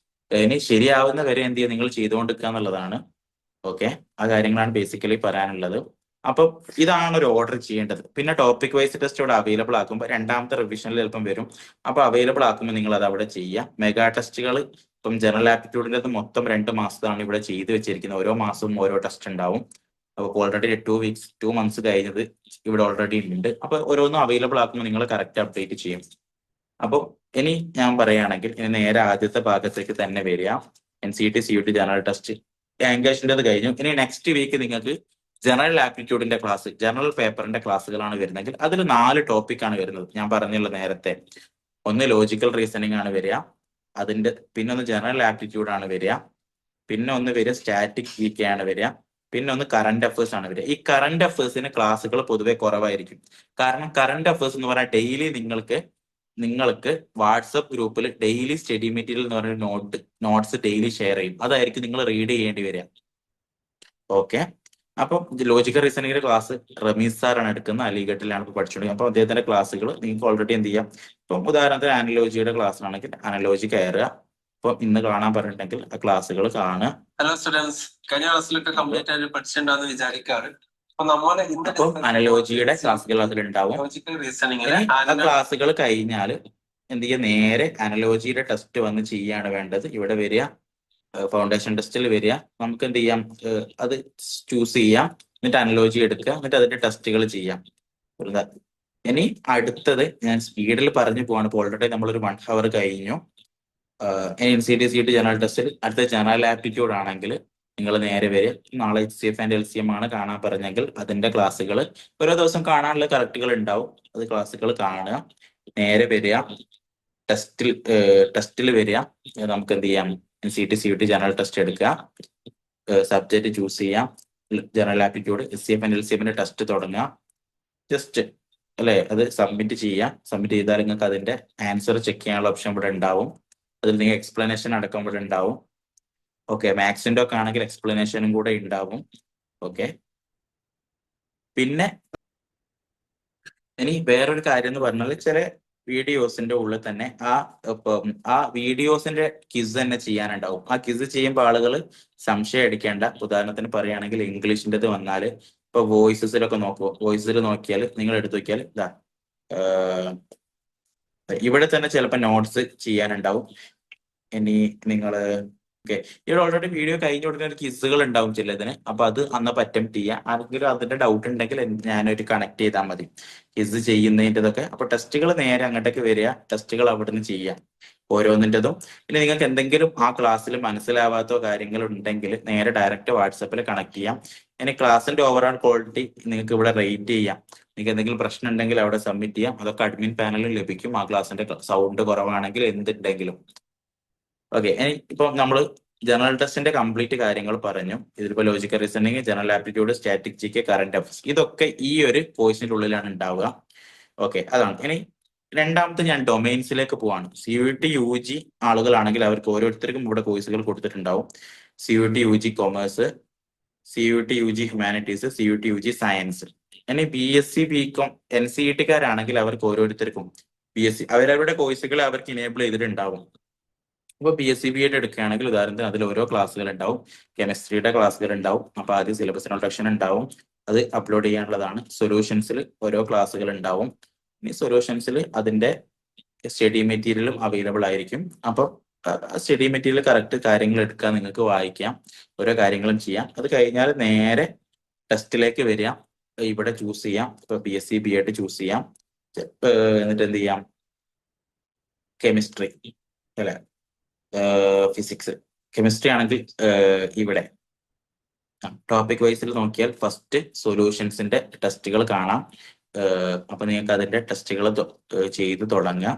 ഇനി ശരിയാവുന്ന വരെ എന്ത് ചെയ്യുക, നിങ്ങൾ ചെയ്തുകൊണ്ടിരിക്കുക എന്നുള്ളതാണ്. ഓക്കെ, ആ കാര്യങ്ങളാണ് ബേസിക്കലി പറയാനുള്ളത്. അപ്പൊ ഇതാണ് ഒരു ഓർഡർ ചെയ്യേണ്ടത്. പിന്നെ ടോപ്പിക് വൈസ് ടെസ്റ്റ് ഇവിടെ അവൈലബിൾ ആക്കുമ്പോൾ രണ്ടാമത്തെ റിവിഷനിൽ ചിലപ്പം വരും. അപ്പൊ അവൈലബിൾ ആക്കുമ്പോൾ നിങ്ങൾ അത് അവിടെ ചെയ്യുക. മെഗാ ടെസ്റ്റുകൾ ഇപ്പം ജനറൽ ആപ്റ്റിറ്റ്യൂഡിൻ്റെ മൊത്തം 2 മാസത്താണ് ഇവിടെ ചെയ്തു വെച്ചിരിക്കുന്നത്. ഓരോ മാസവും ഓരോ ടെസ്റ്റ് ഉണ്ടാവും. അപ്പൊ ഓൾറെഡി 2 months കഴിഞ്ഞത് ഇവിടെ ഓൾറെഡി ഉണ്ട്. അപ്പൊ ഓരോന്നും അവൈലബിൾ ആക്കുമ്പോൾ നിങ്ങൾ കറക്റ്റ് അപ്ഡേറ്റ് ചെയ്യും. അപ്പൊ ഇനി ഞാൻ പറയുകയാണെങ്കിൽ ഇനി നേരെ ആദ്യത്തെ ഭാഗത്തേക്ക് തന്നെ വരിക. NCET CUT ജനറൽ ടെസ്റ്റ് ലാംഗ്വേജിൻ്റെത് കഴിഞ്ഞു. ഇനി നെക്സ്റ്റ് വീക്ക് നിങ്ങൾക്ക് ജനറൽ ആപ്റ്റിറ്റ്യൂഡിന്റെ ക്ലാസ്, ജനറൽ പേപ്പറിന്റെ ക്ലാസ്സുകളാണ് വരുന്നതെങ്കിൽ അതിൽ 4 ടോപ്പിക്കാണ് വരുന്നത്. ഞാൻ പറഞ്ഞല്ലോ നേരത്തെ, ഒന്ന് ലോജിക്കൽ റീസണിങ് ആണ് വരിക, പിന്നെ ഒന്ന് ജനറൽ ആപ്റ്റിറ്റ്യൂഡ് ആണ് വരിക, പിന്നെ ഒന്ന് വരിക സ്റ്റാറ്റിക് ജികെ ആണ് വരിക, പിന്നെ ഒന്ന് കറന്റ് അഫേഴ്സ് ആണ് വരിക. ഈ കറന്റ് അഫേഴ്സിന് ക്ലാസ്സുകൾ പൊതുവെ കുറവായിരിക്കും. കാരണം കറന്റ് അഫേഴ്സ് എന്ന് പറഞ്ഞാൽ ഡെയിലി നിങ്ങൾക്ക് വാട്സപ്പ് ഗ്രൂപ്പിൽ ഡെയിലി സ്റ്റഡി മെറ്റീരിയൽ എന്ന് പറഞ്ഞ നോട്ട്സ് ഡെയിലി ഷെയർ ചെയ്യും. അതായിരിക്കും നിങ്ങൾ റീഡ് ചെയ്യേണ്ടി വരിക. ഓക്കെ, അപ്പം ലോജിക്കൽ റീസണിങ്ങിന്റെ ക്ലാസ് റമീസ് സാറാണ് എടുക്കുന്നത്, അലിഗഡിലാണ് ഇപ്പോൾ പഠിച്ചുകൊണ്ടിരിക്കുന്നത്. അപ്പോൾ അദ്ദേഹത്തിന്റെ ക്ലാസ്സുകൾ നിങ്ങൾക്ക് ഓൾറെഡി എന്ത് ചെയ്യാം. ഇപ്പം ഉദാഹരണത്തിന് അനലോജിയുടെ ക്ലാസ് ആണെങ്കിൽ അനലോജി കയറുക. ഇപ്പം ഇന്ന് കാണാൻ പറഞ്ഞിട്ടുണ്ടെങ്കിൽ ആ ക്ലാസ്സുകൾ കാണുക. ഹലോ സ്റ്റുഡൻസ്, കഴിഞ്ഞ ക്ലാസ്സിലൊക്കെ കംപ്ലീറ്റ് ആയിട്ട് പഠിച്ചിട്ടുണ്ടാവുന്ന വിചാരിക്കാറ്. അപ്പം അനലോജിയുടെ ക്ലാസ്സുകൾ അതിലുണ്ടാവും. ലോജിക്കൽ റീസണിങ്ങിൽ ആ ക്ലാസ്സുകൾ കഴിഞ്ഞാൽ എന്ത് ചെയ്യുക, നേരെ അനലോജിയുടെ ടെസ്റ്റ് വന്ന് ചെയ്യാണ് വേണ്ടത്. ഇവിടെ വരിക, ഫൗണ്ടേഷൻ ടെസ്റ്റിൽ വരിക, നമുക്ക് എന്ത് ചെയ്യാം, അത് ചൂസ് ചെയ്യാം, എന്നിട്ട് അനലോജി എടുക്കുക, എന്നിട്ട് അതിന്റെ ടെസ്റ്റുകൾ ചെയ്യാം. ഇനി അടുത്തത് ഞാൻ സ്പീഡിൽ പറഞ്ഞു പോവാണ്. ഇപ്പോൾ ഓൾറെഡി നമ്മളൊരു 1 hour കഴിഞ്ഞു. NCT CET ജനറൽ ടെസ്റ്റിൽ അടുത്ത ജനറൽ ആപ്റ്റിറ്റ്യൂഡ് ആണെങ്കിൽ നിങ്ങൾ നേരെ വരിക. നാളെ HCF ആൻഡ് LCM ആണ് കാണാൻ പറഞ്ഞെങ്കിൽ അതിന്റെ ക്ലാസ്സുകൾ ഓരോ ദിവസം കാണാനുള്ള കറക്റ്റുകൾ ഉണ്ടാവും. അത് ക്ലാസ്സുകൾ കാണുക, നേരെ വരിക, ടെസ്റ്റിൽ വരിക. നമുക്ക് എന്ത് ചെയ്യാം, NCT CET ജനറൽ ടെസ്റ്റ് എടുക്കുക, സബ്ജക്റ്റ് ചൂസ് ചെയ്യാം, general aptitude HCF and LCM test തുടങ്ങുക, ജസ്റ്റ് അല്ലെ അത് സബ്മിറ്റ് ചെയ്യാം. സബ്മിറ്റ് ചെയ്താൽ നിങ്ങൾക്ക് അതിന്റെ ആൻസർ ചെക്ക് ചെയ്യാനുള്ള ഓപ്ഷൻ ഇവിടെ ഉണ്ടാവും. അതിൽ നിങ്ങൾ എക്സ്പ്ലനേഷൻ അടക്കം ഇവിടെ ഉണ്ടാവും. ഓക്കെ, മാത്സിന്റെ ഒക്കെ ആണെങ്കിൽ എക്സ്പ്ലനേഷനും കൂടെ ഉണ്ടാവും. ഓക്കെ, പിന്നെ ഇനി വേറൊരു കാര്യം എന്ന് പറഞ്ഞാൽ ചില വീഡിയോസിന്റെ ഉള്ളിൽ തന്നെ ആ വീഡിയോസിന്റെ ക്വിസ് തന്നെ ചെയ്യാനുണ്ടാവും. ആ ക്വിസ് ചെയ്യുമ്പോൾ ആളുകൾ സംശയം അടിക്കേണ്ട. ഉദാഹരണത്തിന് പറയുകയാണെങ്കിൽ ഇംഗ്ലീഷിൻ്റെത് വന്നാൽ ഇപ്പൊ വോയിസസിലൊക്കെ നോക്കൂ, വോയിസിൽ നോക്കിയാൽ നിങ്ങൾ എടുത്തു നോക്കിയാൽ ഇതാ ഇവിടെ തന്നെ ചിലപ്പോൾ നോട്ട്സ് ചെയ്യാനുണ്ടാവും. ഇനി നിങ്ങൾ ഇവിടെ ഓൾറെഡി വീഡിയോ കഴിഞ്ഞ ഉടനെ ഒരു ക്വിസുകൾ ഉണ്ടാവും ചിലതിന്. അപ്പൊ അത് അന്ന് അറ്റംപ്റ്റ് ചെയ്യാം. ആർക്കെങ്കിലും അതിന്റെ ഡൗട്ട് ഉണ്ടെങ്കിൽ ഞാനൊരു കണക്ട് ചെയ്താൽ മതി ക്വിസ് ചെയ്യുന്നതിൻ്റെതൊക്കെ. അപ്പൊ ടെസ്റ്റുകൾ നേരെ അങ്ങോട്ടേക്ക് വരിക, ടെസ്റ്റുകൾ അവിടുന്ന് ചെയ്യാം ഓരോന്നിൻ്റെതും. ഇനി നിങ്ങൾക്ക് എന്തെങ്കിലും ആ ക്ലാസ്സിൽ മനസ്സിലാവാത്തോ കാര്യങ്ങൾ ഉണ്ടെങ്കിൽ നേരെ ഡയറക്റ്റ് വാട്സപ്പിൽ കണക്ട് ചെയ്യാം. ഇനി ക്ലാസ്സിന്റെ ഓവറോൾ ക്വാളിറ്റി നിങ്ങൾക്ക് ഇവിടെ റേറ്റ് ചെയ്യാം. നിങ്ങൾക്ക് എന്തെങ്കിലും പ്രശ്നം ഉണ്ടെങ്കിൽ അവിടെ സബ്മിറ്റ് ചെയ്യാം. അതൊക്കെ അഡ്മിൻ പാനലിൽ ലഭിക്കും. ആ ക്ലാസ്സിന്റെ സൗണ്ട് കുറവാണെങ്കിൽ എന്തുണ്ടെങ്കിലും. ഓക്കെ, ഇപ്പൊ നമ്മൾ ജനറൽ ടെസ്റ്റിന്റെ കംപ്ലീറ്റ് കാര്യങ്ങൾ പറഞ്ഞു. ഇതിലിപ്പോ logical reasoning, general aptitude, static GK, current affairs, ഇതൊക്കെ ഈ ഒരു കോഴ്സിന്റെ ഉള്ളിലാണ് ഉണ്ടാവുക. ഓക്കെ, അതാണ്. ഇനി രണ്ടാമത്തെ ഞാൻ ഡൊമൈൻസിലേക്ക് പോവാണ്. CUET UG ആളുകളാണെങ്കിൽ അവർക്ക് ഓരോരുത്തർക്കും ഇവിടെ കോഴ്സുകൾ കൊടുത്തിട്ടുണ്ടാവും. CUET UG commerce, CUET UG humanities, CUET UG science. ഇനി BSc BCom NCET-കാരാണെങ്കിൽ അവർക്ക് ഓരോരുത്തർക്കും BSc അവരവരുടെ കോഴ്സുകൾ അവർക്ക് ഇനേബിൾ ചെയ്തിട്ടുണ്ടാവും. അപ്പോൾ BSc BEd എടുക്കുകയാണെങ്കിൽ ഉദാഹരണത്തിന് അതിൽ ഓരോ ക്ലാസ്സുകൾ ഉണ്ടാവും. കെമിസ്ട്രിയുടെ ക്ലാസ്സുകൾ ഉണ്ടാവും. അപ്പോൾ ആദ്യം സിലബസ് ഇൻട്രൊഡക്ഷൻ ഉണ്ടാവും, അത് അപ്ലോഡ് ചെയ്യാനുള്ളതാണ്. സൊല്യൂഷൻസിൽ ഓരോ ക്ലാസ്സുകൾ ഉണ്ടാവും. ഇനി സൊല്യൂഷൻസിൽ അതിന്റെ സ്റ്റഡി മെറ്റീരിയലും അവൈലബിൾ ആയിരിക്കും. അപ്പോൾ സ്റ്റഡി മെറ്റീരിയൽ കറക്റ്റ് കാര്യങ്ങൾ എടുക്കാൻ നിങ്ങൾക്ക് വായിക്കാം, ഓരോ കാര്യങ്ങളും ചെയ്യാം. അത് കഴിഞ്ഞാൽ നേരെ ടെസ്റ്റിലേക്ക് വരിക, ഇവിടെ ചൂസ് ചെയ്യാം. ഇപ്പൊ BSc BEd ചൂസ് ചെയ്യാം. എന്നിട്ട് എന്ത് ചെയ്യാം, കെമിസ്ട്രി അല്ലെ ഫിസിക്സ്. കെമിസ്ട്രി ആണെങ്കിൽ ഇവിടെ ടോപ്പിക് വൈസിൽ നോക്കിയാൽ ഫസ്റ്റ് സൊല്യൂഷൻസിന്റെ ടെസ്റ്റുകൾ കാണാം. അപ്പൊ നിങ്ങൾക്ക് അതിന്റെ ടെസ്റ്റുകൾ ചെയ്ത് തുടങ്ങാം.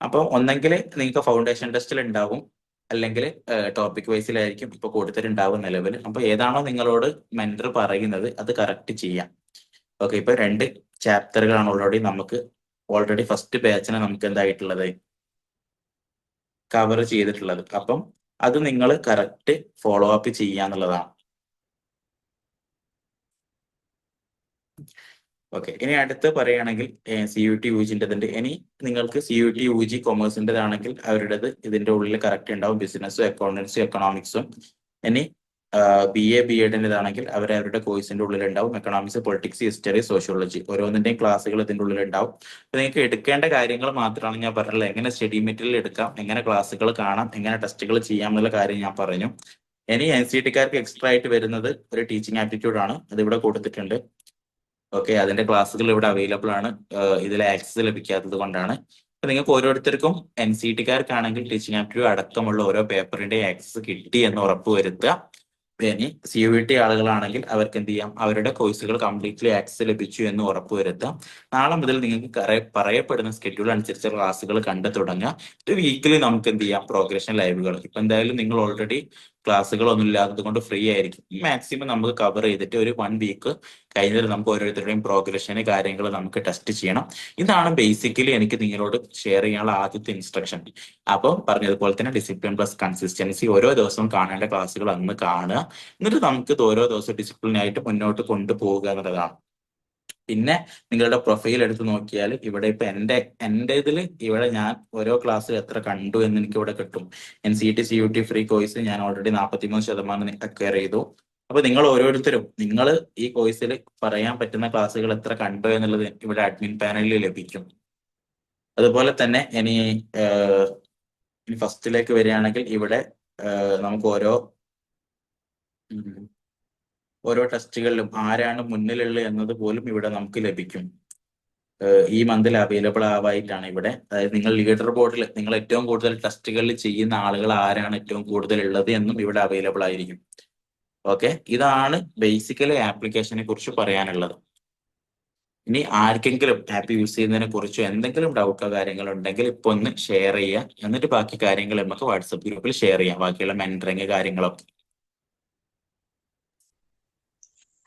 അപ്പോൾ ഒന്നെങ്കിൽ നിങ്ങൾക്ക് ഫൗണ്ടേഷൻ ടെസ്റ്റിൽ ഉണ്ടാവും, അല്ലെങ്കിൽ ടോപ്പിക് വൈസിലായിരിക്കും ഇപ്പൊ കൊടുത്തിട്ടുണ്ടാവും നിലവിൽ. അപ്പൊ ഏതാണോ നിങ്ങളോട് മെന്റർ പറയുന്നത് അത് കറക്റ്റ് ചെയ്യാം. ഓക്കെ, ഇപ്പൊ 2 ചാപ്റ്ററുകളാണ് ഓൾറെഡി ഫസ്റ്റ് ബാച്ചിന് നമുക്ക് എന്തായിട്ടുള്ളത് കവർ ചെയ്തിട്ടുള്ളത്. അപ്പം അത് നിങ്ങൾ കറക്റ്റ് ഫോളോ അപ്പ് ചെയ്യാന്നുള്ളതാണ്. ഓക്കെ, ഇനി അടുത്ത് പറയുകയാണെങ്കിൽ CUET UG-ൻ്റെതുണ്ട്. ഇനി നിങ്ങൾക്ക് CUET UG കൊമേഴ്സിൻ്റെതാണെങ്കിൽ അവരുടേത് ഇതിന്റെ ഉള്ളിൽ കറക്റ്റ് ഉണ്ടാവും, ബിസിനസ്സും അക്കൗണ്ടൻസും എക്കണോമിക്സും. ഇനി BA BEd-ൻ്റെതാണെങ്കിൽ അവരുടെ കോഴ്സിന്റെ ഉള്ളിൽ ഉണ്ടാവും എക്കണോമിക്സ്, പൊളിറ്റിക്സ്, ഹിസ്റ്ററി, സോഷ്യോളജി. ഓരോന്നിന്റെയും ക്ലാസ്സുകൾ ഇതിന്റെ ഉള്ളിൽ ഉണ്ടാവും. അപ്പൊ നിങ്ങൾക്ക് എടുക്കേണ്ട കാര്യങ്ങൾ മാത്രമാണ് ഞാൻ പറഞ്ഞത്. എങ്ങനെ സ്റ്റഡി മെറ്റീരിയൽ എടുക്കാം, എങ്ങനെ ക്ലാസ്സുകൾ കാണാം, എങ്ങനെ ടെസ്റ്റുകൾ ചെയ്യാം എന്നുള്ള കാര്യം ഞാൻ പറഞ്ഞു. ഇനി NCET-കാർക്ക് എക്സ്ട്രാ ആയിട്ട് വരുന്നത് ഒരു ടീച്ചിങ് ആപ്റ്റിറ്റ്യൂഡ് ആണ്. അത് ഇവിടെ കൊടുത്തിട്ടുണ്ട്. ഓക്കെ, അതിന്റെ ക്ലാസ്സുകൾ ഇവിടെ അവൈലബിൾ ആണ്. ഇതിൽ ആക്സസ് ലഭിക്കാത്തത് കൊണ്ടാണ്. അപ്പൊ നിങ്ങൾക്ക് ഓരോരുത്തർക്കും NCET-കാർക്കാണെങ്കിൽ ടീച്ചിങ് ആപ്റ്റിറ്റ്യൂഡ് അടക്കമുള്ള ഓരോ പേപ്പറിന്റെ ആക്സസ് കിട്ടി എന്ന് ഉറപ്പ് വരുത്തുക. ഇനി CUET ആളുകളാണെങ്കിൽ അവർക്ക് എന്ത് ചെയ്യാം, അവരുടെ കോഴ്സുകൾ കംപ്ലീറ്റ്ലി ആക്സസ് ലഭിച്ചു എന്ന് ഉറപ്പുവരുത്താം. നാളെ മുതൽ നിങ്ങൾക്ക് പറയപ്പെടുന്ന സ്കെഡ്യൂൾ അനുസരിച്ച് ക്ലാസ്സുകൾ കണ്ടു തുടങ്ങുക. ഒരു വീക്കിലി നമുക്ക് എന്ത് ചെയ്യാം, പ്രോഗ്രഷൻ ലൈവുകൾ. ഇപ്പൊ എന്തായാലും നിങ്ങൾ ഓൾറെഡി ക്ലാസ്സുകളൊന്നും ഇല്ലാത്തത് കൊണ്ട് ഫ്രീ ആയിരിക്കും. മാക്സിമം നമുക്ക് കവർ ചെയ്തിട്ട് ഒരു 1 വീക്ക് കഴിഞ്ഞിട്ട് നമുക്ക് ഓരോരുത്തരുടെയും പ്രോഗ്രഷന് കാര്യങ്ങൾ നമുക്ക് ടെസ്റ്റ് ചെയ്യണം. ഇതാണ് ബേസിക്കലി എനിക്ക് നിങ്ങളോട് ഷെയർ ചെയ്യാനുള്ള ആദ്യത്തെ ഇൻസ്ട്രക്ഷൻ. അപ്പോൾ പറഞ്ഞതുപോലെ തന്നെ ഡിസിപ്ലിൻ പ്ലസ് കൺസിസ്റ്റൻസി, ഓരോ ദിവസവും കാണേണ്ട ക്ലാസ്സുകൾ അന്ന് കാണുക. എന്നിട്ട് നമുക്ക് ഇത് ഓരോ ദിവസവും ഡിസിപ്ലിനായിട്ട് മുന്നോട്ട് കൊണ്ടുപോവുക എന്നുള്ളതാണ്. പിന്നെ നിങ്ങളുടെ പ്രൊഫൈൽ എടുത്ത് നോക്കിയാൽ ഇവിടെ ഇപ്പൊ എൻ്റെ ഇതിൽ ഇവിടെ ഞാൻ ഓരോ ക്ലാസ്സിൽ എത്ര കണ്ടു എന്ന് എനിക്ക് ഇവിടെ കിട്ടും. NCET CUT ഫ്രീ കോഴ്സ് ഞാൻ ഓൾറെഡി 43% അക്വയർ ചെയ്തു. അപ്പൊ നിങ്ങൾ ഓരോരുത്തരും നിങ്ങൾ ഈ കോഴ്സിൽ പറയാൻ പറ്റുന്ന ക്ലാസ്സുകൾ എത്ര കണ്ടു എന്നുള്ളത് ഇവിടെ അഡ്മിൻ പാനലിൽ ലഭിക്കും. അതുപോലെ തന്നെ ഇനി ഫസ്റ്റിലേക്ക് വരികയാണെങ്കിൽ ഇവിടെ നമുക്ക് ഓരോ ടെസ്റ്റുകളിലും ആരാണ് മുന്നിലുള്ളത് എന്നത് പോലും ഇവിടെ നമുക്ക് ലഭിക്കും. ഈ മന്തിൽ അവൈലബിൾ ആവായിട്ടാണ് ഇവിടെ. അതായത് നിങ്ങൾ ലീഡർ ബോർഡിൽ നിങ്ങൾ ഏറ്റവും കൂടുതൽ ടെസ്റ്റുകളിൽ ചെയ്യുന്ന ആളുകൾ ആരാണ് ഏറ്റവും കൂടുതൽ ഉള്ളത് എന്നും ഇവിടെ അവൈലബിൾ ആയിരിക്കും. ഓക്കെ, ഇതാണ് ബേസിക്കലി ആപ്ലിക്കേഷനെ കുറിച്ച് പറയാനുള്ളത്. ഇനി ആർക്കെങ്കിലും ആപ്പ് യൂസ് ചെയ്യുന്നതിനെ കുറിച്ചോ എന്തെങ്കിലും ഡൗട്ടോ കാര്യങ്ങളോ ഉണ്ടെങ്കിൽ ഇപ്പൊ ഒന്ന് ഷെയർ ചെയ്യുക. എന്നിട്ട് ബാക്കി കാര്യങ്ങൾ നമുക്ക് വാട്സപ്പ് ഗ്രൂപ്പിൽ ഷെയർ ചെയ്യാം, ബാക്കിയുള്ള മെന്ററിങ് കാര്യങ്ങളൊക്കെ.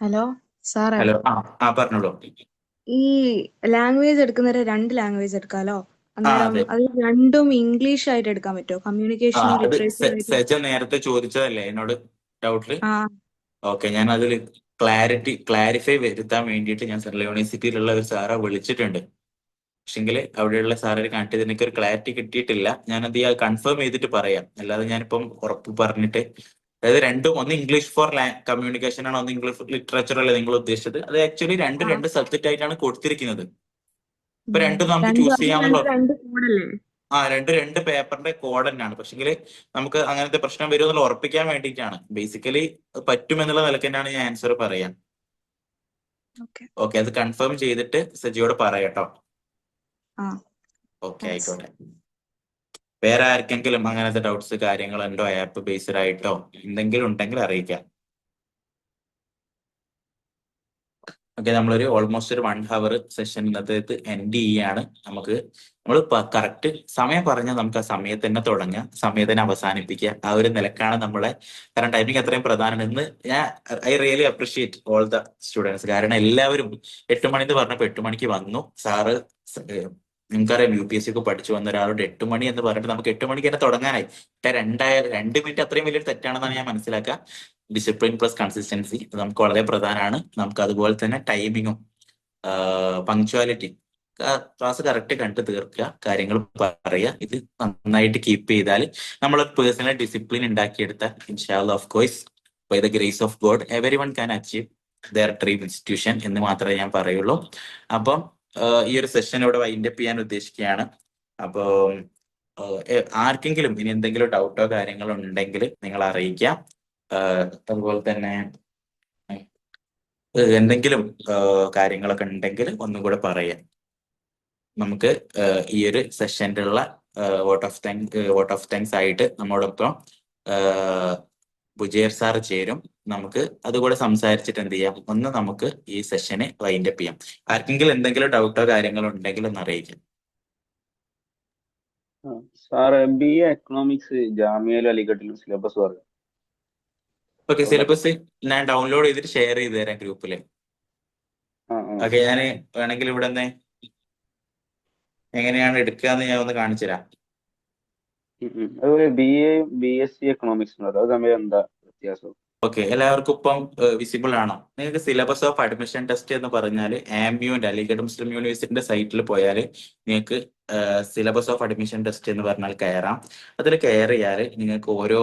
ഹലോ സാറേ, ഹലോ, പറഞ്ഞോളൂ. ഈ ലാംഗ്വേജ് എടുക്കുന്നവരെ 2 ലാംഗ്വേജ് എടുക്കാലോ? അന്നേരം അതെ. അത് രണ്ടും ഇംഗ്ലീഷ് ആയിട്ട് എടുക്കാൻ പറ്റുമോ? കമ്മ്യൂണിക്കേഷനും അത് ലിറ്ററേച്ചർ ആയിട്ട്? സെജ നേരത്തെ ചോദിച്ചതല്ലേ എന്നോട് ഡൗട്ടില്. ആ ഓക്കെ, ഞാൻ അതിൽ ക്ലാരിഫൈ വരുത്താൻ വേണ്ടിയിട്ട് ഞാൻ സെൻട്രൽ യൂണിവേഴ്സിറ്റിയിലുള്ള ഒരു സാറെ വിളിച്ചിട്ടുണ്ട്. പക്ഷെങ്കിൽ അവിടെയുള്ള സാറിനെ കണക്ട് ചെയ്ത് എനിക്ക് ഒരു ക്ലാരിറ്റി കിട്ടിയിട്ടില്ല. ഞാനത് കൺഫേം ചെയ്തിട്ട് പറയാം. അല്ലാതെ ഞാനിപ്പം ഉറപ്പ് പറഞ്ഞിട്ട്, അതായത് രണ്ടും, ഒന്ന് ഇംഗ്ലീഷ് ഫോർ കമ്മ്യൂണിക്കേഷൻ ആണ്, ഒന്ന് ഇംഗ്ലീഷ് ലിറ്ററേച്ചർ അല്ലേ നിങ്ങൾ ഉദ്ദേശിച്ചത്. അത് ആക്ച്വലി രണ്ട് സബ്ജക്റ്റ് ആയിട്ടാണ് കൊടുത്തിരിക്കുന്നത്. ഇപ്പൊ രണ്ടും നമുക്ക് ചൂസ് ചെയ്യാവുന്ന രണ്ട് കോഡല്ലേ? രണ്ട് പേപ്പറിന്റെ കോഡ് തന്നെയാണ്. പക്ഷെങ്കിൽ നമുക്ക് അങ്ങനത്തെ പ്രശ്നം വരും എന്നുള്ള ഉറപ്പിക്കാൻ വേണ്ടിയിട്ടാണ്. ബേസിക്കലി പറ്റുമെന്നുള്ള നിലയ്ക്ക് തന്നെയാണ് ഞാൻ ആൻസർ പറയാം. ഓക്കെ, അത് കൺഫേം ചെയ്തിട്ട് സജിയോട് പറയാട്ടോ. ഓക്കെ, ആയിക്കോട്ടെ. വേറെ ആർക്കെങ്കിലും അങ്ങനത്തെ ഡൗട്ട്സ് കാര്യങ്ങളുണ്ടോ, ആപ്പ് ബേസ്ഡ് ആയിട്ടോ എന്തെങ്കിലും ഉണ്ടെങ്കിൽ അറിയിക്കാം. ഓക്കെ, നമ്മളൊരു ഓൾമോസ്റ്റ് ഒരു 1 hour സെഷൻ ഇന്നത്തെ എൻഡ് ചെയ്യാണ്. നമ്മൾ കറക്റ്റ് സമയം പറഞ്ഞാൽ നമുക്ക് ആ സമയത്ത് തന്നെ തുടങ്ങുക, സമയത്ത് തന്നെ അവസാനിപ്പിക്കുക. ആ ഒരു നിലക്കാണ് നമ്മളെ, കാരണം ടൈമിംഗ് അത്രയും പ്രധാനമാണ്. ഇന്ന് I really appreciate all the students. കാരണം എല്ലാവരും 8 മണി എന്ന് പറഞ്ഞപ്പോൾ 8 മണിക്ക് വന്നു. സാറ് നിങ്ങൾക്കറിയാം, UPSC ഒക്കെ പഠിച്ചു വന്ന ഒരാളോട് 8 മണി എന്ന് പറഞ്ഞിട്ട് നമുക്ക് 8 മണിക്ക് തന്നെ തുടങ്ങാനായി. 2 മിനിറ്റ് അത്രയും വലിയൊരു തെറ്റാണെന്നാണ് ഞാൻ മനസ്സിലാക്കുക. ഡിസിപ്ലിൻ പ്ലസ് കൺസിസ്റ്റൻസി നമുക്ക് വളരെ പ്രധാനമാണ്. നമുക്ക് അതുപോലെ തന്നെ ടൈമിങ്ങും പങ്ക്ച്വാലിറ്റി, ക്ലാസ് കറക്റ്റ് കണ്ടു തീർക്കുക, കാര്യങ്ങൾ പറയുക. ഇത് നന്നായിട്ട് കീപ്പ് ചെയ്താൽ നമ്മൾ പേഴ്സണൽ ഡിസിപ്ലിൻ ഉണ്ടാക്കിയെടുത്താൽ ഇൻഷാല്ലാ of course by the grace of God everyone can achieve their dream institution എന്ന് മാത്രമേ ഞാൻ പറയുള്ളൂ. അപ്പം ഈ ഒരു സെഷൻ ഇവിടെ വൈൻഡപ്പ് ചെയ്യാൻ ഉദ്ദേശിക്കുകയാണ്. അപ്പോൾ ആർക്കെങ്കിലും ഇനി എന്തെങ്കിലും ഡൗട്ടോ കാര്യങ്ങളോ ഉണ്ടെങ്കിൽ നിങ്ങൾ അറിയിക്കാം. അതുപോലെ തന്നെ എന്തെങ്കിലും കാര്യങ്ങളൊക്കെ ഉണ്ടെങ്കിൽ ഒന്നും കൂടെ പറയാം. നമുക്ക് ഈ ഒരു സെഷൻ്റെ ഉള്ള വോട്ട് ഓഫ് താങ്ക്സ് ആയിട്ട് നമ്മോടൊപ്പം ബുജേർ സാർ ചേരും. നമുക്ക് അതുകൂടെ സംസാരിച്ചിട്ട് എന്ത് ചെയ്യാം, ഒന്ന് നമുക്ക് ഈ സെഷനെ വൈൻഡപ്പ് ചെയ്യാം. ആർക്കെങ്കിലും എന്തെങ്കിലും ഡൗട്ടോ കാര്യങ്ങളോ ഉണ്ടെങ്കിൽ ഒന്ന് അറിയിക്കാം. സാർ, BA എക്കണോമിക്സ് ജാമിയയിലും അലിഗഡിലും സിലബസ് പറയും. ഓക്കെ, സിലബസ് ഞാൻ ഡൗൺലോഡ് ചെയ്തിട്ട് ഷെയർ ചെയ്ത് തരാം ഗ്രൂപ്പില്. ഓക്കെ, ഞാൻ വേണമെങ്കിൽ ഇവിടെ നിന്ന് എങ്ങനെയാണ് എടുക്കാന്ന് ഞാൻ ഒന്ന് കാണിച്ചു തരാം. അതുപോലെ BAയും BSc എക്കണോമിക്സ് അത് തമ്മിൽ എന്താ വ്യത്യാസം? ഓക്കെ, എല്ലാവർക്കും ഇപ്പം വിസിബിൾ ആണോ? നിങ്ങൾക്ക് സിലബസ് ഓഫ് അഡ്മിഷൻ ടെസ്റ്റ് എന്ന് പറഞ്ഞാൽ AMUന്റെ അലിഗഡ് മുസ്ലിം യൂണിവേഴ്സിറ്റിന്റെ സൈറ്റിൽ പോയാൽ നിങ്ങൾക്ക് സിലബസ് ഓഫ് അഡ്മിഷൻ ടെസ്റ്റ് എന്ന് പറഞ്ഞാൽ കയറാം. അതിൽ കയറിയാൽ നിങ്ങൾക്ക് ഓരോ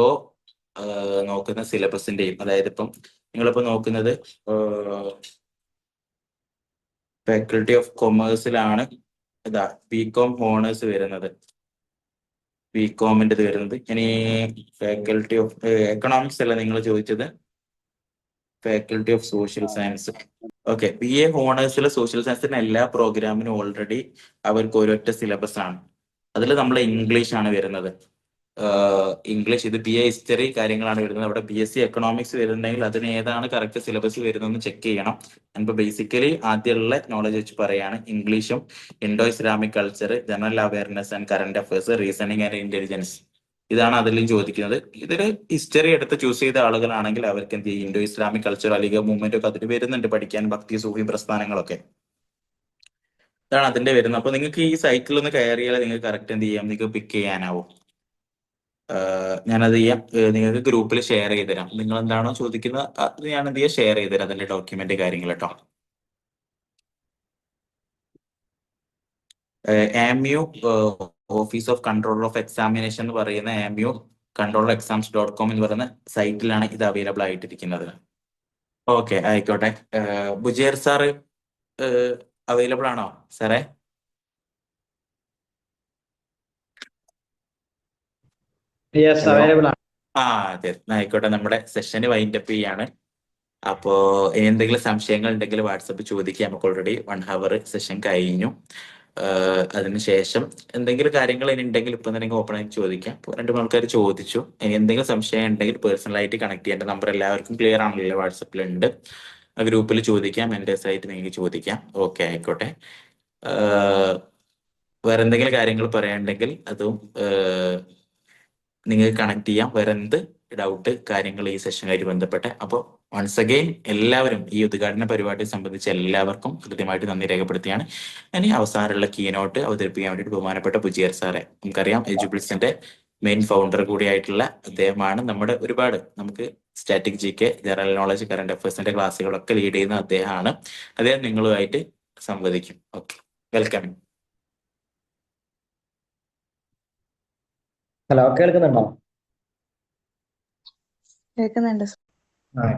നോക്കുന്ന സിലബസിന്റെയും, അതായത് ഇപ്പം നിങ്ങളിപ്പോ നോക്കുന്നത് ഫാക്കൽറ്റി ഓഫ് കൊമേഴ്സിലാണ് ഇതാ BCom ഹോണേഴ്സ് വരുന്നത്, BComന്റെ വരുന്നത്. ഇനി ഫാക്കൽറ്റി ഓഫ് എക്കണോമിക്സ് അല്ല നിങ്ങൾ ചോദിച്ചത്, faculty of social science. Okay, BA ഹോണേഴ്സിലെ സോഷ്യൽ സയൻസിന്റെ എല്ലാ പ്രോഗ്രാമിനും ഓൾറെഡി അവർക്ക് ഒരൊറ്റ സിലബസ് ആണ്. അതിൽ നമ്മളെ ഇംഗ്ലീഷ് ആണ് വരുന്നത്. ഇംഗ്ലീഷ്, ഇത് BA ഹിസ്റ്ററി കാര്യങ്ങളാണ് വരുന്നത്. അവിടെ BSc എക്കണോമിക്സ് വരുന്നുണ്ടെങ്കിൽ അതിന് ഏതാണ് കറക്റ്റ് സിലബസ് വരുന്നതെന്ന് ചെക്ക് ചെയ്യണം. ഞാനിപ്പോൾ ബേസിക്കലി ആദ്യമുള്ള നോളജ് വെച്ച് പറയാണ്. ഇംഗ്ലീഷും Indo Islamic culture, general awareness and current affairs, reasoning and intelligence, ഇതാണ് അതിലും ചോദിക്കുന്നത്. ഇതിൽ ഹിസ്റ്ററി എടുത്ത് ചൂസ് ചെയ്ത ആളുകളാണെങ്കിൽ അവർക്ക് എന്ത് ചെയ്യും, ഇൻഡോ ഇസ്ലാമിക് കൾച്ചർ അല്ലെങ്കിൽ മൂവ്മെന്റ് ഒക്കെ അതിൽ വരുന്നുണ്ട് പഠിക്കാൻ, ഭക്തി സൂഫി പ്രസ്ഥാനങ്ങളൊക്കെ ഇതാണ് അതിന്റെ വരുന്നത്. അപ്പൊ നിങ്ങൾക്ക് ഈ സൈറ്റിൽ ഒന്ന് കയറിയാൽ നിങ്ങൾക്ക് കറക്റ്റ് എന്ത് ചെയ്യാം, നിങ്ങൾക്ക് പിക്ക് ചെയ്യാനാവും. ഞാനത് ചെയ്യാം, നിങ്ങൾക്ക് ഗ്രൂപ്പിൽ ഷെയർ ചെയ്ത് തരാം. നിങ്ങൾ എന്താണോ ചോദിക്കുന്നത് അത് ഞാൻ എന്ത് ചെയ്യാം, ഷെയർ ചെയ്ത് തരാം, അതിന്റെ ഡോക്യുമെന്റ് കാര്യങ്ങൾ കേട്ടോ. AMU office of controller of examination എന്ന് പറയുന്ന AMU control exams.com എന്ന് പറയുന്ന സൈറ്റിലാണ് ഇത് അവൈലബിൾ ആയിട്ടിരിക്കുന്നത്. ഓക്കെ, ആയിക്കോട്ടെ. ബുജേർ സാറ് അവൈലബിൾ ആണോ സാറേ? അതെ, ആയിക്കോട്ടെ. നമ്മുടെ സെഷന് വൈൻഡ് അപ്പ് ചെയ്യാണ്. അപ്പോ എന്തെങ്കിലും സംശയങ്ങൾ ഉണ്ടെങ്കിൽ വാട്സപ്പ് ചോദിക്കാം. നമുക്ക് ഓൾറെഡി 1 hour സെഷൻ കഴിഞ്ഞു. അതിനുശേഷം എന്തെങ്കിലും കാര്യങ്ങൾ ഇനി ഉണ്ടെങ്കിൽ ഇപ്പൊ തന്നെ ഓപ്പൺ ആയിട്ട് ചോദിക്കാം. 2 ആൾക്കാർ ചോദിച്ചു. ഇനി എന്തെങ്കിലും സംശയം ഉണ്ടെങ്കിൽ പേഴ്സണലായിട്ട് കണക്ട് ചെയ്യേണ്ട നമ്പർ എല്ലാവർക്കും ക്ലിയർ ആണല്ലോ, വാട്സപ്പിലുണ്ട്. ഗ്രൂപ്പിൽ ചോദിക്കാം, മെന്റേഴ്സ് ആയിട്ട് നിങ്ങൾക്ക് ചോദിക്കാം. ഓക്കെ, ആയിക്കോട്ടെ. വേറെ എന്തെങ്കിലും കാര്യങ്ങൾ പറയാനുണ്ടെങ്കിൽ അതും നിങ്ങൾക്ക് കണക്ട് ചെയ്യാം. വേറെ എന്ത് ഡൗട്ട് കാര്യങ്ങൾ ഈ സെഷനുമായിട്ട് ബന്ധപ്പെട്ട്. അപ്പോൾ വൺസ് അഗെയിൻ എല്ലാവരും ഈ ഉദ്ഘാടന പരിപാടിയെ സംബന്ധിച്ച് എല്ലാവർക്കും കൃത്യമായിട്ട് നന്ദി രേഖപ്പെടുത്തിയാണ്. ഇനി അവസാനമുള്ള കീനോട്ട് അവതരിപ്പിക്കാൻ വേണ്ടിയിട്ട് ബഹുമാനപ്പെട്ട ബുജിയർ സാറെ, നമുക്കറിയാം എഡ്യൂബിൾസിന്റെ മെയിൻ ഫൗണ്ടർ കൂടിയായിട്ടുള്ള അദ്ദേഹമാണ്. നമ്മുടെ ഒരുപാട് നമുക്ക് static GK, general knowledge, current അഫയേഴ്സിന്റെ ക്ലാസ്സുകളൊക്കെ ലീഡ് ചെയ്യുന്ന അദ്ദേഹമാണ്. അദ്ദേഹം നിങ്ങളുമായിട്ട് സംവദിക്കും. Okay, welcome. ഹലോ, കേൾക്കുന്നുണ്ടോ? കേൾക്കുന്നുണ്ട്.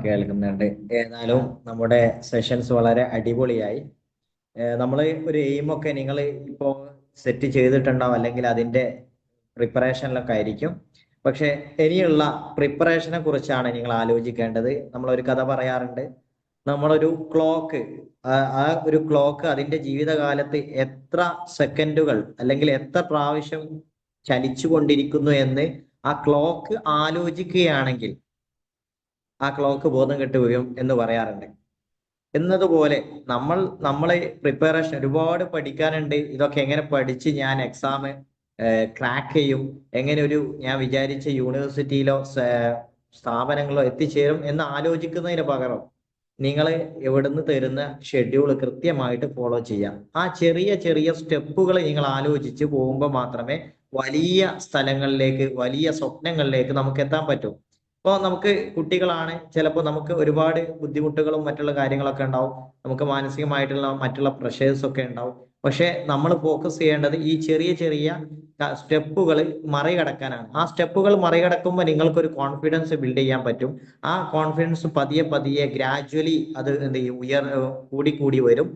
കേൾക്കുന്നുണ്ട്. ഏതായാലും നമ്മുടെ സെഷൻസ് വളരെ അടിപൊളിയായി. നമ്മൾ ഒരു എയിമൊക്കെ നിങ്ങൾ ഇപ്പോൾ സെറ്റ് ചെയ്തിട്ടുണ്ടാവും, അല്ലെങ്കിൽ അതിന്റെ പ്രിപ്പറേഷനിലൊക്കെ ആയിരിക്കും. പക്ഷെ ഇനിയുള്ള പ്രിപ്പറേഷനെ കുറിച്ചാണ് നിങ്ങൾ ആലോചിക്കേണ്ടത്. നമ്മളൊരു കഥ പറയാറുണ്ട്. നമ്മളൊരു ക്ലോക്ക്, ആ ഒരു ക്ലോക്ക് അതിന്റെ ജീവിതകാലത്ത് എത്ര സെക്കൻഡുകൾ അല്ലെങ്കിൽ എത്ര പ്രാവശ്യം ചലിച്ചു കൊണ്ടിരിക്കുന്നു എന്ന് ആ ക്ലോക്ക് ആലോചിക്കുകയാണെങ്കിൽ ആ ക്ലോക്ക് ബോധം കെട്ടുകയും എന്ന് പറയാറുണ്ട്. എന്നതുപോലെ നമ്മളെ പ്രിപ്പറേഷൻ ഒരുപാട് പഠിക്കാനുണ്ട്. ഇതൊക്കെ എങ്ങനെ പഠിച്ച് ഞാൻ എക്സാം ക്രാക്ക് ചെയ്യും, എങ്ങനെ ഞാൻ വിചാരിച്ച യൂണിവേഴ്സിറ്റിയിലോ സ്ഥാപനങ്ങളോ എത്തിച്ചേരും എന്ന് ആലോചിക്കുന്നതിന് പകരം നിങ്ങൾ എവിടുന്ന് തരുന്ന ഷെഡ്യൂൾ കൃത്യമായിട്ട് ഫോളോ ചെയ്യാം. ആ ചെറിയ ചെറിയ സ്റ്റെപ്പുകൾ നിങ്ങൾ ആലോചിച്ച് പോകുമ്പോൾ മാത്രമേ വലിയ സ്ഥലങ്ങളിലേക്ക്, വലിയ സ്വപ്നങ്ങളിലേക്ക് നമുക്ക് എത്താൻ പറ്റൂ. ഇപ്പോൾ നമുക്ക് കുട്ടികളാണ്, ചിലപ്പോൾ നമുക്ക് ഒരുപാട് ബുദ്ധിമുട്ടുകളും മറ്റുള്ള കാര്യങ്ങളൊക്കെ ഉണ്ടാവും, നമുക്ക് മാനസികമായിട്ടുള്ള മറ്റുള്ള പ്രഷേഴ്സ് ഒക്കെ ഉണ്ടാവും. പക്ഷെ നമ്മൾ ഫോക്കസ് ചെയ്യേണ്ടത് ഈ ചെറിയ ചെറിയ സ്റ്റെപ്പുകൾ മറികടക്കാനാണ്. ആ സ്റ്റെപ്പുകൾ മറികടക്കുമ്പോൾ നിങ്ങൾക്കൊരു കോൺഫിഡൻസ് ബിൽഡ് ചെയ്യാൻ പറ്റും. ആ കോൺഫിഡൻസ് പതിയെ പതിയെ ഗ്രാജുവലി അത് എന്ത് ചെയ്യും, കൂടി വരും.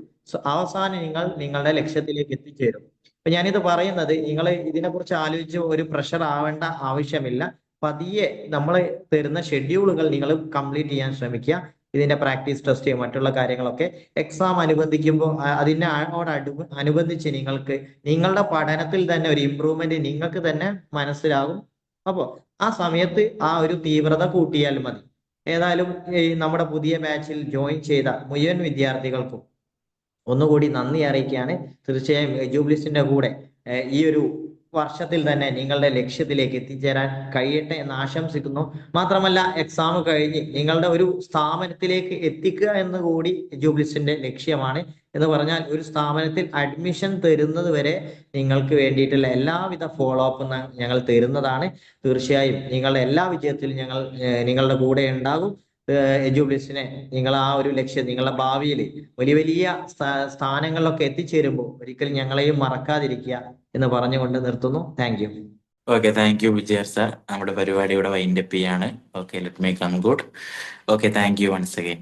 അവസാനം നിങ്ങളുടെ ലക്ഷ്യത്തിലേക്ക് എത്തിച്ചേരും. അപ്പൊ ഞാനിത് പറയുന്നത് നിങ്ങൾ ഇതിനെക്കുറിച്ച് ആലോചിച്ച് ഒരു പ്രഷർ ആവേണ്ട ആവശ്യമില്ല. പതിയെ നമ്മൾ തരുന്ന ഷെഡ്യൂളുകൾ നിങ്ങൾ കംപ്ലീറ്റ് ചെയ്യാൻ ശ്രമിക്കുക. ഇതിന്റെ പ്രാക്ടീസ് ടെസ്റ്റ് മറ്റുള്ള കാര്യങ്ങളൊക്കെ എക്സാം അനുബന്ധിക്കുമ്പോൾ അനുബന്ധിച്ച് നിങ്ങൾക്ക് നിങ്ങളുടെ പഠനത്തിൽ തന്നെ ഒരു ഇമ്പ്രൂവ്മെന്റ് നിങ്ങൾക്ക് തന്നെ മനസ്സിലാകും. അപ്പോൾ ആ സമയത്ത് ആ ഒരു തീവ്രത കൂട്ടിയാൽ മതി. ഏതായാലും നമ്മുടെ പുതിയ ബാച്ചിൽ ജോയിൻ ചെയ്ത മുഴുവൻ വിദ്യാർത്ഥികൾക്കും ഒന്നുകൂടി നന്ദി അറിയിക്കുകയാണ്. തീർച്ചയായും എഡ്യൂബിളിസ്റ്റിന്റെ കൂടെ ഈ ഒരു വർഷത്തിൽ തന്നെ നിങ്ങളുടെ ലക്ഷ്യത്തിലേക്ക് എത്തിച്ചേരാൻ കഴിയട്ടെ എന്ന് ആശംസിക്കുന്നു. മാത്രമല്ല, എക്സാം കഴിഞ്ഞ് നിങ്ങളുടെ ഒരു സ്ഥാപനത്തിലേക്ക് എത്തിക്കുക എന്ന് കൂടി എഡ്യൂബിളിസ്റ്റിന്റെ ലക്ഷ്യമാണ്. എന്ന് പറഞ്ഞാൽ ഒരു സ്ഥാപനത്തിൽ അഡ്മിഷൻ തരുന്നത് വരെ നിങ്ങൾക്ക് വേണ്ടിയിട്ടുള്ള എല്ലാവിധ ഫോളോ അപ്പ് ഞങ്ങൾ തരുന്നതാണ്. തീർച്ചയായും നിങ്ങളുടെ എല്ലാ വിജയത്തിലും ഞങ്ങൾ നിങ്ങളുടെ കൂടെ ഉണ്ടാകും. എഡ്യൂബിളിസ്റ്റിനെ നിങ്ങൾ ആ ഒരു ലക്ഷ്യം, നിങ്ങളുടെ ഭാവിയിൽ വലിയ വലിയ സ്ഥാനങ്ങളിലൊക്കെ എത്തിച്ചേരുമ്പോൾ ഒരിക്കലും ഞങ്ങളെയും മറക്കാതിരിക്കുക എന്ന് പറഞ്ഞുകൊണ്ട് നിർത്തുന്നു. Thank you. Okay, thank you Vijayar sir. നമ്മുടെ പരിപാടി ഇവിടെ വൈൻഡ് അപ്പ് ചെയ്യാണ്. Okay, let me conclude. Okay, thank you once again.